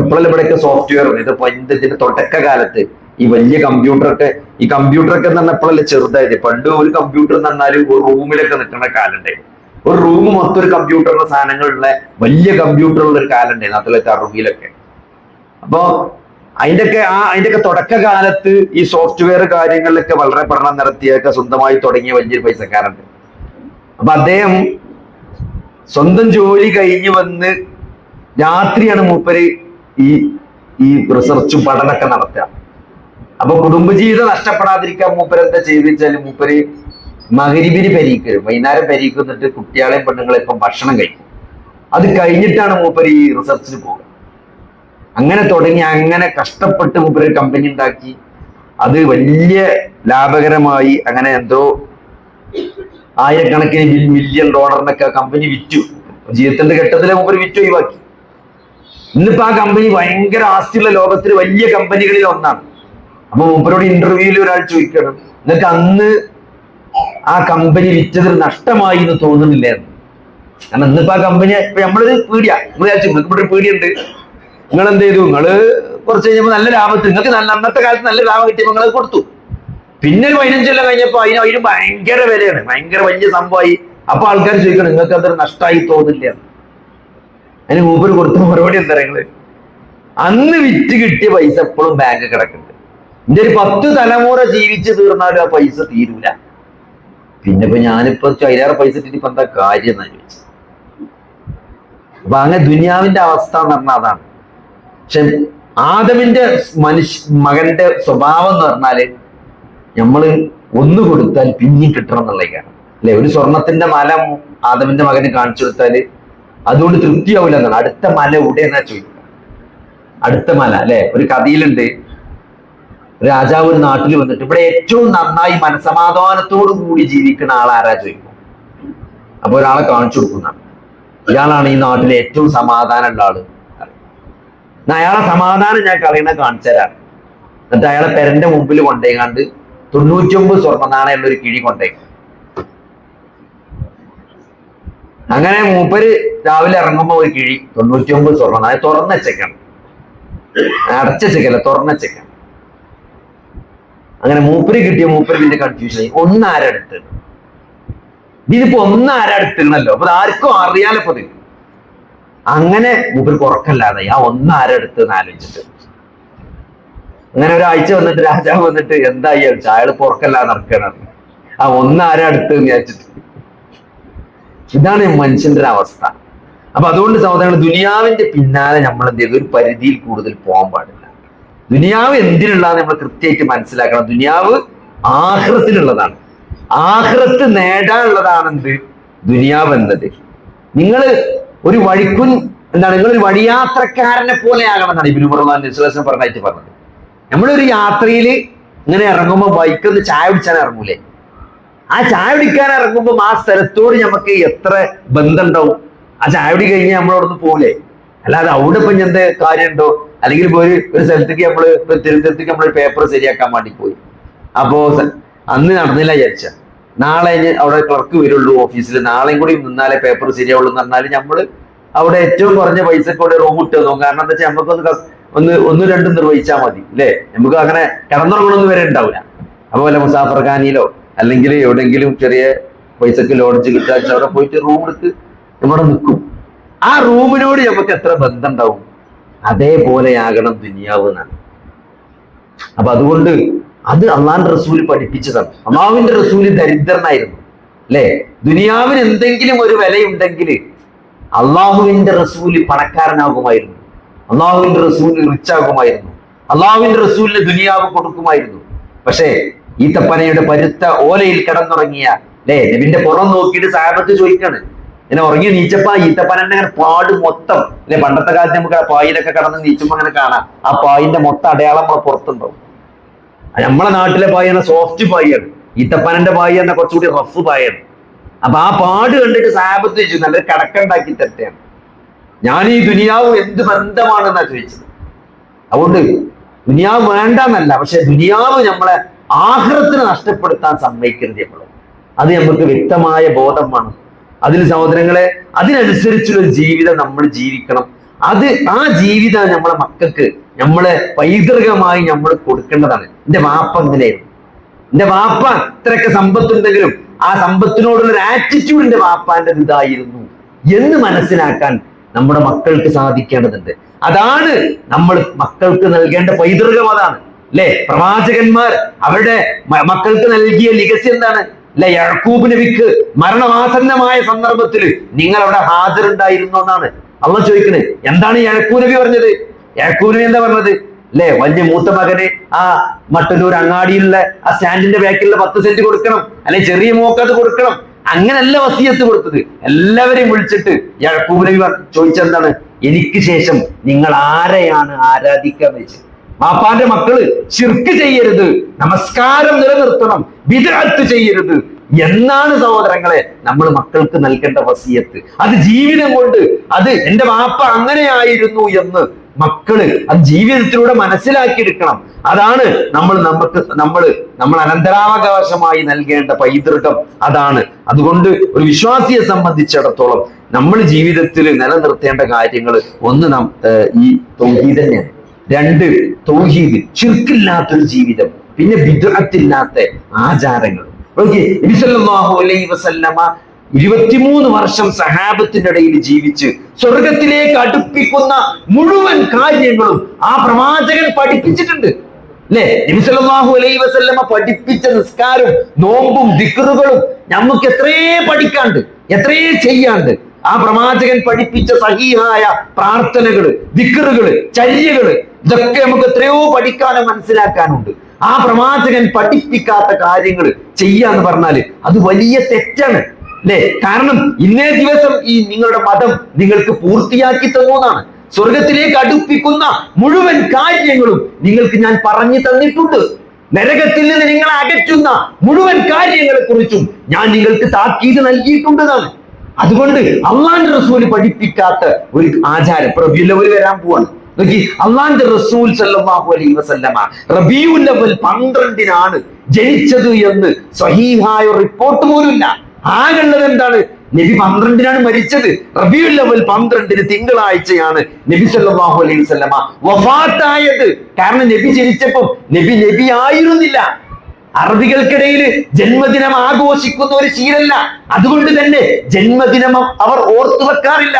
ഇവിടെയൊക്കെ സോഫ്റ്റ്വെയർ ഉണ്ട്. ഇതിന്റെ തുടക്ക കാലത്ത് ഈ വലിയ കമ്പ്യൂട്ടറൊക്കെ എന്ന് പറഞ്ഞാൽ എപ്പോഴല്ലേ ചെറുതായത്. പണ്ട് ഒരു കമ്പ്യൂട്ടർ എന്ന് പറഞ്ഞാൽ ഒരു റൂമിലൊക്കെ നിൽക്കുന്ന കാലുണ്ടായിരുന്നു. ഒരു റൂം മൊത്തം ഒരു കമ്പ്യൂട്ടറിന്റെ സാധനങ്ങളുള്ള വലിയ കമ്പ്യൂട്ടറുള്ള ഒരു കാലുണ്ടായിരുന്നു 1960-കളിലൊക്കെ. അപ്പോ അതിന്റെയൊക്കെ തുടക്ക കാലത്ത് ഈ സോഫ്റ്റ്വെയർ കാര്യങ്ങളിലൊക്കെ വളരെ പഠനം നടത്തിയൊക്കെ സ്വന്തമായി തുടങ്ങിയ വലിയൊരു പൈസക്കാരുണ്ട്. അപ്പൊ അദ്ദേഹം സ്വന്തം ജോലി കഴിഞ്ഞ് വന്ന് രാത്രിയാണ് മൂപ്പര് ഈ റിസർച്ചും പഠനമൊക്കെ നടത്തുക. അപ്പൊ കുടുംബജീവിതം നഷ്ടപ്പെടാതിരിക്കാൻ മൂപ്പര് എന്താ ചെയ്തു വെച്ചാല്, മൂപ്പര് മഗ്‌രിബിന് പെരീക്ക് വൈകുന്നേരം പെരീക്ക് വന്നിട്ട് കുട്ടികളെയും പെണ്ണുങ്ങളെ ഇപ്പം ഭക്ഷണം കഴിക്കും. അത് കഴിഞ്ഞിട്ടാണ് മൂപ്പര് ഈ റിസർച്ചിന് പോകുക. അങ്ങനെ തുടങ്ങി അങ്ങനെ കഷ്ടപ്പെട്ട് മൂപ്പര് കമ്പനി ഉണ്ടാക്കി. അത് വലിയ ലാഭകരമായി. അങ്ങനെ എന്തോ $1000 മില്യൺ കമ്പനി വിറ്റു. ജീവിതത്തിന്റെ ഘട്ടത്തിലെ മൂപ്പര് വിറ്റ് ഒഴിവാക്കി. ഇന്നിപ്പോ ആ കമ്പനി ഭയങ്കര ആസ്തിയുള്ള ലോകത്തിലെ വലിയ കമ്പനികളിൽ ഒന്നാണ്. അപ്പൊ മൂപ്പരോട് ഇന്റർവ്യൂവിൽ ഒരാൾ ചോദിക്കണം, എന്നിട്ട് അന്ന് ആ കമ്പനി വിറ്റതിൽ നഷ്ടമായി എന്ന് തോന്നുന്നില്ല എന്ന്. കാരണം ഇന്നിപ്പോ ആ കമ്പനി ഇപ്പൊ നമ്മളൊരു പീടിയാ, നിങ്ങൾ വിചാരിച്ചു നിങ്ങൾക്ക് ഇവിടെ ഒരു പീടിയുണ്ട്, നിങ്ങൾ എന്ത് ചെയ്തു, നിങ്ങള് കുറച്ച് കഴിഞ്ഞപ്പോൾ നല്ല ലാഭത്തിൽ നിങ്ങൾക്ക് അന്നത്തെ കാലത്ത് നല്ല ലാഭം കിട്ടിയപ്പോൾ നിങ്ങൾ കൊടുത്തു. പിന്നെ ഒരു 15 കൊല്ലം കഴിഞ്ഞപ്പോ അതിന് ഭയങ്കര വിലയാണ്, ഭയങ്കര വലിയ സംഭവമായി. അപ്പൊ ആൾക്കാർ ചോദിക്കണം നിങ്ങൾക്ക് അതൊരു നഷ്ടമായി തോന്നില്ല. അതിന് മൂപ്പര് കൊടുത്ത മറുപടി എന്താ നിങ്ങള്, അന്ന് വിറ്റ് കിട്ടിയ പൈസ എപ്പോഴും ബാങ്ക് കിടക്കുന്നുണ്ട്. എന്റെ ഒരു 10 തലമുറ ജീവിച്ചു തീർന്നാലും ആ പൈസ തീരൂല. പിന്നെ ഇപ്പൊ ഞാനിപ്പോ അതിലേറെ പൈസ ഇട്ടിട്ട് ഇപ്പൊ എന്താ കാര്യം എന്നാ ചോദിച്ചു. അപ്പൊ അങ്ങനെ ദുനിയാവിന്റെ അവസ്ഥ എന്ന് പറഞ്ഞാൽ അതാണ്. പക്ഷെ ആദമിന്റെ മകന്റെ സ്വഭാവം എന്ന് പറഞ്ഞാല് നമ്മള് ഒന്ന് കൊടുത്താൽ പിന്നെയും കിട്ടണം എന്നുള്ളതാണ് അല്ലെ. ഒരു സ്വർണത്തിന്റെ മല ആദമിന്റെ മകന് കാണിച്ചു കൊടുത്താല് അതുകൊണ്ട് തൃപ്തിയാവില്ല എന്നാണ്. അടുത്ത മല എവിടെ എന്നാ ചോദിക്കുക. അടുത്ത മല അല്ലെ. ഒരു കഥയിലുണ്ട്, രാജാവ് ഒരു നാട്ടിൽ വന്നിട്ട് ഇവിടെ ഏറ്റവും നന്നായി മനസമാധാനത്തോടു കൂടി ജീവിക്കുന്ന ആളാരാ ചോദിക്കും. അപ്പൊ ഒരാളെ കാണിച്ചു കൊടുക്കുന്നതാണ്, ഇയാളാണ് ഈ നാട്ടിലെ ഏറ്റവും സമാധാനമുള്ള ആള്. അയാളെ സമാധാനം ഞാൻ കളയണ കാണിച്ചു തരാം. എന്നിട്ട് അയാളെ പെരന്റെ മുമ്പിൽ കൊണ്ടേക്കാണ്ട് 99 സ്വർണ്ണ നാണയുള്ള ഒരു കിഴി കൊണ്ടേക്കും. അങ്ങനെ മൂപ്പര് രാവിലെ ഇറങ്ങുമ്പോ ഒരു കിഴി 99 സ്വർണ്ണ നാണയം തുറന്നച്ചേക്കാണ്, അടച്ചേക്കല്ല തുറന്നച്ചേക്കാണ്. അങ്ങനെ മൂപ്പര് കിട്ടിയ മൂപ്പര് പിന്നെ കൺഫ്യൂഷൻ ആയി, ഒന്നാരടുത്ത് ഇതിപ്പോ ഒന്നാരടുത്തിരുന്നല്ലോ, അപ്പൊ ആർക്കും അറിയാലോ ഇപ്പൊ. അങ്ങനെ മൂപ്പര് ഉറക്കല്ലാതെ ആ ഒന്നാരടുത്ത് ആലോചിച്ചിട്ട് അങ്ങനെ ഒരാഴ്ച വന്നിട്ട് രാജാവ് വന്നിട്ട് എന്തായി അയാൾ പുറക്കല്ലാതെ നടക്കണം, ആ ഒന്നാരടുത്ത് വിചാരിച്ചിട്ട്. ഇതാണ് മനുഷ്യന്റെ ഒരു അവസ്ഥ. അപ്പൊ അതുകൊണ്ട് സഹോദരങ്ങൾ, ദുനിയാവിന്റെ പിന്നാലെ നമ്മൾ എന്ത് ചെയ്തു, ഒരു പരിധിയിൽ കൂടുതൽ പോകാൻ പാടില്ല. ദുനിയാവ് എന്തിനുള്ളതാണ് നമ്മൾ കൃത്യമായിട്ട് മനസ്സിലാക്കണം. ദുനിയാവ് ആഖിറത്തിനുള്ളതാണ്. ആഖിറത്ത് നേടാനുള്ളതാണെന്ത് ദുനിയാവ് എന്നത്. നിങ്ങൾ ഒരു വഴിക്കുൻ എന്താണ്, നിങ്ങളൊരു വഴിയാത്രക്കാരനെ പോലെ ആകണം എന്നാണ് ഇബ്നു ഉമർ പറഞ്ഞായിട്ട് പറഞ്ഞത്. നമ്മളൊരു യാത്രയിൽ ഇങ്ങനെ ഇറങ്ങുമ്പോൾ ബൈക്കൊന്ന് ചായ കുടിച്ചാൽ ഇറങ്ങൂലേ, ആ ചായ കുടിക്കാൻ ഇറങ്ങുമ്പോൾ ആ സ്ഥലത്തോട് നമുക്ക് എത്ര ബന്ധം ഉണ്ടാവും. ആ ചായ കുടി കഴിഞ്ഞാൽ നമ്മളവിടുന്ന് പോകൂലേ. അല്ലാതെ അവിടെ ഇപ്പൊ എന്ത് കാര്യമുണ്ടോ, അല്ലെങ്കിൽ ഇപ്പൊ ഒരു സ്ഥലത്തേക്ക് നമ്മള് തിരുവനന്തപുരത്തേക്ക് നമ്മൾ പേപ്പർ ശരിയാക്കാൻ വേണ്ടി പോയി, അപ്പോ അന്ന് നടന്നില്ല വിചാരിച്ച നാളെ അവിടെ ക്ലർക്ക് വരുള്ളൂ ഓഫീസിൽ, നാളെയും കൂടി നിന്നാലേ പേപ്പർ ശരിയാവുള്ളൂ എന്ന് പറഞ്ഞാൽ നമ്മൾ അവിടെ ഏറ്റവും കുറഞ്ഞ പൈസക്കൂടെ റൂം ഇട്ട് തന്നു. കാരണം എന്താ വെച്ചാൽ നമുക്കൊന്ന് ഒന്നും രണ്ടും നിർവഹിച്ചാൽ മതി അല്ലേ. നമുക്ക് അങ്ങനെ കിടന്നുറങ്ങണമെന്ന് വരെ ഉണ്ടാവില്ല. അതുപോലെ മുസാഫർ ഖാനിയിലോ അല്ലെങ്കിൽ എവിടെയെങ്കിലും ചെറിയ പൈസക്ക് ലോഡ്ജ് കിട്ടാൻ അവിടെ പോയിട്ട് റൂം എടുത്ത് ഇവിടെ നിൽക്കും. ആ റൂമിനോട് നമുക്ക് എത്ര ബന്ധം ഉണ്ടാവും. അതേപോലെയാകണം ദുനിയാവ് എന്നാണ്. അപ്പൊ അതുകൊണ്ട് അത് അള്ളാന്റെ റസൂല് പഠിപ്പിച്ചതാണ്. അള്ളാഹുവിന്റെ റസൂല് ദരിദ്രനായിരുന്നു അല്ലെ. ദുനിയാവിന് എന്തെങ്കിലും ഒരു വിലയുണ്ടെങ്കിൽ അള്ളാഹുവിന്റെ റസൂല് പണക്കാരനാകുമായിരുന്നു, അള്ളാഹുവിന്റെ റസൂല് റിച്ചാകുമായിരുന്നു, അള്ളാഹുവിന്റെ റസൂലിന് ദുനിയാവ് കൊടുക്കുമായിരുന്നു. പക്ഷേ ഈത്തപ്പനയുടെ പരുത്ത ഓലയിൽ കിടന്നുറങ്ങിയ അല്ലെ നബിന്റെ പുറം നോക്കിയിട്ട് സഹാബത്ത് ചോദിക്കാണ്, ഇങ്ങനെ ഉറങ്ങി നീച്ചപ്പോ ഈത്തപ്പനന്റെ പാട് മൊത്തം അല്ലെ. പണ്ടത്തെ കാലത്ത് നമുക്ക് ആ പായിലൊക്കെ കടന്ന് നീച്ചുമ്പോ അങ്ങനെ കാണാം, ആ പായിന്റെ മൊത്തം അടയാളം നമ്മളെ പുറത്തുണ്ടാവും. നമ്മളെ നാട്ടിലെ പായാണ് സോഫ്റ്റ് പായാണ്, ഈത്തപ്പനന്റെ പായ എന്ന കുറച്ചുകൂടി റഫ് പായാണ്. അപ്പൊ ആ പാട് കണ്ടിട്ട് സഹാബത്ത് ചോദിച്ചു, നല്ലൊരു കടക്കുണ്ടാക്കി തരട്ടെയാണ്, ഞാൻ ഈ ദുനിയാവ് എന്ത് ബന്ധമാണെന്നാ ചോദിച്ചത്. അതുകൊണ്ട് ദുനിയാവ് വേണ്ടെന്നല്ല, പക്ഷെ ദുനിയാവ് നമ്മളെ ആഖിറത്തിനെ നഷ്ടപ്പെടുത്താൻ സമ്മതിക്കരുത്. എപ്പോഴും അത് നമുക്ക് വ്യക്തമായ ബോധം വേണം. അതിൽ സഹോദരങ്ങളെ, അതിനനുസരിച്ചുള്ള ജീവിതം നമ്മൾ ജീവിക്കണം. ആ ജീവിതം നമ്മളെ മക്കൾക്ക് നമ്മളെ പൈതൃകമായി നമ്മൾ കൊടുക്കേണ്ടതാണ്. എന്റെ വാപ്പ എങ്ങനെയായിരുന്നു, എന്റെ വാപ്പ ഇത്രയൊക്കെ സമ്പത്തുണ്ടെങ്കിലും ആ സമ്പത്തിനോടുള്ള ഒരു ആറ്റിറ്റ്യൂഡ് എന്റെ വാപ്പാന്റെ ഇതായിരുന്നു എന്ന് മനസ്സിലാക്കാൻ നമ്മുടെ മക്കൾക്ക് സാധിക്കേണ്ടതുണ്ട്. അതാണ് നമ്മൾ മക്കൾക്ക് നൽകേണ്ട പൈതൃകം. അതാണ് അല്ലെ. പ്രവാചകന്മാർ അവരുടെ മക്കൾക്ക് നൽകിയ ലിഗസി എന്താണ് അല്ലെ. യാക്കൂബ് നബിക്ക് മരണമാസന്നമായ സന്ദർഭത്തിൽ നിങ്ങൾ അവിടെ ഹാജരുണ്ടായിരുന്നു എന്നാണ് അള്ളാഹ് ചോദിക്കുന്നത്. എന്താണ് യാക്കൂബ് നബി പറഞ്ഞത്? യാക്കൂബ് നബി എന്താ പറഞ്ഞത് അല്ലെ? വലിയ മൂത്ത മകന് ആ മട്ടന്നൂർ അങ്ങാടിയിലുള്ള ആ സ്റ്റാൻഡിന്റെ ബാക്കിലുള്ള 10 സെന്റ് കൊടുക്കണം, അല്ലെ ചെറിയ മോക്കത് കൊടുക്കണം. അങ്ങനല്ല വസിയത്ത് കൊടുത്തത്. എല്ലാവരെയും വിളിച്ചിട്ട് യാക്കൂബ് നബി ചോദിച്ചെന്താണ്, എനിക്ക് ശേഷം നിങ്ങൾ ആരെയാണ് ആരാധിക്കാന്ന് വെച്ച്. ബാപ്പാന്റെ മക്കള് ശിർക്ക് ചെയ്യരുത്, നമസ്കാരം നിലനിർത്തണം, ബിദ്അത്ത് ചെയ്യരുത് എന്നാണ് സഹോദരങ്ങളെ നമ്മൾ മക്കൾക്ക് നൽകേണ്ട വസിയത്ത്. അത് ജീവിതം കൊണ്ട് അത് എന്റെ വാപ്പ അങ്ങനെയായിരുന്നു എന്ന് മക്കള് അത് ജീവിതത്തിലൂടെ മനസ്സിലാക്കിയെടുക്കണം. അതാണ് നമ്മൾ അനന്തരാവകാശമായി നൽകേണ്ട പൈതൃകം. അതാണ്. അതുകൊണ്ട് ഒരു വിശ്വാസിയെ സംബന്ധിച്ചിടത്തോളം നമ്മൾ ജീവിതത്തിൽ നിലനിർത്തേണ്ട കാര്യങ്ങൾ ഒന്ന് ഈ തൗഹീദ് തന്നെയാണ്. 2 തൗഹീദ്, ശിർക്കില്ലാത്തൊരു ജീവിതം, പിന്നെ ബിദ്അത്തില്ലാത്ത ആചാരങ്ങൾ. നബി സല്ലല്ലാഹു അലൈഹി വസല്ലമ 23 വർഷം സഹാബത്തിന്റെ ഇടയിൽ ജീവിച്ച് സ്വർഗത്തിലേക്ക് അടുപ്പിക്കുന്ന മുഴുവൻ കാര്യങ്ങളും ആ പ്രവാചകൻ പഠിപ്പിച്ചിട്ടുണ്ട്. അല്ലെ? നബി സല്ലല്ലാഹു അലൈഹി വസല്ലമ പഠിപ്പിച്ച നിസ്കാരവും നോമ്പും ദിക്റുകളും നമുക്ക് എത്രയേ പഠിക്കാണ്ട്, എത്രയേ ചെയ്യാണ്ട്. ആ പ്രവാചകൻ പഠിപ്പിച്ച സഹീഹായ പ്രാർത്ഥനകള്, ദിക്റുകള്, ചര്യകള്, ഇതൊക്കെ നമുക്ക് എത്രയോ പഠിക്കാനും മനസ്സിലാക്കാനുണ്ട്. ആ പ്രവാചകൻ പഠിപ്പിക്കാത്ത കാര്യങ്ങൾ ചെയ്യാന്ന് പറഞ്ഞാല് അത് വലിയ തെറ്റാണ്, അല്ലെ? കാരണം ഇന്നേ ദിവസം ഈ നിങ്ങളുടെ മതം നിങ്ങൾക്ക് പൂർത്തിയാക്കി തന്നതാണ്. സ്വർഗത്തിലേക്ക് അടുപ്പിക്കുന്ന മുഴുവൻ കാര്യങ്ങളും നിങ്ങൾക്ക് ഞാൻ പറഞ്ഞു തന്നിട്ടുണ്ട്. നരകത്തിൽ നിന്ന് നിങ്ങളെ അകറ്റുന്ന മുഴുവൻ കാര്യങ്ങളെ കുറിച്ചും ഞാൻ നിങ്ങൾക്ക് താക്കീത് നൽകിയിട്ടുണ്ടെന്നാണ്. അതുകൊണ്ട് അള്ളാന്റെ റസൂല് പഠിപ്പിക്കാത്ത ഒരു ആചാരം ഇപ്പൊ റബീഉൽ അവ്വൽ വരാൻ പോവാണ്. നോക്കി, അള്ളാന്റെ റസൂൽ സല്ലല്ലാഹു അലൈഹി വസല്ലമ റബീഉൽ അവ്വൽ 12-നാണ് ജനിച്ചത് എന്ന് സ്വഹീഹായ റിപ്പോർട്ട് പോലുമില്ല. ആകെയുള്ളത് എന്താണ്? നബി 12-നാണ് മരിച്ചത്. റബീഉൽ അവ്വൽ 12 തിങ്കളാഴ്ചയാണ് നബി സല്ലല്ലാഹു അലൈഹി വസല്ലമ വഫാത്തായത്. കാരണം നബി ജനിച്ചപ്പോൾ നബി ആയിരുന്നില്ല. അറബികൾക്കിടയിൽ ജന്മദിനം ആഘോഷിക്കുന്ന ഒരു ശീലമല്ല. അതുകൊണ്ട് തന്നെ ജന്മദിനം അവർ ഓർത്തു വെക്കാറില്ല.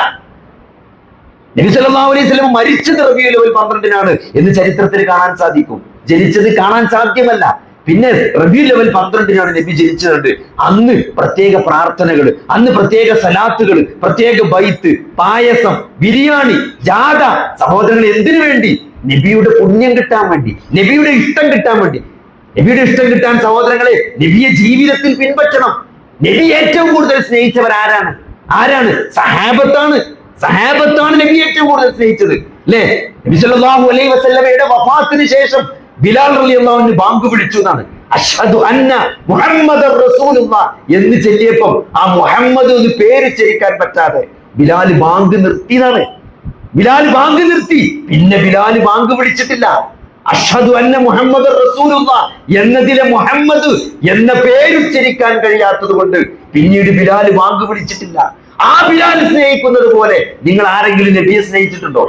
നബി സല്ലല്ലാഹു അലൈഹി വസല്ലം മരിച്ചത് റബീഉൽ അവ്വൽ 12-നാണ് എന്ന് ചരിത്രത്തിൽ കാണാൻ സാധിക്കും. ജനിച്ചത് കാണാൻ സാധ്യമല്ല. പിന്നെ റബീഉൽ അവ്വൽ 12-നാണ് നബി ജനിച്ചത്. അന്ന് പ്രത്യേക പ്രാർത്ഥനകൾ, അന്ന് പ്രത്യേക സലാത്തുകൾ, പ്രത്യേക ബൈത്ത്, പായസം, ബിരിയാണി, ജാഥ. സഹോദരങ്ങൾ, എന്തിനു വേണ്ടി? നബിയുടെ പുണ്യം കിട്ടാൻ വേണ്ടി, നബിയുടെ ഇഷ്ടം കിട്ടാൻ വേണ്ടി. നബിയുടെ ഇഷ്ടം കിട്ടാൻ സഹോദരങ്ങളെ നബിയെ ജീവിതത്തിൽ പിൻപറ്റണം. നബി ഏറ്റവും കൂടുതൽ സ്നേഹിച്ചവർ ആരാണ്? സഹാബത്താണ് നബി ഏറ്റവും കൂടുതൽ സ്നേഹിച്ചത്, അല്ലെ? നബി സല്ലല്ലാഹു അലൈഹി വസല്ലമയുടെ വഫാത്തിന് ശേഷം ബിലാൽ റളിയല്ലാഹു അൻഹു ബാങ്ക് വിളിച്ചു എന്നാണ്. അഷ്ഹദു അന്ന മുഹമ്മദർ റസൂലുള്ളാഹ് എന്ന് ചൊല്ലിയപ്പോൾ ആ മുഹമ്മദ് എന്ന് പേര് ചരിക്കാൻ പറ്റാതെ ബിലാൽ ബാങ്ക് നിർത്തിയതാണ്. ബിലാൽ ബാങ്ക് നിർത്തി. പിന്നെ ബിലാൽ ബാങ്ക് വിളിച്ചിട്ടില്ല. അഷ്ഹദു അന്ന മുഹമ്മദർ റസൂലുള്ളാഹ് എന്നതിലെ മുഹമ്മദ് എന്ന പേര് ഉച്ചരിക്കാൻ കഴിയാത്തത് കൊണ്ട് പിന്നീട് ബിലാൽ ബാങ്ക് വിളിച്ചിട്ടില്ല. ആ ബിലാൽ സ്നേഹിക്കുന്നത് പോലെ നിങ്ങൾ ആരെങ്കിലും നബിയെ സ്നേഹിച്ചിട്ടുണ്ടോ?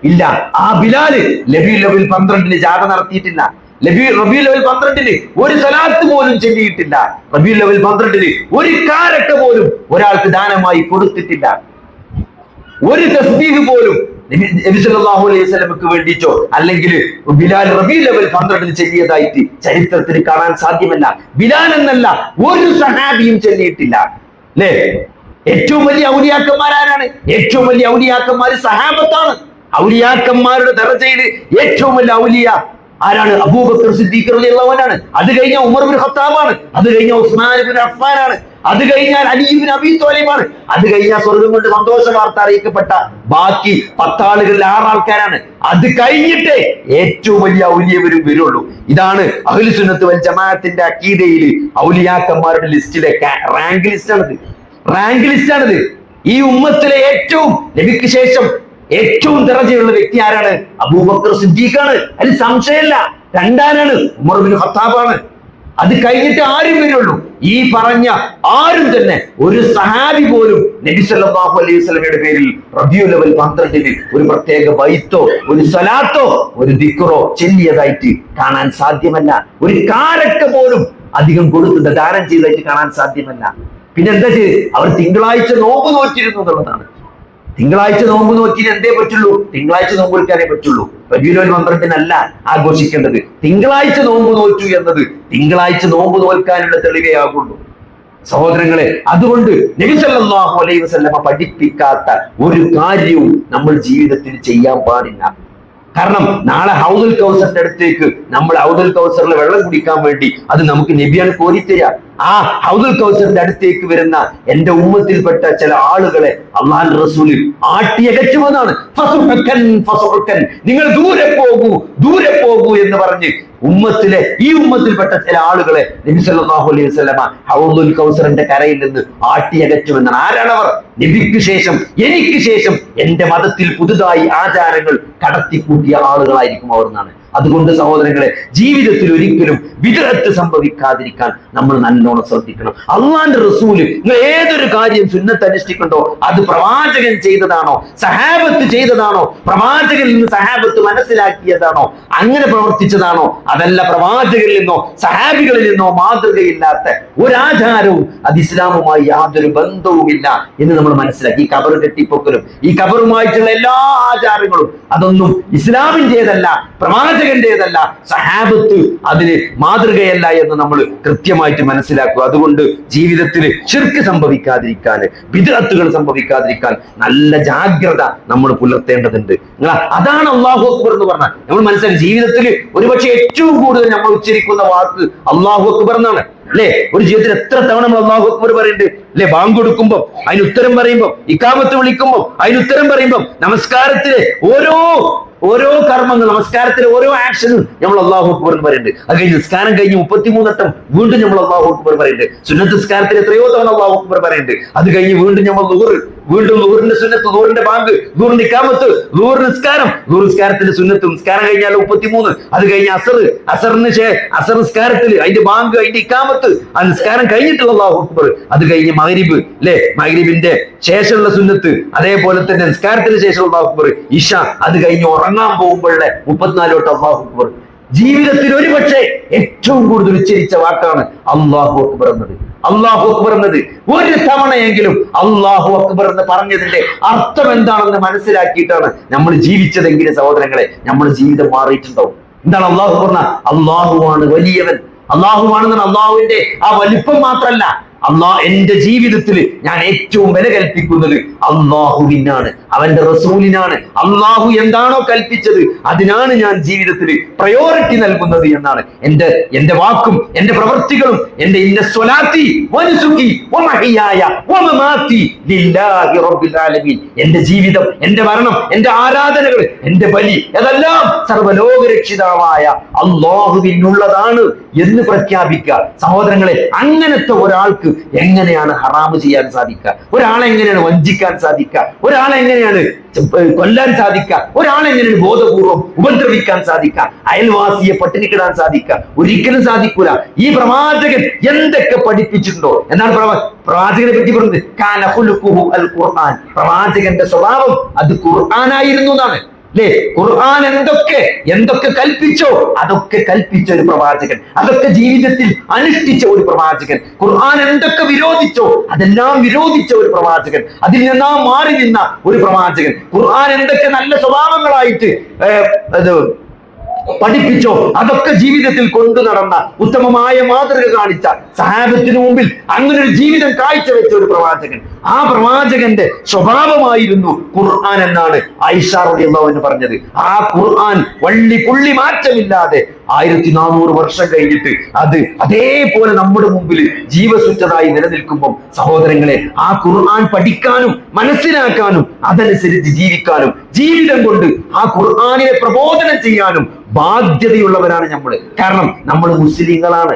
ഇല്ല. ആ ബിലാല് റബീഉൽ അവ്വൽ 12-ന് ജാഥ നടത്തിയിട്ടില്ല. റബീഉൽ അവ്വൽ 12-ന് ഒരു സലാത്ത് പോലും ചൊല്ലിയിട്ടില്ല. റബീഉൽ അവ്വൽ 12-ന് ഒരു കാരക്ക പോലും ഒരാൾക്ക് ദാനമായി കൊടുത്തിട്ടില്ല. ഒരു തസ്ബീഹ് പോലും നബി സല്ലല്ലാഹു അലൈഹി വസല്ലമക്ക് വേണ്ടിച്ചോ അല്ലെങ്കിൽ ബിലാൽ റബീഉൽ അവ്വൽ 12-ന് ചൊല്ലിയതായിട്ട് ചരിത്രത്തിൽ കാണാൻ സാധ്യമല്ല. ബിലാൽ എന്നല്ല ഒരു സഹാബിയും ചൊല്ലിയിട്ടില്ല, അല്ലേ? ഏറ്റവും വലിയ ഔലിയാക്കന്മാർ ആരാണ്? ഏറ്റവും വലിയ ഔലിയാക്കന്മാർ സഹാബത്താണ്. ഔലിയാക്കന്മാരുടെ ദറജയിൽ ഏറ്റവും വലിയ ഔലിയ ആരാണ്? അബൂബക്കർ സിദ്ദീഖ് റളിയല്ലാഹു അൻഹു ആണ്. അത് കഴിഞ്ഞാൽ ഉമർ ഇബ്നു ഖത്താബാണ്. അത് കഴിഞ്ഞാൽ ഉസ്മാൻ ഇബ്നു അഫ്ഫാനാണ്. അത് കഴിഞ്ഞാൽ അലി ഇബ്നു അബീ ത്വാലിബാണ്. അത് കഴിഞ്ഞാൽ സ്വർഗ്ഗം കൊണ്ട് സന്തോഷ വാർത്ത അറിയിക്കപ്പെട്ട ബാക്കി 10 ആളുകളിൽ 6 ആൾക്കാരാണ്. അത് കഴിഞ്ഞിട്ട് ഏറ്റവും വലിയ ഔലിയവരും വരുള്ളൂ. ഇതാണ് അഹ്ലു സുന്നത്ത് വൽ ജമാഅത്തിന്റെ അഖീദയിൽ ഔലിയാക്കന്മാരുടെ ലിസ്റ്റിലെ റാങ്ക് ലിസ്റ്റാണിത്. ഈ ഉമ്മത്തിലെ ഏറ്റവും നബിക്ക് ശേഷം ഏറ്റവും ദറജയുള്ള വ്യക്തി ആരാണ്? അബൂബക്കർ സിദ്ദീഖാണ്. അതിൽ സംശയമില്ല. രണ്ടാരാണ്? ഉമർ ഇബ്നു ഖത്താബാണ്. അത് കഴിഞ്ഞിട്ട് ആരും വരുള്ളൂ. ഈ പറഞ്ഞ ആരും തന്നെ ഒരു സഹാബി പോലും നബി സല്ലല്ലാഹു അലൈഹി വസല്ലമയുടെ പേരിൽ റബീഉൽ അവ്വൽ 12-ന് ഒരു പ്രത്യേക ബൈത്തോ ഒരു സലാത്തോ ഒരു ദിക്റോ ചൊല്ലിയതായിട്ട് കാണാൻ സാധ്യമല്ല. ഒരു കാരക്ക പോലും അധികം കൊടുത്ത് ദാനം ചെയ്തതായിട്ട് കാണാൻ സാധ്യമല്ല. പിന്നെ എന്താ ചെയ്ത്? അവർ തിങ്കളാഴ്ച നോമ്പ് നോറ്റിരുന്നു എന്നുള്ളതാണ്. തിങ്കളാഴ്ച നോമ്പ് നോക്കിയിട്ട് എന്തേ പറ്റുള്ളൂ? തിങ്കളാഴ്ച നോമ്പ് എടുക്കാനേ പറ്റുള്ളൂ. റബീഉൽ അവ്വൽ 12-നല്ല ആഘോഷിക്കേണ്ടത്. തിങ്കളാഴ്ച നോമ്പ് നോറ്റു എന്നത് തിങ്കളാഴ്ച നോമ്പ് നോൽക്കാനുള്ള തെളിവേ ആകുള്ളൂ. സഹോദരങ്ങളെ, അതുകൊണ്ട് നബി സല്ലല്ലാഹു അലൈഹി വസല്ലമ പഠിപ്പിക്കാത്ത ഒരു കാര്യവും നമ്മൾ ജീവിതത്തിൽ ചെയ്യാൻ പാടില്ല. കാരണം നാളെ ഹൗദുൽ കൗസറിന്റെ അടുത്തേക്ക് നമ്മൾ ഹൗദുൽ കൗസറിൽ വെള്ളം കുടിക്കാൻ വേണ്ടി അത് നമുക്ക് നബിയാണ് കോരിത്തരിക. ആ ഹൗദുൽ കൗസറിന്റെ അടുത്തേക്ക് വരുന്ന എന്റെ ഉമ്മത്തിൽപ്പെട്ട ചില ആളുകളെ അല്ലാഹുവിന്റെ റസൂൽ ആട്ടിയകറ്റുമെന്നാണ്. നിങ്ങൾ ദൂരെ പോകൂ എന്ന് പറഞ്ഞ് ഈ ഉമ്മത്തിൽപ്പെട്ട ചില ആളുകളെ നബി സല്ലല്ലാഹു അലൈഹി വസല്ലമ ഹൗദുൽ കൗസറിന്റെ കരയിൽ നിന്ന് ആട്ടിയകറ്റുമെന്നാണ്. ആരാണവർ? നബിക്ക് ശേഷം എനിക്ക് ശേഷം എന്റെ മതത്തിൽ പുതുതായി ആചാരങ്ങൾ കടത്തിക്കൂട്ടിയ ആളുകളായിരിക്കും അവർ എന്നാണ്. അതുകൊണ്ട് സഹോദരങ്ങളെ, ജീവിതത്തിൽ ഒരിക്കലും വിദഅത്ത് സംഭവിക്കാതിരിക്കാൻ നമ്മൾ നല്ലോണം ശ്രദ്ധിക്കണം. അള്ളാന്റെ റസൂല് നിങ്ങൾ ഏതൊരു കാര്യം സുന്നത്ത് അനുഷ്ഠിക്കണ്ടോ അത് പ്രവാചകൻ ചെയ്തതാണോ, സഹാബത്ത് ചെയ്തതാണോ, പ്രവാചകനിൽ നിന്ന് സഹാബത്ത് മനസ്സിലാക്കിയതാണോ, അങ്ങനെ പ്രവർത്തിച്ചതാണോ, അതല്ല പ്രവാചകരിൽ നിന്നോ സഹാബികളിൽ നിന്നോ മാതൃകയില്ലാത്ത ഒരാചാരവും അത് ഇസ്ലാമുമായി യാതൊരു ബന്ധവുമില്ല എന്ന് നമ്മൾ മനസ്സിലാക്കി. ഈ ഖബർ കെട്ടിപ്പൊക്കലും ഈ ഖബറുമായിട്ടുള്ള എല്ലാ ആചാരങ്ങളും അതൊന്നും ഇസ്ലാമിൻ്റെതല്ല, പ്രവാചക പ്രവാചകന്റേതല്ല, സഹാബത്ത് അതിന് മാതൃകയല്ല എന്ന് നമ്മൾ കൃത്യമായിട്ട് മനസ്സിലാക്കുക. അതുകൊണ്ട് ജീവിതത്തിൽ ശിർക്ക് സംഭവിക്കാതിരിക്കാൻ, ബിദ്അത്തുകൾ സംഭവിക്കാതിരിക്കാൻ നല്ല ജാഗ്രത നമ്മൾ പുലർത്തേണ്ടതുണ്ട്. അതാണ് അല്ലാഹു അക്ബർ എന്ന് പറഞ്ഞാൽ നമ്മൾ മനസ്സിലാക്കി. ജീവിതത്തിൽ ഒരുപക്ഷെ ഏറ്റവും കൂടുതൽ നമ്മൾ ഉച്ചരിക്കുന്ന വാക്ക് അല്ലാഹു അക്ബർ എന്നാണ്, അല്ലെ? ഒരു ജീവിതത്തിൽ എത്ര തവണ നമ്മൾ അല്ലാഹു അക്ബർ പറയുന്നുണ്ട്, അല്ലെ? ബാങ്ക് കൊടുക്കുമ്പോൾ അതിന് ഉത്തരം പറയുമ്പോൾ, ഇഖാമത്ത് വിളിക്കുമ്പോൾ അതിന് ഉത്തരം പറയുമ്പോൾ, നമസ്കാരത്തിലെ ഓരോ കർമ്മങ്ങൾ, നമസ്കാരത്തിലെ ഓരോ ആക്ഷനും നമ്മൾ അല്ലാഹു അക്ബർ എന്ന് പറയുന്നുണ്ട്. അത് കഴിഞ്ഞ് നിസ്കാരം കഴിഞ്ഞ് 33 വട്ടം വീണ്ടും നമ്മൾ അല്ലാഹു അക്ബർ പറയുന്നുണ്ട്. സുന്നത്ത് നിസ്കാരത്തിൽ എത്രയോ തവണ അല്ലാഹു അക്ബർ പറയുന്നുണ്ട്. അത് കഴിഞ്ഞ് വീണ്ടും നമ്മൾ വീണ്ടും ളുഹറിന്റെ സുന്നത്ത്, ളുഹറിന്റെ ബാങ്ക്, ളുഹറിന്റെ ഇഖാമത്ത്, ളുഹർ നിസ്കാരം, ളുഹർ നിസ്കാരത്തിന്റെ സുന്നത്ത്, നിസ്കാരം കഴിഞ്ഞാൽ 33. അത് കഴിഞ്ഞ് അസർ നിസ്കാരത്തിൽ അതിന്റെ ബാങ്ക്, അതിന്റെ ഇഖാമത്ത്, ആ നിസ്കാരം കഴിഞ്ഞിട്ടുള്ള അല്ലാഹു അക്ബർ. അത് കഴിഞ്ഞ് മഗ്രിബ്, അല്ലെ? മഗ്രിബിന്റെ ശേഷമുള്ള സുന്നത്ത്, അതേപോലെ തന്നെ നിസ്കാരത്തിന് ശേഷമുള്ള അല്ലാഹു അക്ബർ. ഇശ, അത് കഴിഞ്ഞ് ഉറങ്ങാൻ പോകുമ്പോഴേ 34 വട്ടം അല്ലാഹു അക്ബർ. ജീവിതത്തിൽ ഒരുപക്ഷെ ഏറ്റവും കൂടുതൽ ഉച്ചരിച്ച വാക്കാണ് അല്ലാഹു അക്ബർ എന്നത്. അല്ലാഹു അക്ബർ എന്നത് ഒരു തവണയെങ്കിലും അല്ലാഹു അക്ബർ എന്ന് പറഞ്ഞതിന്റെ അർത്ഥം എന്താണെന്ന് മനസ്സിലാക്കിയിട്ടാണ് നമ്മൾ ജീവിച്ചതെങ്കിൽ സഹോദരങ്ങളെ, നമ്മുടെ ജീവിതം മാറിയിട്ടുണ്ടാവും. എന്താണ് അല്ലാഹു പറഞ്ഞ? അല്ലാഹുവാണ് വലിയവൻ. അല്ലാഹുവാണെന്നാണ്. അല്ലാഹുവിന്റെ ആ വലിപ്പം മാത്രമല്ല, എന്റെ ജീവിതത്തിൽ ഞാൻ ഏറ്റവും വില കൽപ്പിക്കുന്നത് അല്ലാഹുവിനാണ്, അവന്റെ റസൂലിനാണ്. അല്ലാഹു എന്താണോ കൽപ്പിച്ചത് അതിനാണ് ഞാൻ ജീവിതത്തിൽ പ്രയോറിറ്റി നൽകുന്നത് എന്നാണ്. എന്റെ വാക്കും എന്റെ പ്രവൃത്തികളും എന്റെ സ്വലാത്തി വനുസുക്കി വമഹിയായ വമമാതി ലില്ലാഹി റബ്ബിൽ ആലമീൻ. എന്റെ ജീവിതം, എന്റെ മരണം, എന്റെ ആരാധനകൾ, എന്റെ ബലി, അതെല്ലാം സർവ്വലോകരക്ഷിതാവായ അല്ലാഹുവിനുള്ളതാണ് എന്ന് പ്രഖ്യാപിക്കുക. സഹോദരങ്ങളെ, അങ്ങനത്തെ ഒരാൾക്ക് എങ്ങനെയാണ് ഹറാമ് ചെയ്യാൻ സാധിക്കുക? ഒരാളെങ്ങനെയാണ് വഞ്ചിക്കാൻ സാധിക്കുക? ഒരാളെങ്ങനെയാണ് കൊല്ലാൻ സാധിക്കുക? ഒരാളെങ്ങനെയാണ് ബോധപൂർവം ഉപദ്രവിക്കാൻ സാധിക്കുക? അയൽവാസിയെ പട്ടിണിക്കിടാൻ സാധിക്കുക? ഒരിക്കലും സാധിക്കൂല. ഈ പ്രവാചകൻ എന്തൊക്കെ പഠിപ്പിച്ചിട്ടുണ്ടോ എന്നാണ് പ്രവാചകനെ പറ്റി പറഞ്ഞത്. കാന ഖുലുഖുഹു അൽ ഖുർആൻ. പ്രവാചകന്റെ സ്വഭാവം അത് ഖുർആനായിരുന്നു എന്നാണ്, അല്ലേ? ഖുർആൻ എന്തൊക്കെ കൽപ്പിച്ചോ അതൊക്കെ കൽപ്പിച്ച ഒരു പ്രവാചകൻ, അതൊക്കെ ജീവിതത്തിൽ അനുഷ്ഠിച്ച ഒരു പ്രവാചകൻ. ഖുർആൻ എന്തൊക്കെ വിരോധിച്ചോ അതെല്ലാം വിരോധിച്ച ഒരു പ്രവാചകൻ, അതിൽ നിന്നാ മാറി നിന്ന ഒരു പ്രവാചകൻ. ഖുർആൻ എന്തൊക്കെ നല്ല സ്വഭാവങ്ങളായിട്ട് പഠിപ്പിച്ചോ അതൊക്കെ ജീവിതത്തിൽ കൊണ്ടു നടന്ന, ഉത്തമമായ മാതൃക കാണിച്ച, സഹാബത്തിന് മുമ്പിൽ അങ്ങനെ ഒരു ജീവിതം കാഴ്ചവെച്ച ഒരു പ്രവാചകൻ. ആ പ്രവാചകന്റെ സ്വഭാവമായിരുന്നു ഖുർആൻ എന്നാണ് ആയിഷ റളിയല്ലാഹു അൻഹ പറഞ്ഞത്. ആ ഖുർആൻ വള്ളി പുള്ളി മാറ്റമില്ലാതെ 1400 വർഷം കഴിഞ്ഞിട്ട് അത് അതേപോലെ നമ്മുടെ മുമ്പിൽ ജീവസുറ്റതായി നിലനിൽക്കുമ്പോൾ സഹോദരങ്ങളെ, ആ ഖുർആൻ പഠിക്കാനും മനസ്സിലാക്കാനും അതനുസരിച്ച് ജീവിക്കാനും ജീവിതം കൊണ്ട് ആ ഖുർആനിനെ പ്രബോധനം ചെയ്യാനും ബാധ്യതയുള്ളവരാണ് നമ്മൾ. കാരണം നമ്മൾ മുസ്ലിങ്ങളാണ്.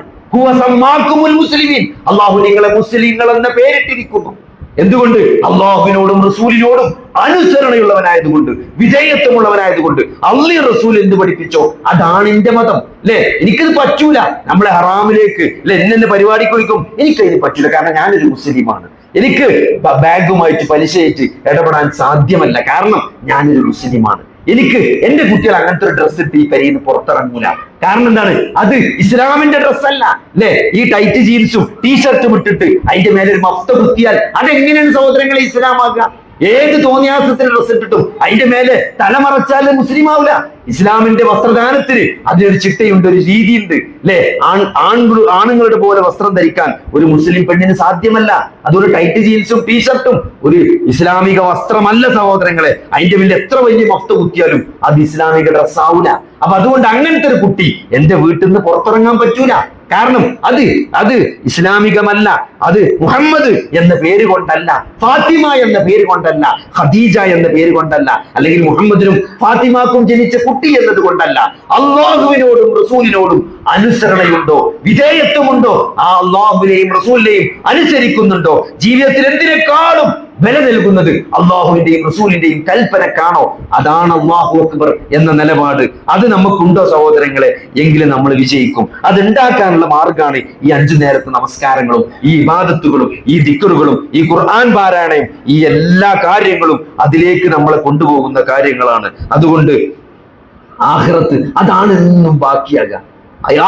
മുസ്ലിമീൻ, അള്ളാഹു നിങ്ങളെ മുസ്ലിങ്ങൾ എന്ന പേരിട്ടിരിക്കുന്നു. എന്തുകൊണ്ട്? അള്ളാഹുവിനോടും റസൂലിനോടും അനുസരണയുള്ളവനായതുകൊണ്ട്, വിധേയത്വമുള്ളവനായതുകൊണ്ട്. അള്ളാഹു റസൂൽ എന്ത് പഠിപ്പിച്ചോ അതാണ് എന്റെ മതം, അല്ലെ? എനിക്കിത് പറ്റൂല, നമ്മളെ ഹറാമിലേക്ക്, അല്ലെ, എന്നെ പരിപാടിക്ക് വിളിക്കും, എനിക്കതിന് പറ്റൂല, കാരണം ഞാനൊരു മുസ്ലിമാണ്. എനിക്ക് ബാങ്കുമായിട്ട് പലിശയായിട്ട് ഇടപെടാൻ സാധ്യമല്ല, കാരണം ഞാനൊരു മുസ്ലിമാണ്. എനിക്ക് എന്റെ കുട്ടികൾ അങ്ങനത്തെ ഒരു ഡ്രസ്സ് ഇട്ട് ഈ പെരയിൽ നിന്ന് പുറത്തിറങ്ങൂല. കാരണം എന്താണ്? അത് ഇസ്ലാമിന്റെ ഡ്രസ്സല്ല, അല്ലെ? ഈ ടൈറ്റ് ജീൻസും ടീഷർട്ടും ഇട്ടിട്ട് അതിന്റെ മേലെ ഒരു മഫ്ത കുത്തിയാൽ അതെങ്ങനെയാണ് സഹോദരങ്ങളെ ഇസ്ലാമാകുക? ഏത് തോന്നിയാസത്തിന് ഡ്രസ് ഇട്ടിട്ടും അതിന്റെ മേലെ തലമറച്ചാലും മുസ്ലിം ആവില്ല. ഇസ്ലാമിന്റെ വസ്ത്രദാനത്തിന് അതിനൊരു ചിട്ടയുണ്ട്, ഒരു രീതിയുണ്ട്, അല്ലെ? ആണുങ്ങളുടെ പോലെ വസ്ത്രം ധരിക്കാൻ ഒരു മുസ്ലിം പെണ്ണിന് സാധ്യമല്ല. അതൊരു ടൈറ്റ് ജീൻസും ടീഷർട്ടും ഒരു ഇസ്ലാമിക വസ്ത്രമല്ല സഹോദരങ്ങളെ. അതിന്റെ മേലെ എത്ര വലിയ മഫ്ത കുത്തിയാലും അത് ഇസ്ലാമിക ഡ്രസ് ആവൂല. അപ്പൊ അതുകൊണ്ട് അങ്ങനത്തെ ഒരു കുട്ടി എന്റെ വീട്ടിൽ നിന്ന് പുറത്തിറങ്ങാൻ പറ്റൂല. കാരണം അത് ഇസ്ലാമികമല്ല. അത് മുഹമ്മദ് എന്ന പേര് കൊണ്ടല്ല, ഫാത്തിമ എന്ന പേര് കൊണ്ടല്ല, ഖദീജ എന്ന പേര് കൊണ്ടല്ല, അല്ലെങ്കിൽ മുഹമ്മദിനും ഫാത്തിമാക്കും ജനിച്ച കുട്ടി എന്നത് കൊണ്ടല്ല. അള്ളാഹുവിനോടും റസൂലിനോടും അനുസരണയുണ്ടോ, വിധേയത്വമുണ്ടോ, ആ അള്ളാഹുവിനെയും റസൂലിനെയും അനുസരിക്കുന്നുണ്ടോ, ജീവിതത്തിൽ എന്തിനേക്കാളും വില നൽകുന്നത് അള്ളാഹുവിന്റെയും റസൂലിന്റെയും കൽപ്പനക്കാണോ, അതാണ് അല്ലാഹു അക്ബർ എന്ന നിലപാട്. അത് നമുക്കുണ്ടോ സഹോദരങ്ങളെ? എങ്കിലും നമ്മൾ വിജയിക്കും. അത് ഉണ്ടാക്കാനുള്ള മാർഗമാണ് ഈ 5 നേരത്തെ നമസ്കാരങ്ങളും, ഈ ഇബാദത്തുകളും, ഈ ദിക്റുകളും, ഈ ഖുർആൻ പാരായണയും, ഈ എല്ലാ കാര്യങ്ങളും അതിലേക്ക് നമ്മളെ കൊണ്ടുപോകുന്ന കാര്യങ്ങളാണ്. അതുകൊണ്ട് ആഖിറത്ത് അതാണ് എന്നും ബാക്കിയാകുക.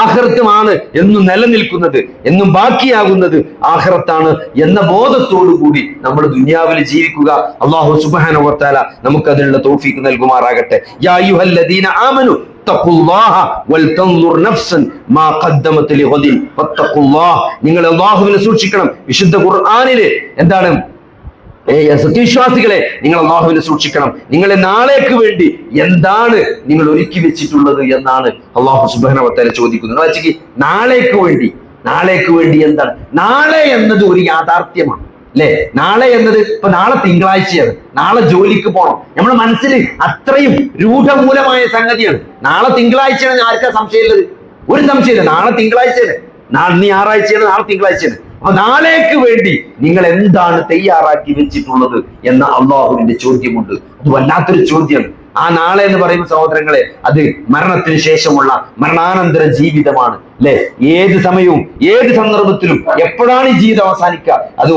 ആഖിറത്തുമാണ് എന്നും നിലനിൽക്കുന്നത്, എന്നും ബാക്കിയാകുന്നത് ആഖിറത്താണ് എന്ന ബോധത്തോടു കൂടി നമ്മൾ ദുനിയാവിൽ ജീവിക്കുക. അല്ലാഹു സുബ്ഹാനഹു വ തആല നമുക്ക് അതിനുള്ള തൗഫീഖ് നൽകുമാറാകട്ടെ. യാ അയ്യുഹല്ലദീന ആമനു നിങ്ങൾ അല്ലാഹുവിനെ സൂക്ഷിക്കണം. വിശുദ്ധ ഖുർആനില് എന്താണ്? സത്യവിശ്വാസികളെ, നിങ്ങൾ അല്ലാഹുവിനെ സൂക്ഷിക്കണം. നിങ്ങളെ നാളേക്ക് വേണ്ടി എന്താണ് നിങ്ങൾ ഒരുക്കി വെച്ചിട്ടുള്ളത് എന്നാണ് അല്ലാഹു സുബ്ഹാനഹു വ തആല ചോദിക്കുന്നത്. നാളേക്ക് വേണ്ടി എന്താണ്? നാളെ എന്നത് ഒരു യാഥാർത്ഥ്യമാണ് അല്ലെ? നാളെ എന്നത് ഇപ്പൊ നാളെ തിങ്കളാഴ്ചയാണ്, നാളെ ജോലിക്ക് പോകണം. നമ്മുടെ മനസ്സിൽ അത്രയും രൂഢമൂലമായ സംഗതിയാണ്. നാളെ തിങ്കളാഴ്ചയാണ്, ആർക്കാ സംശയമുള്ളത്? ഒരു സംശയമില്ല. നാളെ തിങ്കളാഴ്ചയാണ്, നീ ഞായറാഴ്ചയാണ്, നാളെ തിങ്കളാഴ്ചയാണ്. അപ്പൊ നാളേക്ക് വേണ്ടി നിങ്ങൾ എന്താണ് തയ്യാറാക്കി വെച്ചിട്ടുള്ളത് എന്ന അള്ളാഹുവിന്റെ ചോദ്യമുണ്ട്. അത് വല്ലാത്തൊരു ചോദ്യമാണ്. ആ നാളെ എന്ന് പറയുന്ന സഹോദരങ്ങളെ, അത് മരണത്തിന് ശേഷമുള്ള മരണാനന്തര ജീവിതമാണ് അല്ലെ? ഏത് സമയവും ഏത് സന്ദർഭത്തിലും എപ്പോഴാണ് ഈ ജീവിതം അവസാനിക്കുക? അത്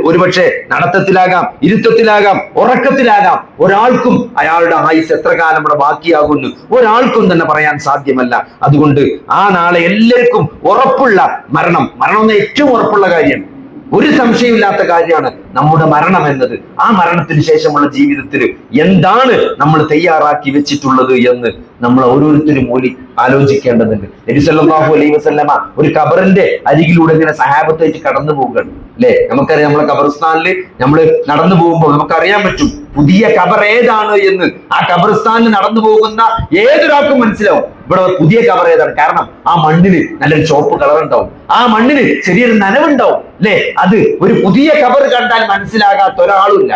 ഒരുപക്ഷെ നടത്തത്തിലാകാം, ഇരുത്തത്തിലാകാം, ഉറക്കത്തിലാകാം. ഒരാൾക്കും അയാളുടെ ആയുസ് എത്ര കാലം ഇവിടെ ബാക്കിയാകുന്നു ഒരാൾക്കും തന്നെ പറയാൻ സാധ്യമല്ല. അതുകൊണ്ട് ആ നാളെ എല്ലാവർക്കും ഉറപ്പുള്ള മരണം എന്ന ഏറ്റവും ഉറപ്പുള്ള കാര്യമാണ്. ഒരു സംശയമില്ലാത്ത കാര്യമാണ് നമ്മുടെ മരണം എന്നത്. ആ മരണത്തിന് ശേഷമുള്ള ജീവിതത്തിൽ എന്താണ് നമ്മൾ തയ്യാറാക്കി വെച്ചിട്ടുള്ളത് എന്ന് നമ്മൾ ഓരോരുത്തരും മൂലി ആലോചിക്കേണ്ടതുണ്ട്. നബി സല്ലല്ലാഹു അലൈഹി വസല്ലമ ഒരു ഖബറിന്റെ അരികിലൂടെ ഇങ്ങനെ സഹാബത്തായിട്ട് കടന്നു പോകുകയാണ് അല്ലെ? നമുക്കറിയാം, നമ്മളെ ഖബർസ്ഥാനിൽ നമ്മൾ നടന്നു പോകുമ്പോൾ നമുക്കറിയാൻ പറ്റും പുതിയ ഖബർ ഏതാണ് എന്ന്. ആ ഖബർസ്ഥാനിൽ നടന്നു പോകുന്ന ഏതൊരാൾക്കും മനസ്സിലാവും ഇവിടെ പുതിയ ഖബർ ഏതാണ്. കാരണം ആ മണ്ണിന് നല്ലൊരു ചുവപ്പ് കളർ ഉണ്ടാവും, ആ മണ്ണിന് ചെറിയൊരു നനവുണ്ടാവും അല്ലെ? അത് ഒരു പുതിയ ഖബർ കണ്ടാൽ മനസ്സിലാകാത്ത ഒരാളുമില്ല.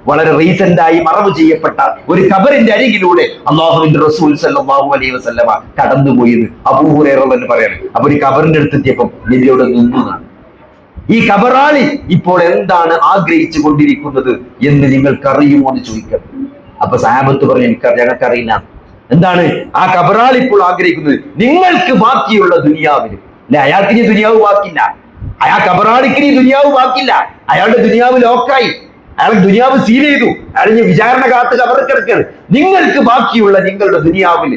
വളരെ റീസെന്റ് ആയി മറവ് ചെയ്യപ്പെട്ട ഒരു ഖബറിന്റെ അരികിലൂടെ അല്ലാഹുവിന്റെ റസൂൽ സല്ലല്ലാഹു അലൈഹി വസല്ലമ കടന്നുപോയത് അബൂ ഹുറൈറ എന്ന് പറയാണ്. അപ്പൊ ഒരു ഖബറിന്റെ അടുത്ത് എത്തിയപ്പോൾ നബിയോട് നിന്നതാണ്. ഈ ഖബറാളി ഇപ്പോൾ എന്താണ് ആഗ്രഹിച്ചു കൊണ്ടിരിക്കുന്നത് എന്ന് നിങ്ങൾക്കറിയുമോ എന്ന് ചോദിക്കാം. അപ്പൊ സഹാബത്ത് പറഞ്ഞു, ഞങ്ങൾക്കറിയില്ല. എന്താണ് ആ ഖബറാളി ഇപ്പോൾ ആഗ്രഹിക്കുന്നത്? നിങ്ങൾക്ക് ബാക്കിയുള്ള ദുനിയാവിൽ അല്ലെ? അയാൾക്ക് ഇനി ദുനിയാവ് ബാക്കില്ല. അയാൾ ഖബറാളിക്ക് ഇനി ദുനിയാവ് ബാക്കില്ല. അയാളുടെ ദുനിയാവ് ലോക്കായി, അയാൾ ദുനിയാവ് സീൽ ചെയ്തു, അയാൾ വിചാരണ കാത്ത് ഖബറിൽ കിടക്കുകയാണ്. നിങ്ങൾക്ക് ബാക്കിയുള്ള നിങ്ങളുടെ ദുനിയാവിൽ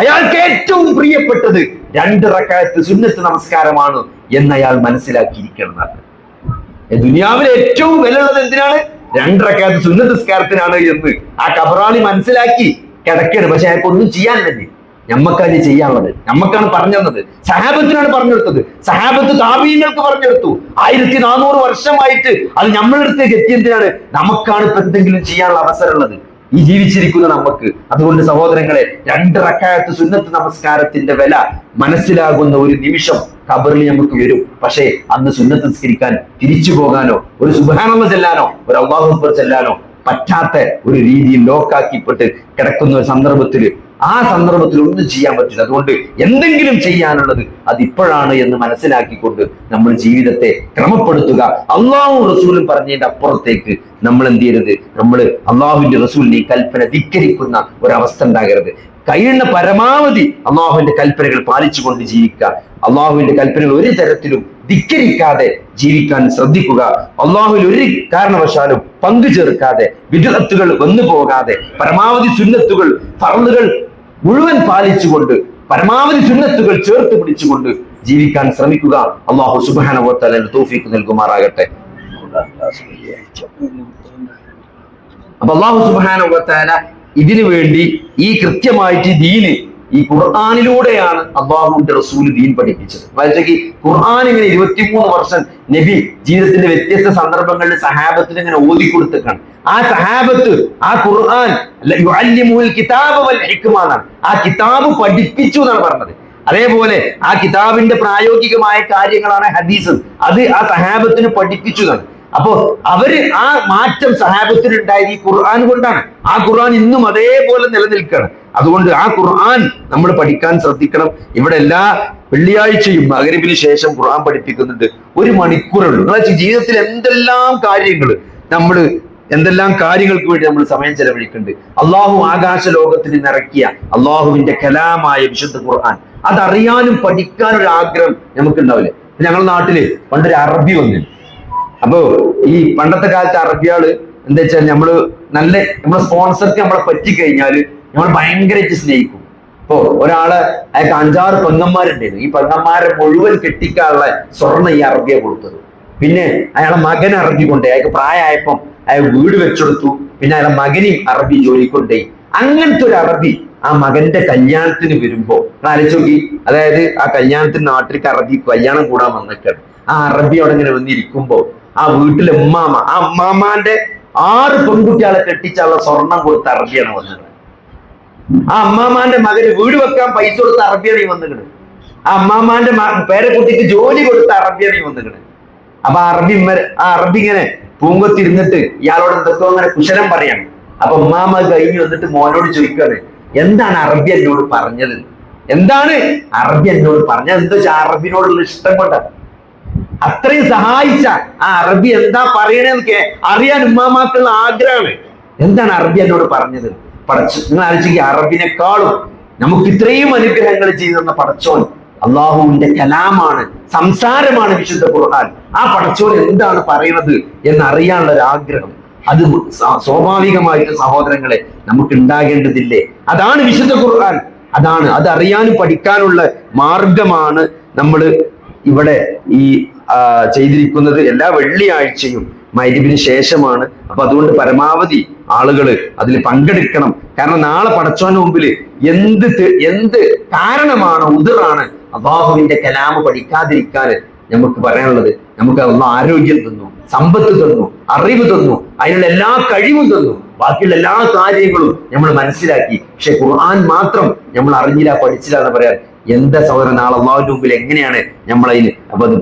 അയാൾക്ക് ഏറ്റവും പ്രിയപ്പെട്ടത് 2 റക്അത്ത് സുന്നത്ത് നമസ്കാരമാണ് എന്ന് അയാൾ മനസ്സിലാക്കിയിരിക്കണം. ദുനിയാവിൽ ഏറ്റവും വിലയുള്ളത് എന്തിനാണ്? 2 റക്അത്ത് സുന്നത്ത് നിസ്കാരത്തിനാണ് എന്ന് ആ ഖബറാളി മനസ്സിലാക്കി കിടക്കുകയാണ്. പക്ഷെ അയാൾക്ക് ഒന്നും ചെയ്യാൻ തന്നെ. നമ്മക്കാണ് ചെയ്യാനുള്ളത്, നമ്മക്കാണ് പറഞ്ഞു തന്നത്, സഹാബത്തിനാണ് പറഞ്ഞു കൊടുത്തത്. സഹാബത്ത് താബീങ്ങൾക്ക് പറഞ്ഞെടുത്തു. 1400 വർഷമായിട്ട് അത് നമ്മളടുത്തേക്ക് എത്തിയതിനാണ്. നമുക്കാണ് ഇപ്പൊ എന്തെങ്കിലും ചെയ്യാനുള്ള അവസരമുള്ളത് ഈ ജീവിച്ചിരിക്കുന്ന നമുക്ക്. അതുകൊണ്ട് സഹോദരങ്ങളെ, 2 റക്അത്ത് സുന്നത്ത് നമസ്കാരത്തിന്റെ വില മനസ്സിലാകുന്ന ഒരു നിമിഷം ഖബറിൽ നമുക്ക് വരും. പക്ഷേ അന്ന് സുന്നത്ത് നിസ്കരിക്കാൻ തിരിച്ചു പോകാനോ ഒരു സുബ്ഹാനല്ലാഹ് ചെല്ലാനോ ഒരു അല്ലാഹു അക്ബർ ചെല്ലാനോ പറ്റാത്ത ഒരു രീതിയിൽ ലോക്കാക്കിപ്പെട്ട് കിടക്കുന്ന ഒരു ആ സന്ദർഭത്തിൽ ഒന്നും ചെയ്യാൻ പറ്റില്ല. അതുകൊണ്ട് എന്തെങ്കിലും ചെയ്യാനുള്ളത് അതിപ്പോഴാണ് എന്ന് മനസ്സിലാക്കിക്കൊണ്ട് നമ്മൾ ജീവിതത്തെ ക്രമപ്പെടുത്തുക. അള്ളാഹു റസൂലും പറഞ്ഞതിന്റെ അപ്പുറത്തേക്ക് നമ്മൾ എന്ത് ചെയ്യരുത്? നമ്മൾ അള്ളാഹുവിന്റെ റസൂലിനെ കൽപ്പന ധിക്കരിക്കുന്ന ഒരവസ്ഥ ഉണ്ടാകരുത്. കഴിയുന്ന പരമാവധി അള്ളാഹുവിന്റെ കൽപ്പനകൾ പാലിച്ചുകൊണ്ട് ജീവിക്കുക. അള്ളാഹുവിന്റെ കൽപ്പനകൾ ഒരു തരത്തിലും ധിക്കരിക്കാതെ ജീവിക്കാൻ ശ്രദ്ധിക്കുക. അള്ളാഹുവിൽ ഒരു കാരണവശാലും പങ്കു ചേർക്കാതെ, വിദഅത്തുകൾ വന്നു പോകാതെ, പരമാവധി സുന്നത്തുകൾ ഫർളുകൾ മുഴുവൻ പാലിച്ചുകൊണ്ട് പരമാവധി സുന്നത്തുകൾ ചേർത്ത് പിടിച്ചുകൊണ്ട് ജീവിക്കാൻ ശ്രമിക്കുക. അള്ളാഹു സുബ്ഹാനഹു വ തആല തൗഫീഖ് നൽകുമാറാകട്ടെ. അപ്പൊ അള്ളാഹു സുബ്ഹാനഹു വ തആല ഇതിനു വേണ്ടി ഈ കൃത്യമായിട്ട് ദീന് ഈ ഖുർആനിലൂടെയാണ് അല്ലാഹുവിന്റെ റസൂൽ ദീൻ പഠിപ്പിച്ചത്. ഖുർആൻ ഇങ്ങനെ 23 വർഷം നബി ജീവിതത്തിന്റെ വ്യത്യസ്ത സന്ദർഭങ്ങളിൽ സഹാബത്തിന് ഇങ്ങനെ ഓതി കൊടുത്തിട്ടാണ്. ആ സഹാബത്ത് ആ ഖുർആൻ യുഅല്ലിമുൽ കിതാബ വൽ ഹിക്മ എന്നാണ്, ആ കിതാബ് പഠിപ്പിച്ചു എന്നാണ് പറഞ്ഞത്. അതേപോലെ ആ കിതാബിന്റെ പ്രായോഗികമായ കാര്യങ്ങളാണ് ഹദീസ്, അത് ആ സഹാബത്തിന് പഠിപ്പിച്ചു എന്നാണ്. അപ്പോ അവര് ആ മാറ്റം സഹാബത്തിന് ഉണ്ടായത് ഈ ഖുർആൻ കൊണ്ടാണ്. ആ ഖുർആൻ ഇന്നും അതേപോലെ നിലനിൽക്കുകയാണ്. അതുകൊണ്ട് ആ ഖുർആൻ നമ്മൾ പഠിക്കാൻ ശ്രദ്ധിക്കണം. ഇവിടെ എല്ലാ വെള്ളിയാഴ്ചയും മഗ്‌രിബിന് ശേഷം ഖുർആൻ പഠിപ്പിക്കുന്നുണ്ട്. 1 മണിക്കൂറുള്ളൂ. നിങ്ങളെ ജീവിതത്തിൽ എന്തെല്ലാം കാര്യങ്ങൾക്ക് വേണ്ടി നമ്മൾ സമയം ചെലവഴിക്കുന്നുണ്ട്. അള്ളാഹു ആകാശ ലോകത്തിൽ നിറക്കിയ അള്ളാഹുവിന്റെ കലാമായ വിശുദ്ധ ഖുർആൻ അതറിയാനും പഠിക്കാനും ഒരു ആഗ്രഹം നമുക്ക് ഉണ്ടാവില്ലേ? ഞങ്ങളുടെ നാട്ടില് പണ്ടൊരു അറബി വന്നില്ല. അപ്പോ ഈ പണ്ടത്തെ കാലത്ത് അറബിയാള് എന്താ വെച്ചാൽ നമ്മളെ സ്പോൺസർക്ക് നമ്മളെ പറ്റിക്കഴിഞ്ഞാല് നമ്മൾ ഭയങ്കരമായിട്ട് സ്നേഹിക്കും. ഇപ്പോ ഒരാള് അയാൾക്ക് 5-6 പെങ്ങന്മാരുണ്ടായിരുന്നു. ഈ പെങ്ങന്മാരെ മുഴുവൻ കെട്ടിക്കാനുള്ള സ്വർണ്ണ ഈ അറബിയെ കൊടുത്തത്. പിന്നെ അയാളെ മകൻ അറബി കൊണ്ട് അയാൾക്ക് പ്രായമായപ്പം അയാൾ വീട് വെച്ചെടുത്തു. പിന്നെ അയാളെ മകനെയും അറബി ജോലിക്കൊണ്ടേ. അങ്ങനത്തെ ഒരു അറബി ആ മകന്റെ കല്യാണത്തിന് വരുമ്പോ ആലോചിച്ച് നോക്കി. അതായത് ആ കല്യാണത്തിന് നാട്ടിലേക്ക് അറബി കല്യാണം കൂടാൻ വന്നിട്ടാണ്. ആ അറബി അവിടെ ഇങ്ങനെ വന്നിരിക്കുമ്പോ ആ വീട്ടിലെ ഉമ്മാമ, ആ ഉമ്മാമാന്റെ 6 പെൺകുട്ടികളെ കെട്ടിച്ചുള്ള സ്വർണം കൊടുത്ത അറബിയാണ് വന്നത്. ആ അമ്മാമാന്റെ മകന് വീട് വെക്കാൻ പൈസ കൊടുത്ത അറബിയാണ് ഈ വന്നിക്കണ്. ആ അമ്മാമാന്റെ പേരക്കുട്ടിക്ക് ജോലി കൊടുത്ത അറബിയാണ് ഈ വന്നിക്കണ്. അപ്പൊ ആ അറബി ഇങ്ങനെ പൂങ്കത്തിരുന്നിട്ട് ഇയാളോട് എന്തൊക്കെ അങ്ങനെ കുശലം പറയാണ്. അപ്പൊ ഉമ്മാമ കഴിഞ്ഞ് വന്നിട്ട് മോനോട് ചോദിക്കാണ്, എന്താണ് അറബി എന്നോട് പറഞ്ഞത്? എന്താണ് അറബി എന്നോട് പറഞ്ഞത്? എന്താ വെച്ചാൽ അറബിനോടുള്ള ഇഷ്ടം കൊണ്ടാണ്. അത്രയും സഹായിച്ച ആ അറബി എന്താ പറയണെന്നൊക്കെ അറിയാൻ ഉമ്മാമാക്കുള്ള ആഗ്രഹമാണ്. എന്താണ് അറബി എന്നോട് പറഞ്ഞത്? നിങ്ങൾ ആലോചിക്കുക, അറബിനെക്കാളും നമുക്ക് ഇത്രയും അനുഗ്രഹങ്ങൾ ചെയ്തെന്ന പടച്ചോൻ അള്ളാഹുവിന്റെ കലാമാണ്, സംസാരമാണ് വിശുദ്ധ ഖുർആൻ. ആ പടച്ചോൻ എന്താണ് പറയുന്നത് എന്നറിയാനുള്ള ഒരു ആഗ്രഹം, അത് സ്വാഭാവികമായിട്ട് സഹോദരങ്ങളെ നമുക്ക് ഉണ്ടാകേണ്ടതില്ലേ? അതാണ് വിശുദ്ധ ഖുർആൻ. അത് അറിയാനും പഠിക്കാനുള്ള മാർഗമാണ് നമ്മൾ ഇവിടെ ഈ ചെയ്തിരിക്കുന്നത്. എല്ലാ വെള്ളിയാഴ്ചയും മഗ്‌രിബിന് ശേഷമാണ്. അപ്പൊ അതുകൊണ്ട് പരമാവധി ആളുകൾ അതിൽ പങ്കെടുക്കണം. കാരണം നാളെ പടച്ചോന്റെ മുമ്പിൽ എന്ത് കാരണമാണ്, ഉദറാണ് അല്ലാഹുവിന്റെ കലാമ് പഠിക്കാതിരിക്കാൻ നമുക്ക് പറയാനുള്ളത്? നമുക്ക് അല്ലാഹു ആരോഗ്യം തന്നു, സമ്പത്ത് തന്നു, അറിവ് തന്നു, അതിനുള്ള എല്ലാ കഴിവും തന്നു, ബാക്കിയുള്ള എല്ലാ കാര്യങ്ങളും നമ്മൾ മനസ്സിലാക്കി. പക്ഷെ ഖുർആൻ മാത്രം നമ്മൾ അറിഞ്ഞില്ല, പഠിച്ചില്ല എന്ന് പറയാൻ എന്താ സഹോദരൻ? നാളെ അല്ലാഹുവിന്റെ മുമ്പിൽ എങ്ങനെയാണ് നമ്മൾ അതിന് അപ്പൊ അത്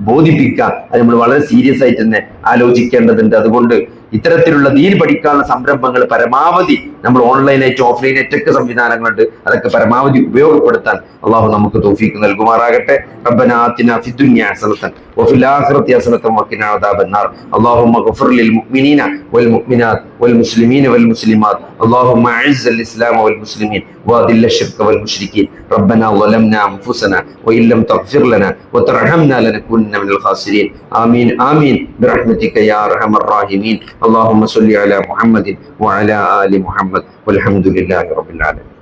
ബോധിപ്പിക്കുക? അത് നമ്മൾ വളരെ സീരിയസ് ആയിട്ട് തന്നെ ആലോചിക്കേണ്ടതുണ്ട്. അതുകൊണ്ട് ഇത്തരത്തിലുള്ള ദീൻ പഠിക്കാനുള്ള സംരംഭങ്ങൾ പരമാവധി നമ്മൾ ഓൺലൈനായിട്ട് ഓഫ്ലൈനായിട്ട് ഒക്കെ സംവിധാനങ്ങളുണ്ട്, അതൊക്കെ പരമാവധി ഉപയോഗപ്പെടുത്താൻ അള്ളാഹു നമുക്ക് തൗഫീഖ് നൽകുമാറാകട്ടെ. റബ്ബനാ ആതിനാ ഫിദ്ദുനിയ ഹസനതൻ വഫിൽ ആഖിറതി ഹസനതൻ വഖിനാ അദാബന്നാർ. അല്ലാഹുമ്മ ഗഫിർ ലിൽ മുഅ്മിനീന വൽ മുഅ്മിനാത്ത് വൽ മുസ്ലിമീന വൽ മുസ്ലിമാത്ത്. അല്ലാഹുമ്മ അഇസ്സൽ ഇസ്ലാമ വൽ മുസ്ലിമീൻ വഅദില്ല الشرك والمشركين. ربنا ظلمنا أنفسنا وإن لم تغفر لنا وترحمنا لنكونن من الخاسرين. آمين آمين برحمتك يا أرحم الراحمين. اللهم صل على محمد وعلى آل محمد والحمد لله رب العالمين.